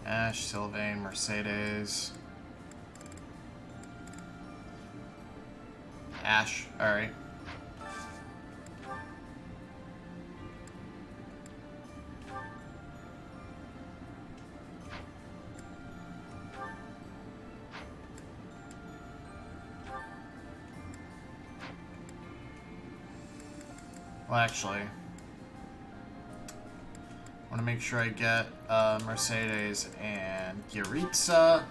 Ash, Sylvain, Mercedes. Ash, alright. Well, actually, I want to make sure I get Mercedes and Giritsa.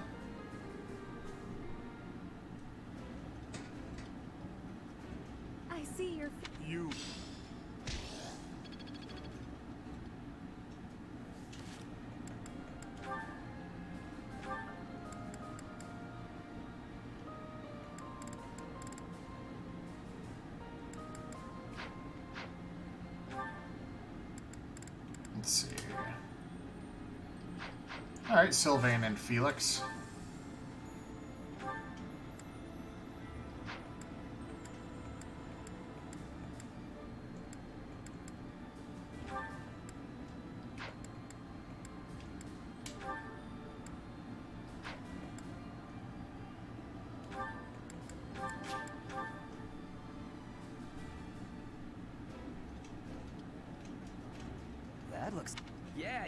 I see your... You... Let's see. Alright, Sylvain and Felix. That looks... Yeah.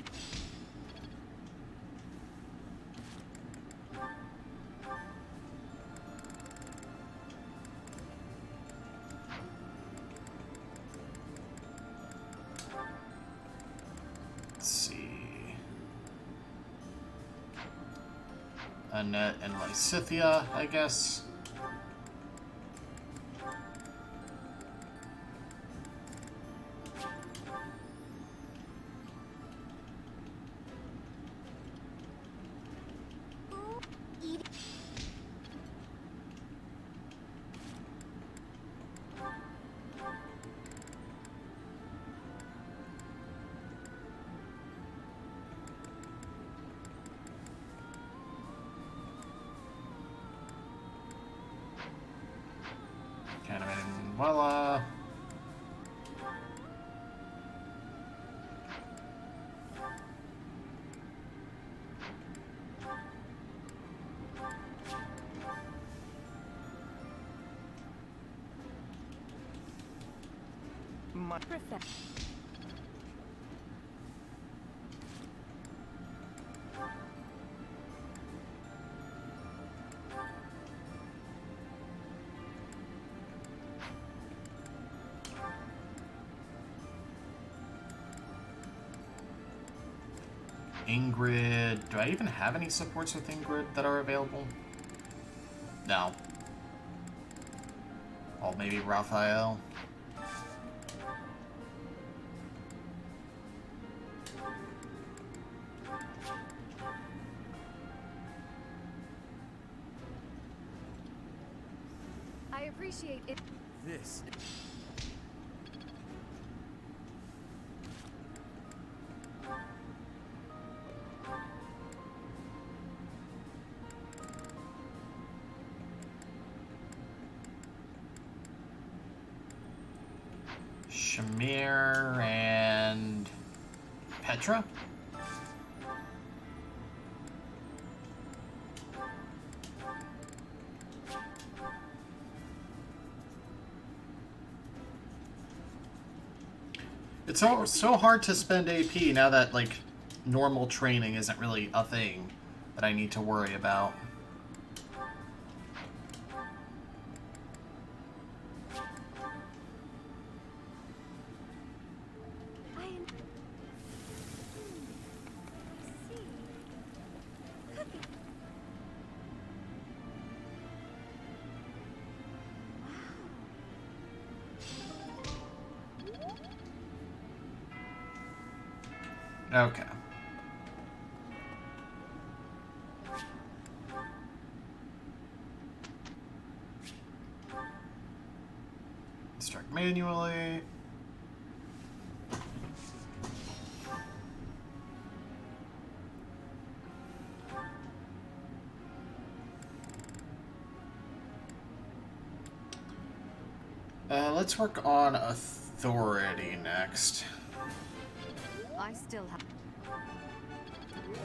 Let's see. Annette and Lysithia, I guess. Well, My profession. Ingrid. Do I even have any supports with Ingrid that are available? No. Oh, maybe Raphael. I appreciate it. This. Shamir and Petra? It's so hard to spend AP now that, like, normal training isn't really a thing that I need to worry about. Okay. Instruct manually. Let's work on authority next. I still have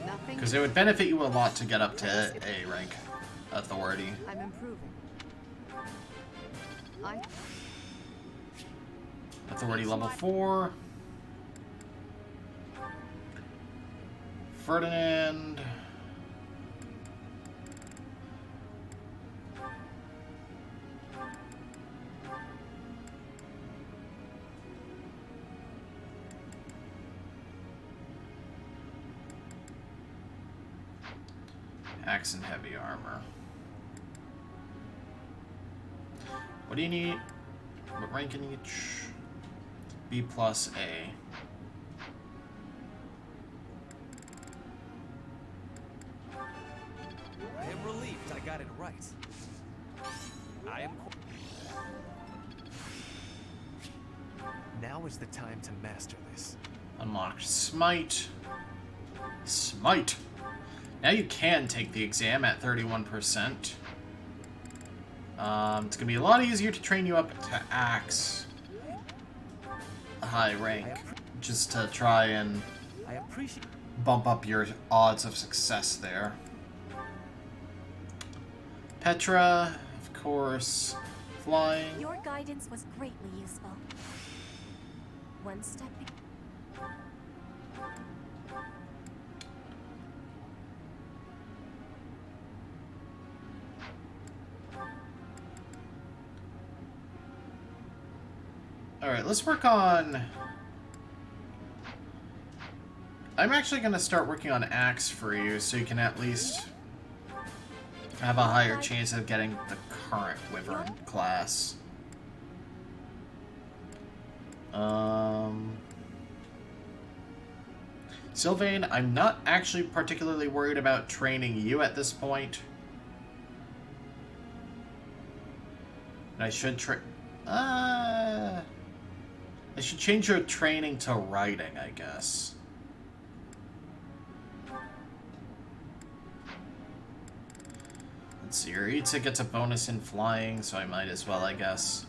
nothing. Because it would benefit you a lot to get up to A rank authority. I'm improving. Authority level 4. Ferdinand. Axe and heavy armor. What do you need? What rank in each? B plus A. I am relieved I got it right. I am... Now is the time to master this. Unlocked Smite. Smite! Now you can take the exam at 31%. It's going to be a lot easier to train you up to Axe. A high rank. Just to try and bump up your odds of success there. Petra, of course. Flying. Your guidance was greatly useful. One step. Alright, let's work on... I'm actually going to start working on Axe for you, so you can at least have a higher chance of getting the current Wyvern class. Sylvain, I'm not actually particularly worried about training you at this point. I should I should change your training to writing, I guess. Let's see, your Itza gets a bonus in flying, so I might as well, I guess.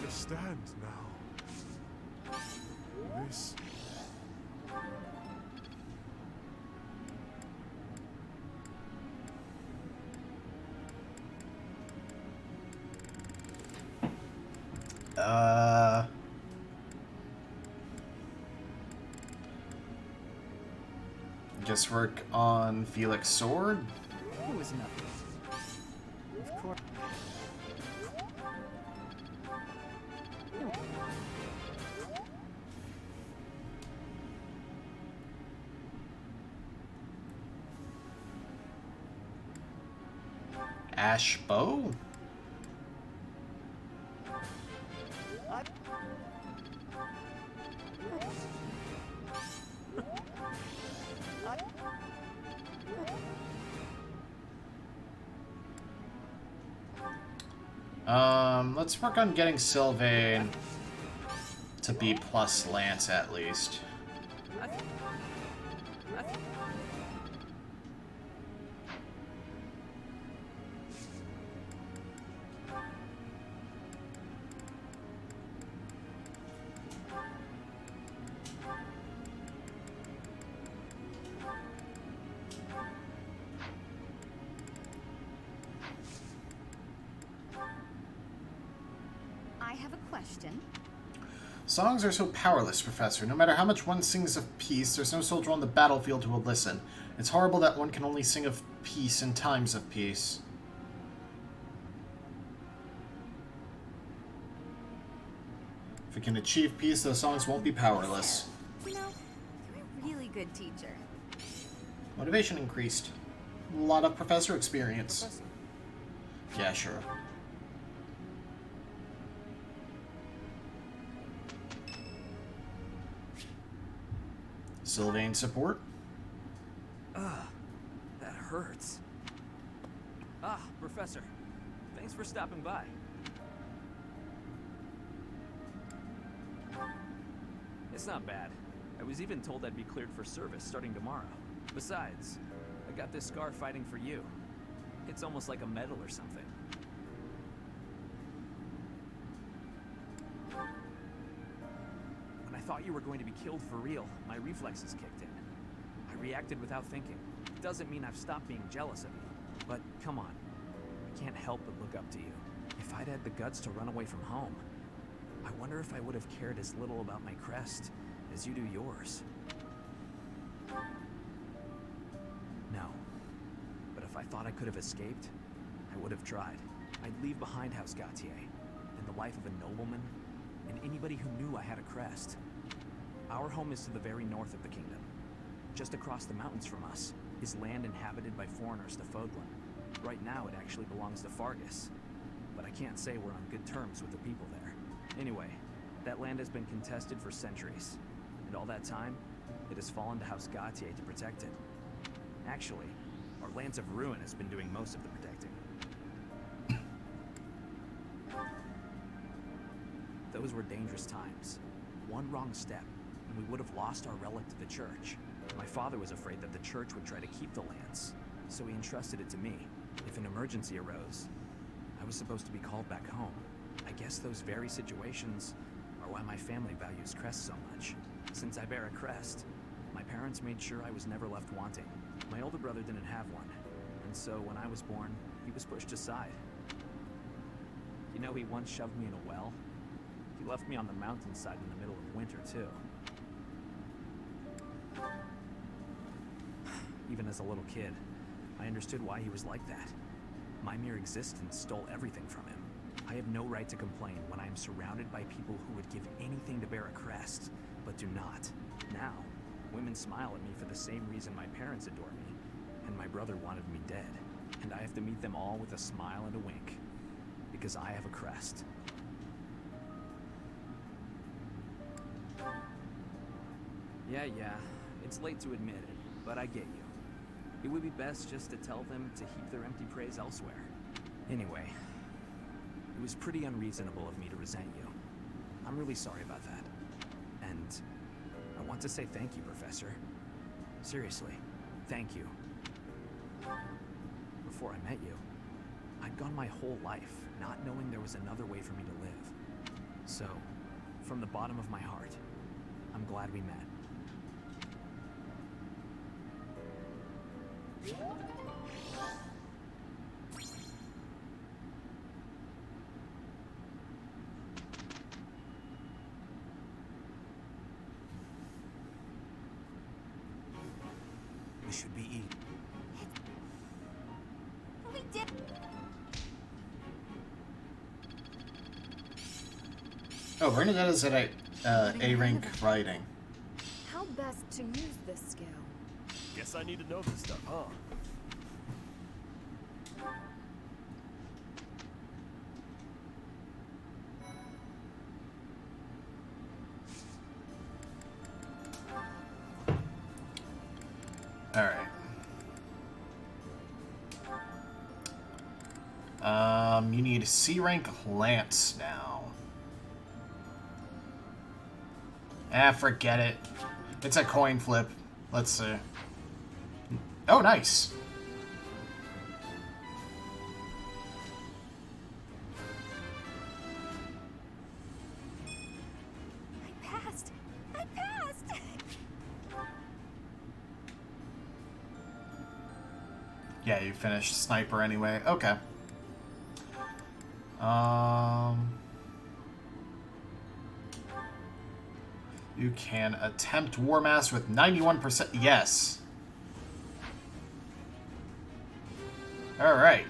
understand now. This... Just work on Felix Sword. It was nothing. Of course. Ash Bow? Let's work on getting Sylvain to B+ Lance at least. I have a question. Songs are so powerless, Professor. No matter how much one sings of peace, there's no soldier on the battlefield who will listen. It's horrible that one can only sing of peace in times of peace. If we can achieve peace, those songs won't be powerless. You know, you're a really good teacher. Motivation increased. A lot of professor experience. Yeah, sure. Sylvain support. That hurts. Ah, Professor. Thanks for stopping by. It's not bad. I was even told I'd be cleared for service starting tomorrow. Besides, I got this scar fighting for you. It's almost like a medal or something. When I thought you were going to be killed for real, my reflexes kicked in. I reacted without thinking. It doesn't mean I've stopped being jealous of you. But come on, I can't help but look up to you. If I'd had the guts to run away from home, I wonder if I would have cared as little about my crest as you do yours. No. But if I thought I could have escaped, I would have tried. I'd leave behind House Gautier, and the life of a nobleman, and anybody who knew I had a crest. Our home is to the very north of the kingdom. Just across the mountains from us is land inhabited by foreigners to Fodlan. Right now it actually belongs to Fargus, but I can't say we're on good terms with the people there. Anyway, that land has been contested for centuries, and all that time, it has fallen to House Gautier to protect it. Actually, our Lance of Ruin has been doing most of the protecting. Those were dangerous times. One wrong step, and we would have lost our relic to the church. My father was afraid that the church would try to keep the lance, so he entrusted it to me. If an emergency arose, I was supposed to be called back home. I guess those very situations are why my family values crests so much. Since I bear a crest, my parents made sure I was never left wanting. My older brother didn't have one, and so when I was born, he was pushed aside. You know, he once shoved me in a well. He left me on the mountainside in the middle of winter, too. Even as a little kid, I understood why he was like that. My mere existence stole everything from him. I have no right to complain when I am surrounded by people who would give anything to bear a crest, but do not. Now, women smile at me for the same reason my parents adore me, and my brother wanted me dead. And I have to meet them all with a smile and a wink, because I have a crest. Yeah, it's late to admit it, but I get you. It would be best just to tell them to heap their empty praise elsewhere. Anyway, it was pretty unreasonable of me to resent you. I'm really sorry about that. And I want to say thank you, Professor. Seriously, thank you. Before I met you, I'd gone my whole life not knowing there was another way for me to live. So, from the bottom of my heart, I'm glad we met. We should be eating. We did. Oh, Bernadetta's at A rank writing. How best to use this skill? Guess I need to know this stuff, huh? Alright. You need C rank Lance now. Ah, forget it. It's a coin flip. Let's see. Oh, nice. I passed. I passed. Yeah, you finished Sniper anyway. Okay. You can attempt War Master with 91%. Yes. Alright.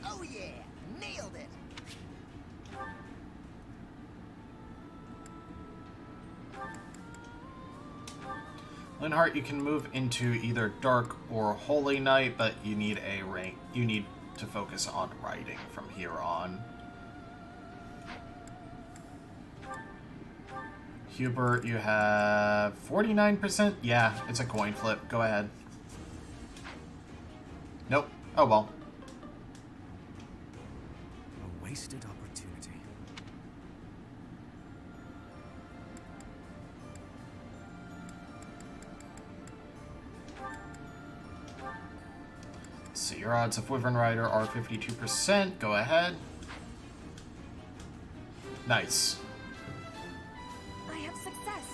Oh yeah, nailed it. Linhardt, you can move into either Dark or Holy Knight, but you need a rank. You need to focus on writing from here on. Hubert, you have 49%? Yeah, it's a coin flip. Go ahead. Nope. Oh well. A wasted opportunity. So your odds of Wyvern Rider are 52%. Go ahead. Nice. I have success.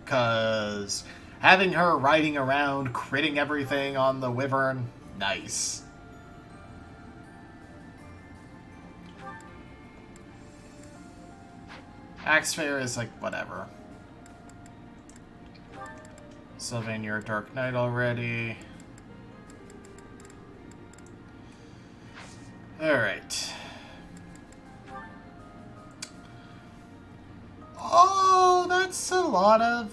Because having her riding around, critting everything on the Wyvern, nice. Axe Fair is like, whatever. Sylvain, you're a Dark Knight already. Alright. Oh, that's a lot of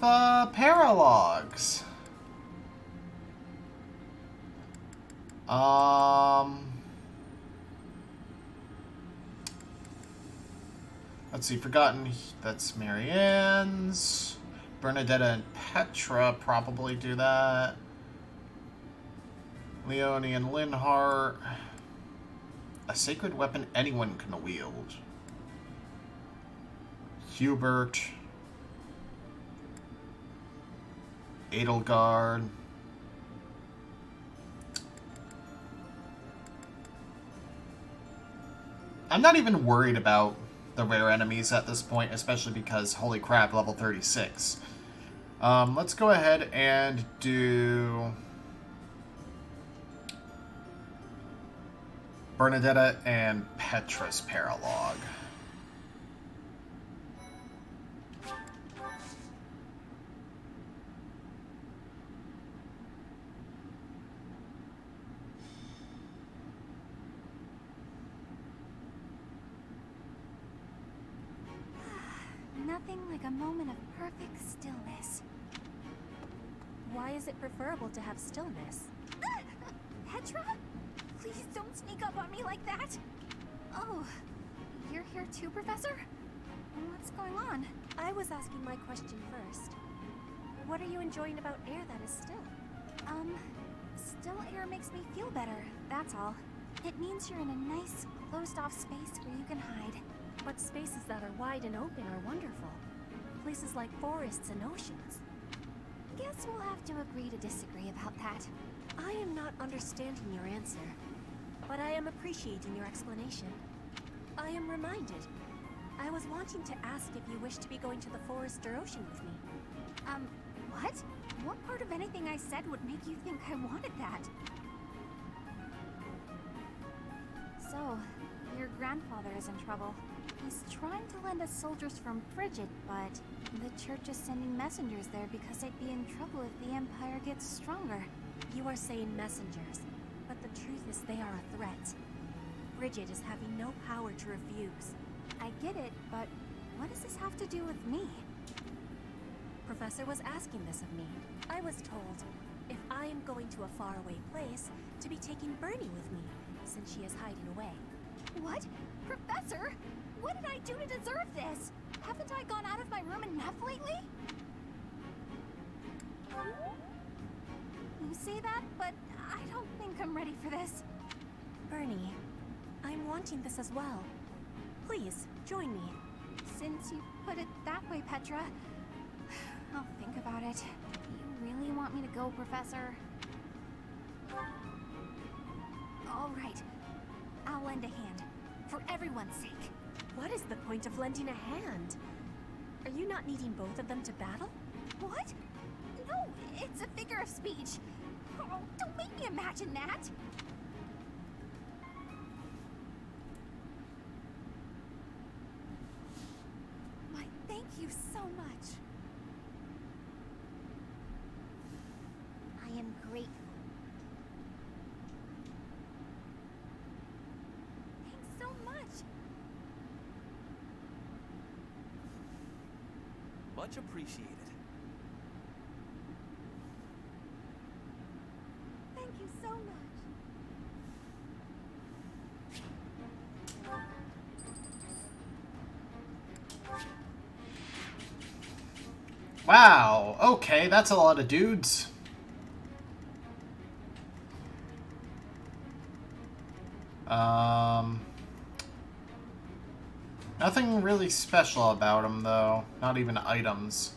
paralogs. Let's see, Forgotten, that's Marianne's. Bernadetta and Petra probably do that. Leonie and Linhardt. A sacred weapon anyone can wield. Hubert. Edelgard. I'm not even worried about the rare enemies at this point, especially because, holy crap, level 36. Let's go ahead and do Bernadetta and Petra's paralog. Nothing like a moment of perfect stillness. Why is it preferable to have stillness? Petra? Please don't sneak up on me like that! Oh, you're here too, Professor? What's going on? I was asking my question first. What are you enjoying about air that is still? Still air makes me feel better, that's all. It means you're in a nice, closed-off space where you can hide. But spaces that are wide and open are wonderful. Places like forests and oceans. guess we'll have to agree to disagree about that. I am not understanding your answer, but I am appreciating your explanation. I am reminded. I was wanting to ask if you wish to be going to the forest or ocean with me. What? What part of anything I said would make you think I wanted that? So, your grandfather is in trouble. He's trying to lend us soldiers from Frigid, but the church is sending messengers there because they'd be in trouble if the Empire gets stronger. You are saying messengers, but the truth is they are a threat. Frigid is having no power to refuse. I get it, but what does this have to do with me? Professor was asking this of me. I was told, if I am going to a faraway place, to be taking Bernie with me, since she is hiding away. What? Professor? What did I do to deserve this? Haven't I gone out of my room enough lately? You say that, but I don't think I'm ready for this. Bernie, I'm wanting this as well. Please, join me. Since you put it that way, Petra, I'll think about it. Do you really want me to go, Professor? All right. I'll lend a hand. For everyone's sake. What is the point of lending a hand? Are you not needing both of them to battle? What? No, it's a figure of speech. Oh, don't make me imagine that. Why, thank you so much. I am grateful. Thanks so much. Much appreciated. Thank you so much. Wow, okay, that's a lot of dudes. Nothing really special about them, though. Not even items.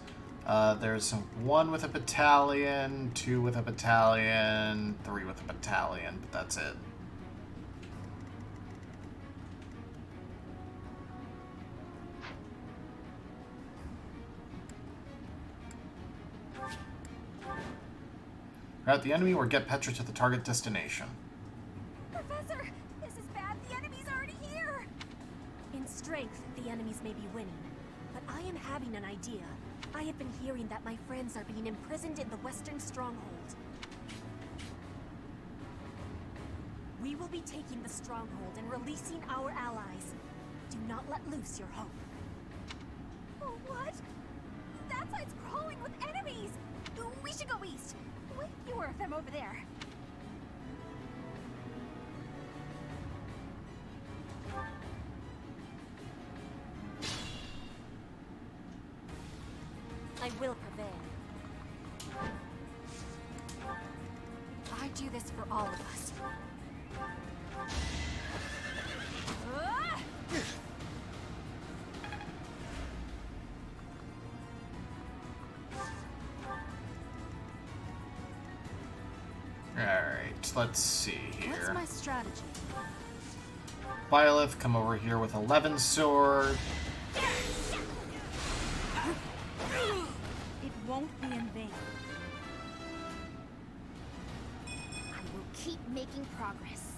There's one with a battalion, two with a battalion, three with a battalion, but that's it. Rout the enemy or get Petra to the target destination. Professor, this is bad. The enemy's already here. In strength, the enemies may be winning, but I am having an idea. I have been hearing that my friends are being imprisoned in the Western Stronghold. We will be taking the Stronghold and releasing our allies. Do not let loose your hope. Oh, what? That side's crawling with enemies! We should go east. Way fewer of them over there. I will prevail. I do this for all of us. Alright, let's see here. What's my strategy? Byleth, come over here with 11 sword. It won't be in vain. I will keep making progress.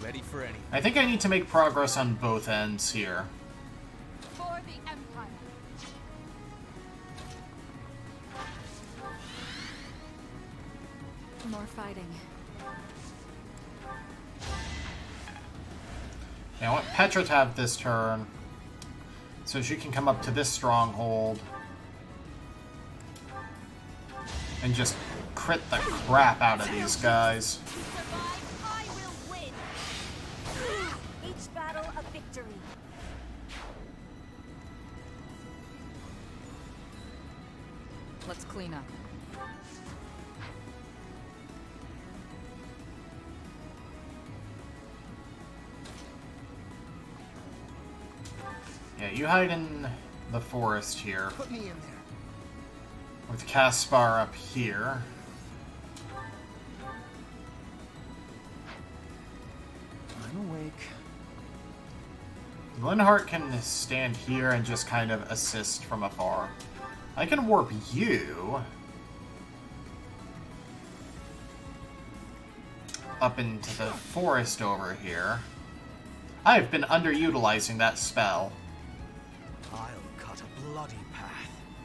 Ready for any. I think I need to make progress on both ends here. For the Empire. More fighting. Yeah, I want Petra to have this turn, so she can come up to this stronghold and just crit the crap out of these guys. I will win. Each battle a victory. Let's clean up. Yeah, you hide in the forest here. Put me in there. With Caspar up here. I'm awake. Linhardt can stand here and just kind of assist from afar. I can warp you up into the forest over here. I've been underutilizing that spell. I'll cut a bloody path.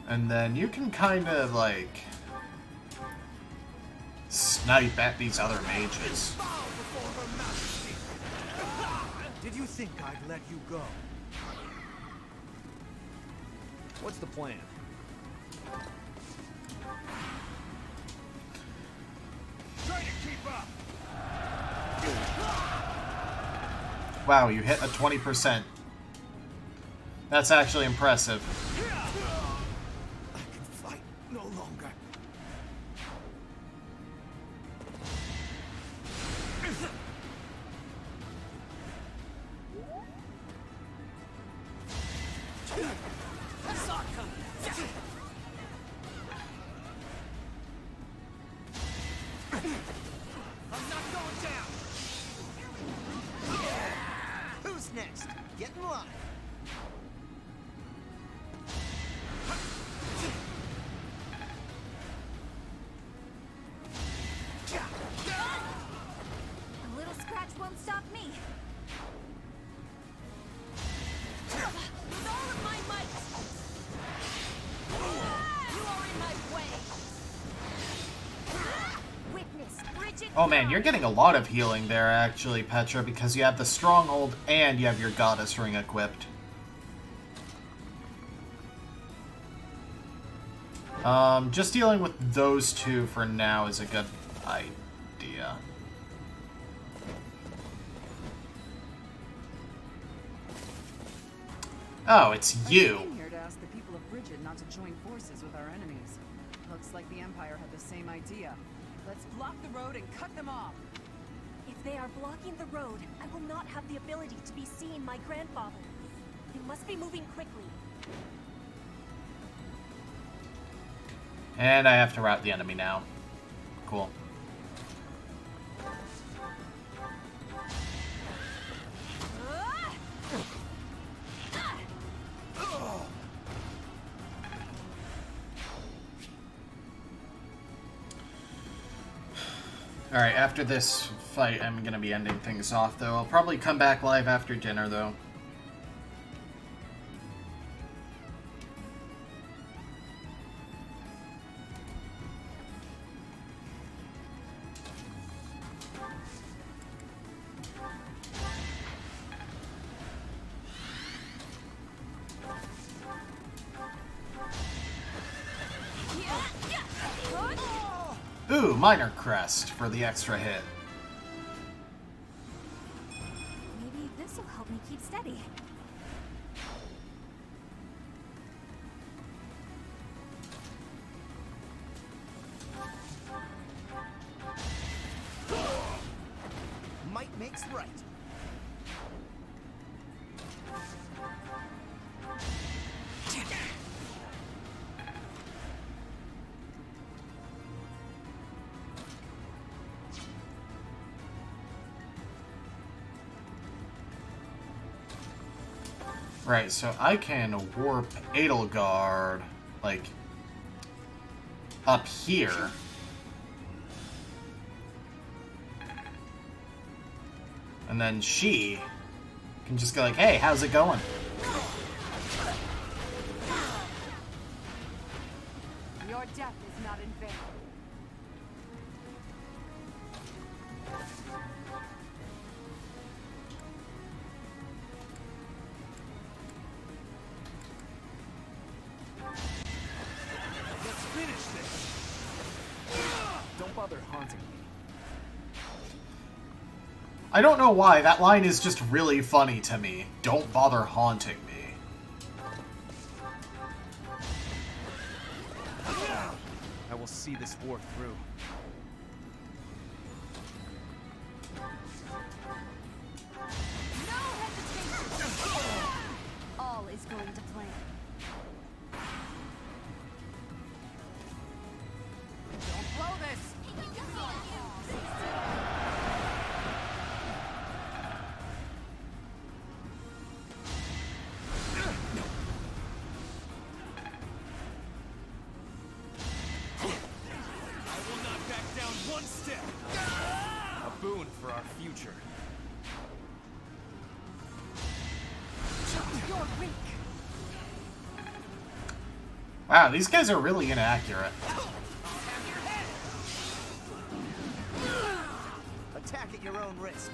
And then you can kind of, like, snipe at these other mages. Did you think I'd let you go? What's the plan? Try to keep up. Wow, you hit a 20%. That's actually impressive. I can fight no longer. I'm not going down. Who's next? Get in line. A little scratch won't stop me. With all of my might. You are in my way. Witness, Bridget. Oh man, you're getting a lot of healing there, actually, Petra, because you have the Stronghold and you have your Goddess Ring equipped. Just dealing with those two for now is a good idea. Oh, it's you. I came here to ask the people of Bridget not to join forces with our enemies. Looks like the Empire had the same idea. Let's block the road and cut them off. If they are blocking the road, I will not have the ability to be seeing my grandfather. You must be moving quickly. And I have to rout the enemy now. Cool. Alright, after this fight, I'm gonna be ending things off, though. I'll probably come back live after dinner, though. Ooh, Minor Crest for the extra hit. Maybe this will help me keep steady. Might makes right. Right, so I can warp Edelgard, like, up here. And then she can just go like, hey, how's it going? Your death is not in vain. Let's finish this. Don't bother haunting me. I don't know why, that line is just really funny to me. Don't bother haunting me. I will see this war through. No hesitation. All is going to plan. Wow, these guys are really inaccurate. Attack at your own risk.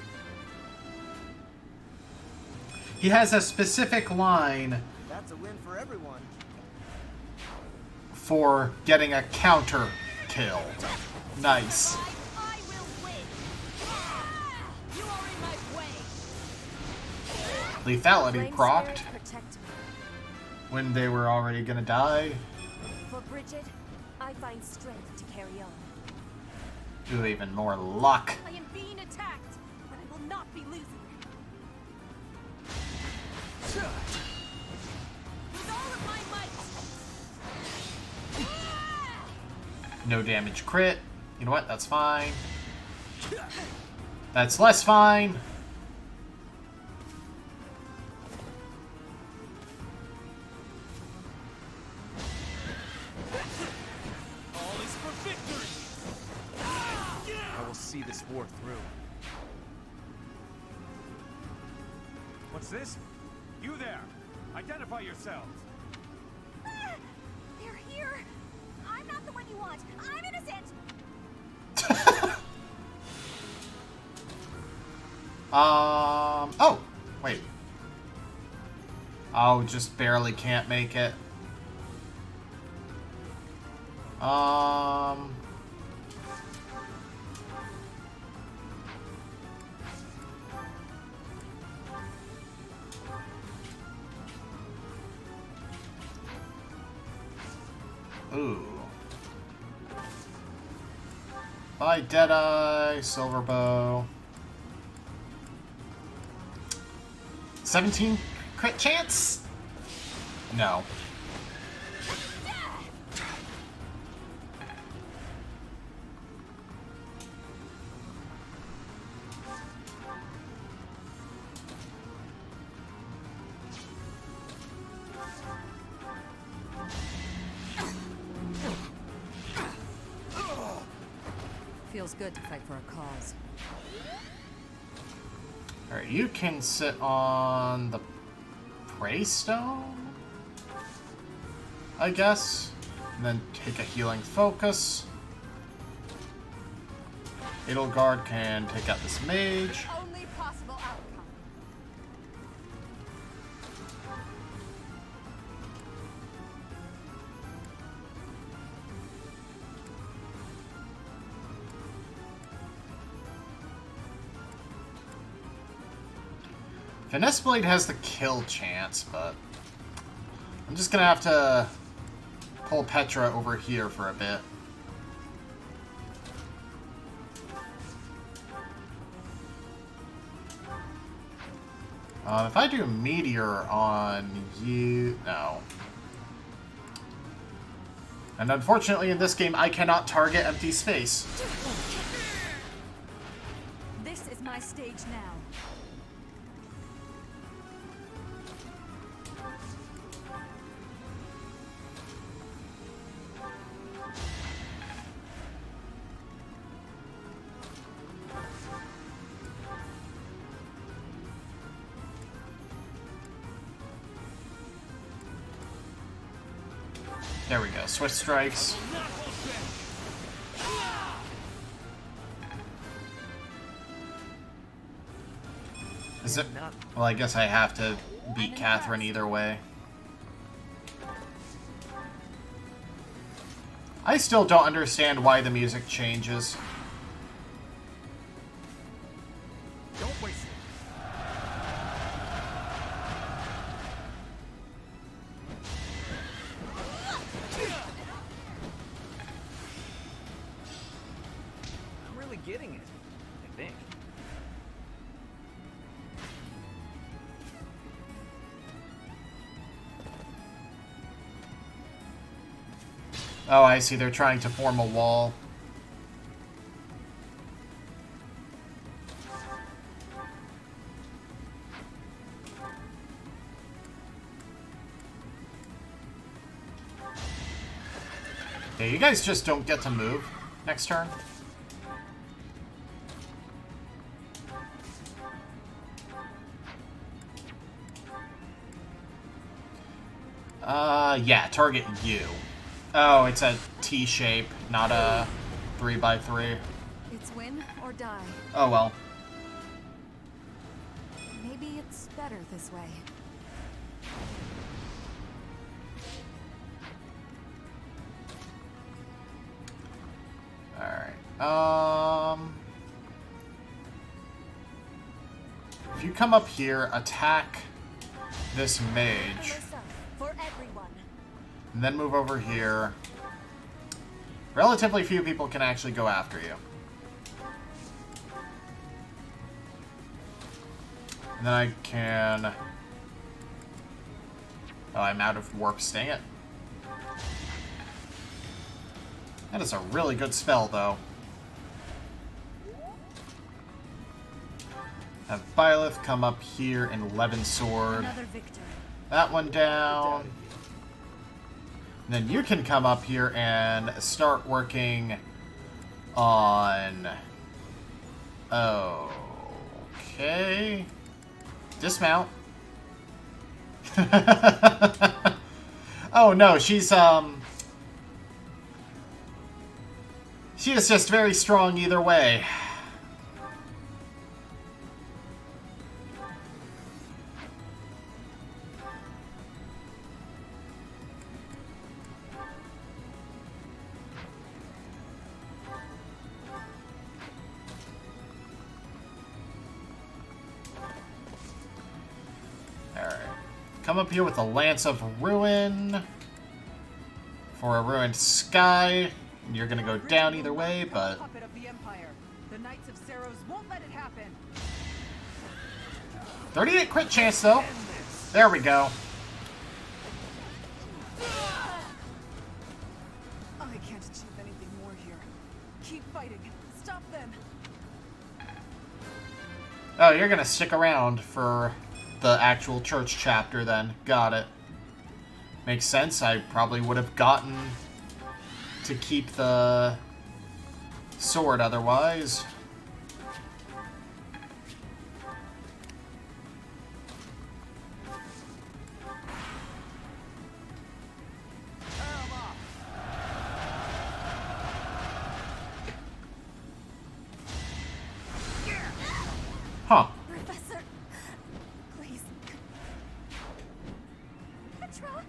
He has a specific line That's a win for everyone. for getting a counter kill. Nice. Lethality procced when they were already gonna die. For Bridget, I find strength to carry on. Ooh, even more luck. I am being attacked, but I will not be losing. With all of my might. No damage crit. You know what? That's fine. That's less fine. All is for victory! I will see this war through. What's this? You there! Identify yourselves! They're here. I'm not the one you want. I'm innocent. Oh, wait. Oh, just barely can't make it. Ooh. Bye, Deadeye, Silverbow. 17 crit chance? No. Feels good to fight for a cause. Alright, you can sit on the Prey Stone, I guess, and then take a healing focus. Edelgard can take out this mage. Only possible outcome. Finesse Blade has the kill chance, but I'm just gonna have to pull Petra over here for a bit. If I do Meteor on you... no. And unfortunately in this game I cannot target empty space. This is my stage now. There we go, Swift Strikes. Is it? Well, I guess I have to beat Catherine either way. I still don't understand why the music changes. Don't waste it. I'm really getting it, I think. Oh, I see. They're trying to form a wall. Yeah, you guys just don't get to move next turn. Yeah, target you. Oh, it's a T shape, not a 3x3. It's win or die. Oh well. Maybe it's better this way. Alright. If you come up here, attack this mage. For everyone. And then move over here. Relatively few people can actually go after you. And then I can... Oh, I'm out of warps, dang it. That is a really good spell, though. Have Byleth come up here and Levin Sword. Another victory. That one down. And then you can come up here and start working on... Okay. Dismount. Oh no, she's she is just very strong either way. Come up here with a Lance of Ruin for a ruined sky. You're gonna go down either way, but Puppet of the Empire. The Knights of Saros won't let it happen. 38 crit chance though. There we go. I can't achieve anything more here. Keep fighting. Stop them. Oh, you're gonna stick around for the actual church chapter then. Got it. Makes sense. I probably would have gotten to keep the sword otherwise. Huh. Professor, please. Petra?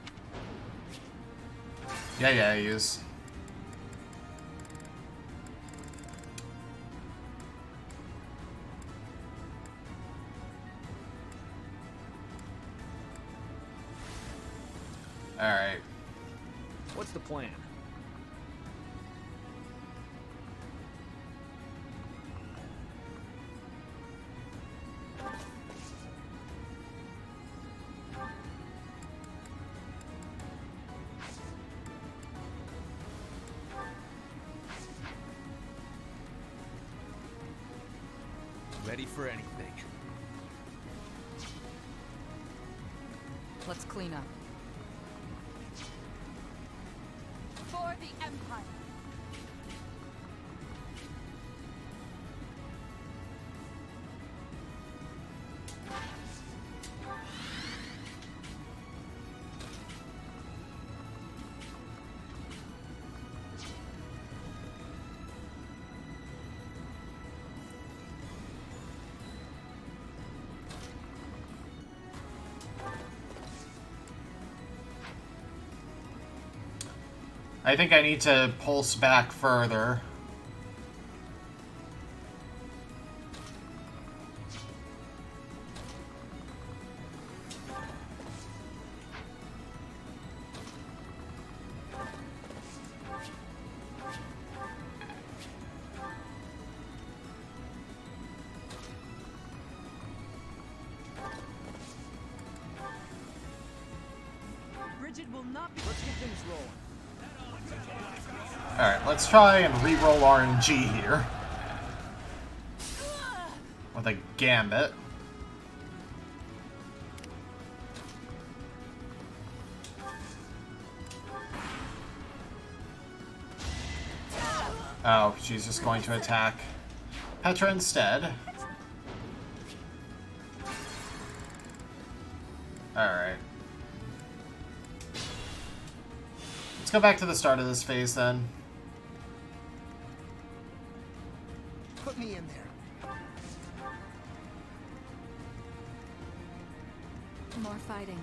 Yeah, he is. Alright. What's the plan? Ready for anything. Let's clean up. For the Empire. I think I need to pulse back further. Bridget will not be. Let's get things rolling. Alright, let's try and re-roll RNG here. With a gambit. Oh, she's just going to attack Petra instead. Alright. Let's go back to the start of this phase then. Put me in there. More fighting.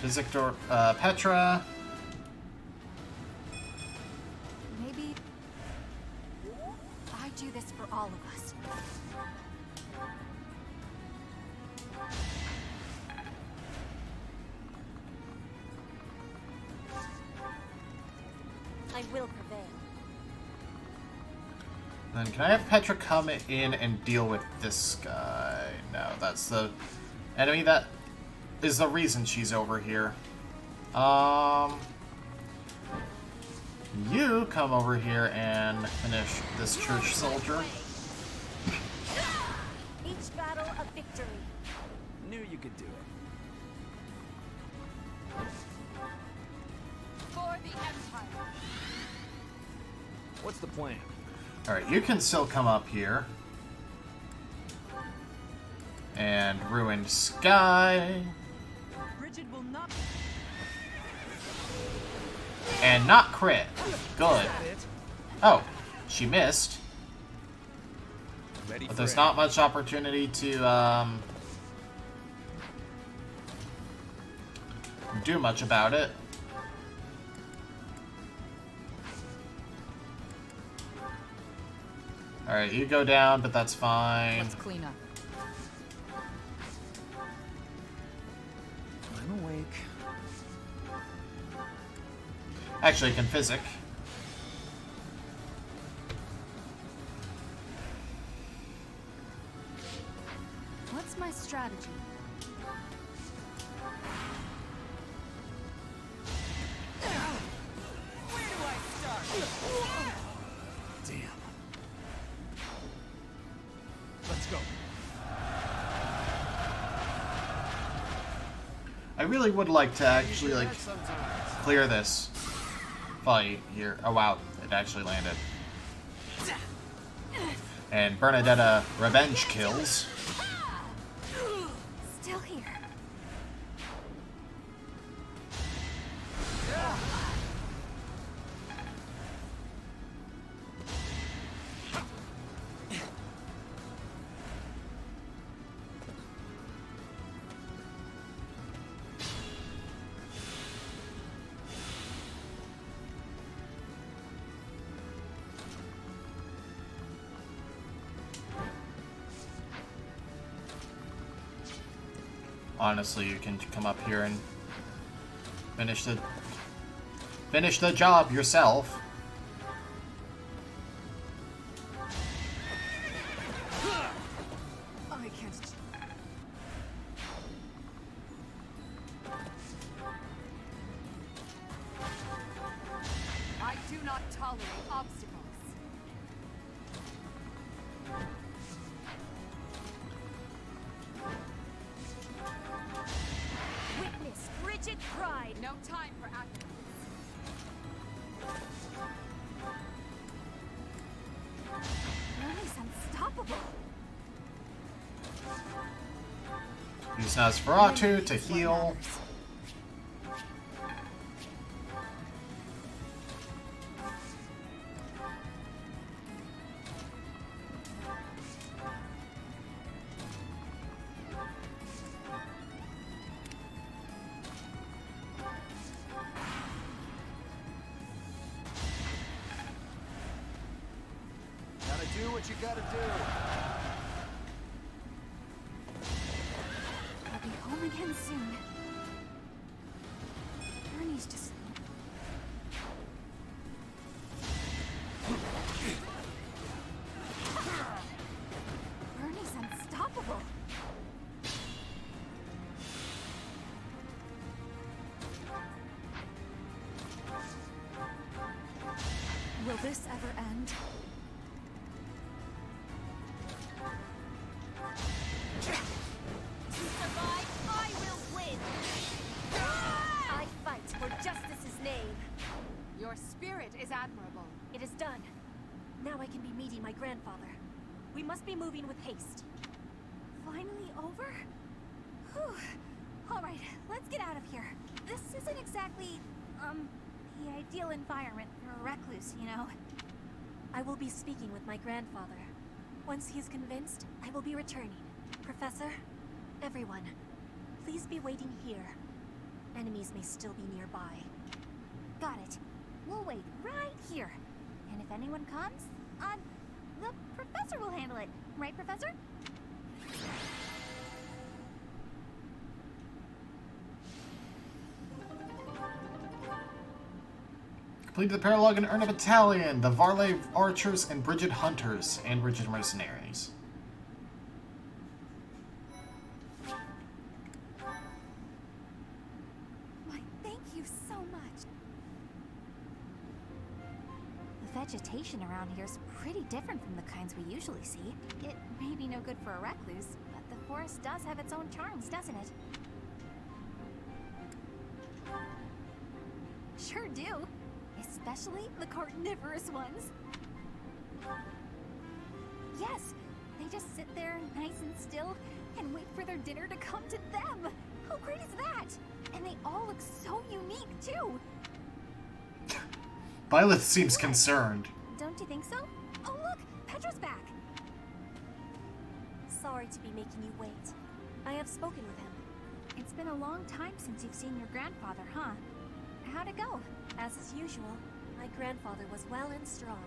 Physictor, Petra. Maybe I do this for all of us. I will prevail. Then can I have Petra come in and deal with this guy? No, that's the enemy that is the reason she's over here. You come over here and finish this church soldier. Each battle a victory. Knew you could do it. For the Empire. What's the plan? Alright, you can still come up here. And ruin Sky. Bridget will not. And not crit. Good. Oh, she missed. But there's not much opportunity to do much about it. Alright, you go down, but that's fine. Let's clean up. I'm awake. Actually, I can physic. What's my strategy? Where do I start? Damn. Let's go. I really would like to actually, like, clear this fight here. Oh, wow. It actually landed. And Bernadetta revenge kills. Still here. Honestly, you can come up here and finish the job yourself. I can't. I do not tolerate obstacles. Witness frigid pride. No time for acting. Ronnie's unstoppable. Use Nosferatu to heal. Gotta do what you gotta do. I'll be home again soon. Ernie's just... Ernie's unstoppable. Will this ever end? To survive, I will win. I fight for justice's name. Your spirit is admirable. It is done. Now I can be meeting my grandfather. We must be moving with haste. Finally over? Whew. Alright, let's get out of here. This isn't exactly, the ideal environment for a recluse, you know. I will be speaking with my grandfather. Once he is convinced, I will be returning. Professor, everyone, please be waiting here. Enemies may still be nearby. Got it. We'll wait right here. And if anyone comes, the professor will handle it. Right, Professor? Complete the paralogue and earn a battalion. The Varley Archers and Bridget Hunters and Bridget Mercenaries. Why, thank you so much. The vegetation around here is pretty different from the kinds we usually see. It may be no good for a recluse, but the forest does have its own charms, doesn't it? Sure do. Especially the carnivorous ones. Yes, they just sit there nice and still and wait for their dinner to come to them. How great is that? And they all look so unique, too. Violet seems concerned. Don't you think so? Oh, look! Petra's back! Sorry to be making you wait. I have spoken with him. It's been a long time since you've seen your grandfather, huh? How'd it go? As is usual, my grandfather was well and strong.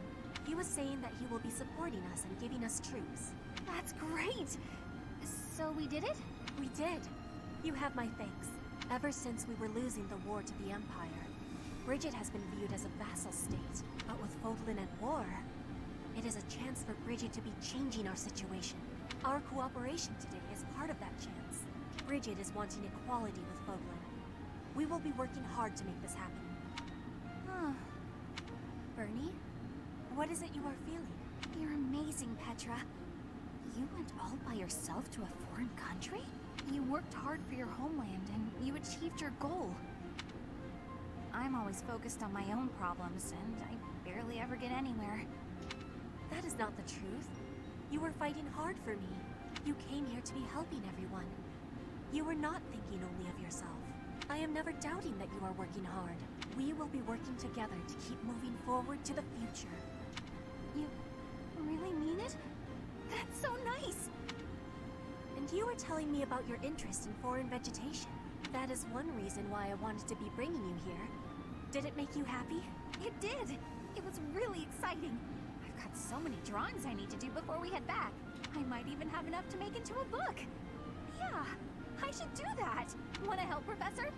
He was saying that he will be supporting us and giving us troops. That's great! So we did it? We did. You have my thanks. Ever since we were losing the war to the Empire, Bridget has been viewed as a vassal state. But with Fodlan at war, it is a chance for Bridget to be changing our situation. Our cooperation today is part of that chance. Bridget is wanting equality with Fodlan. We will be working hard to make this happen. Huh. Bernie, what is it you are feeling? You're amazing, Petra. You went all by yourself to a foreign country? You worked hard for your homeland, and you achieved your goal. I'm always focused on my own problems, and I barely ever get anywhere. That is not the truth. You were fighting hard for me. You came here to be helping everyone. You were not thinking only of yourself. I am never doubting that you are working hard. We will be working together to keep moving forward to the future. You really mean it? That's so nice! And you were telling me about your interest in foreign vegetation. That is one reason why I wanted to be bringing you here. Did it make you happy? It did! It was really exciting. I've got so many drawings I need to do before we head back. I might even have enough to make into a book. Yeah, I should do that. Want to help, Professor?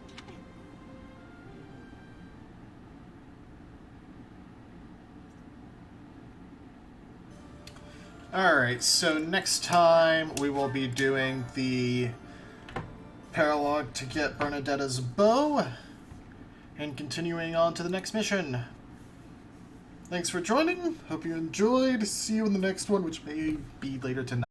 Alright, so next time we will be doing the paralogue to get Bernadetta's bow and continuing on to the next mission. Thanks for joining. Hope you enjoyed. See you in the next one, which may be later tonight.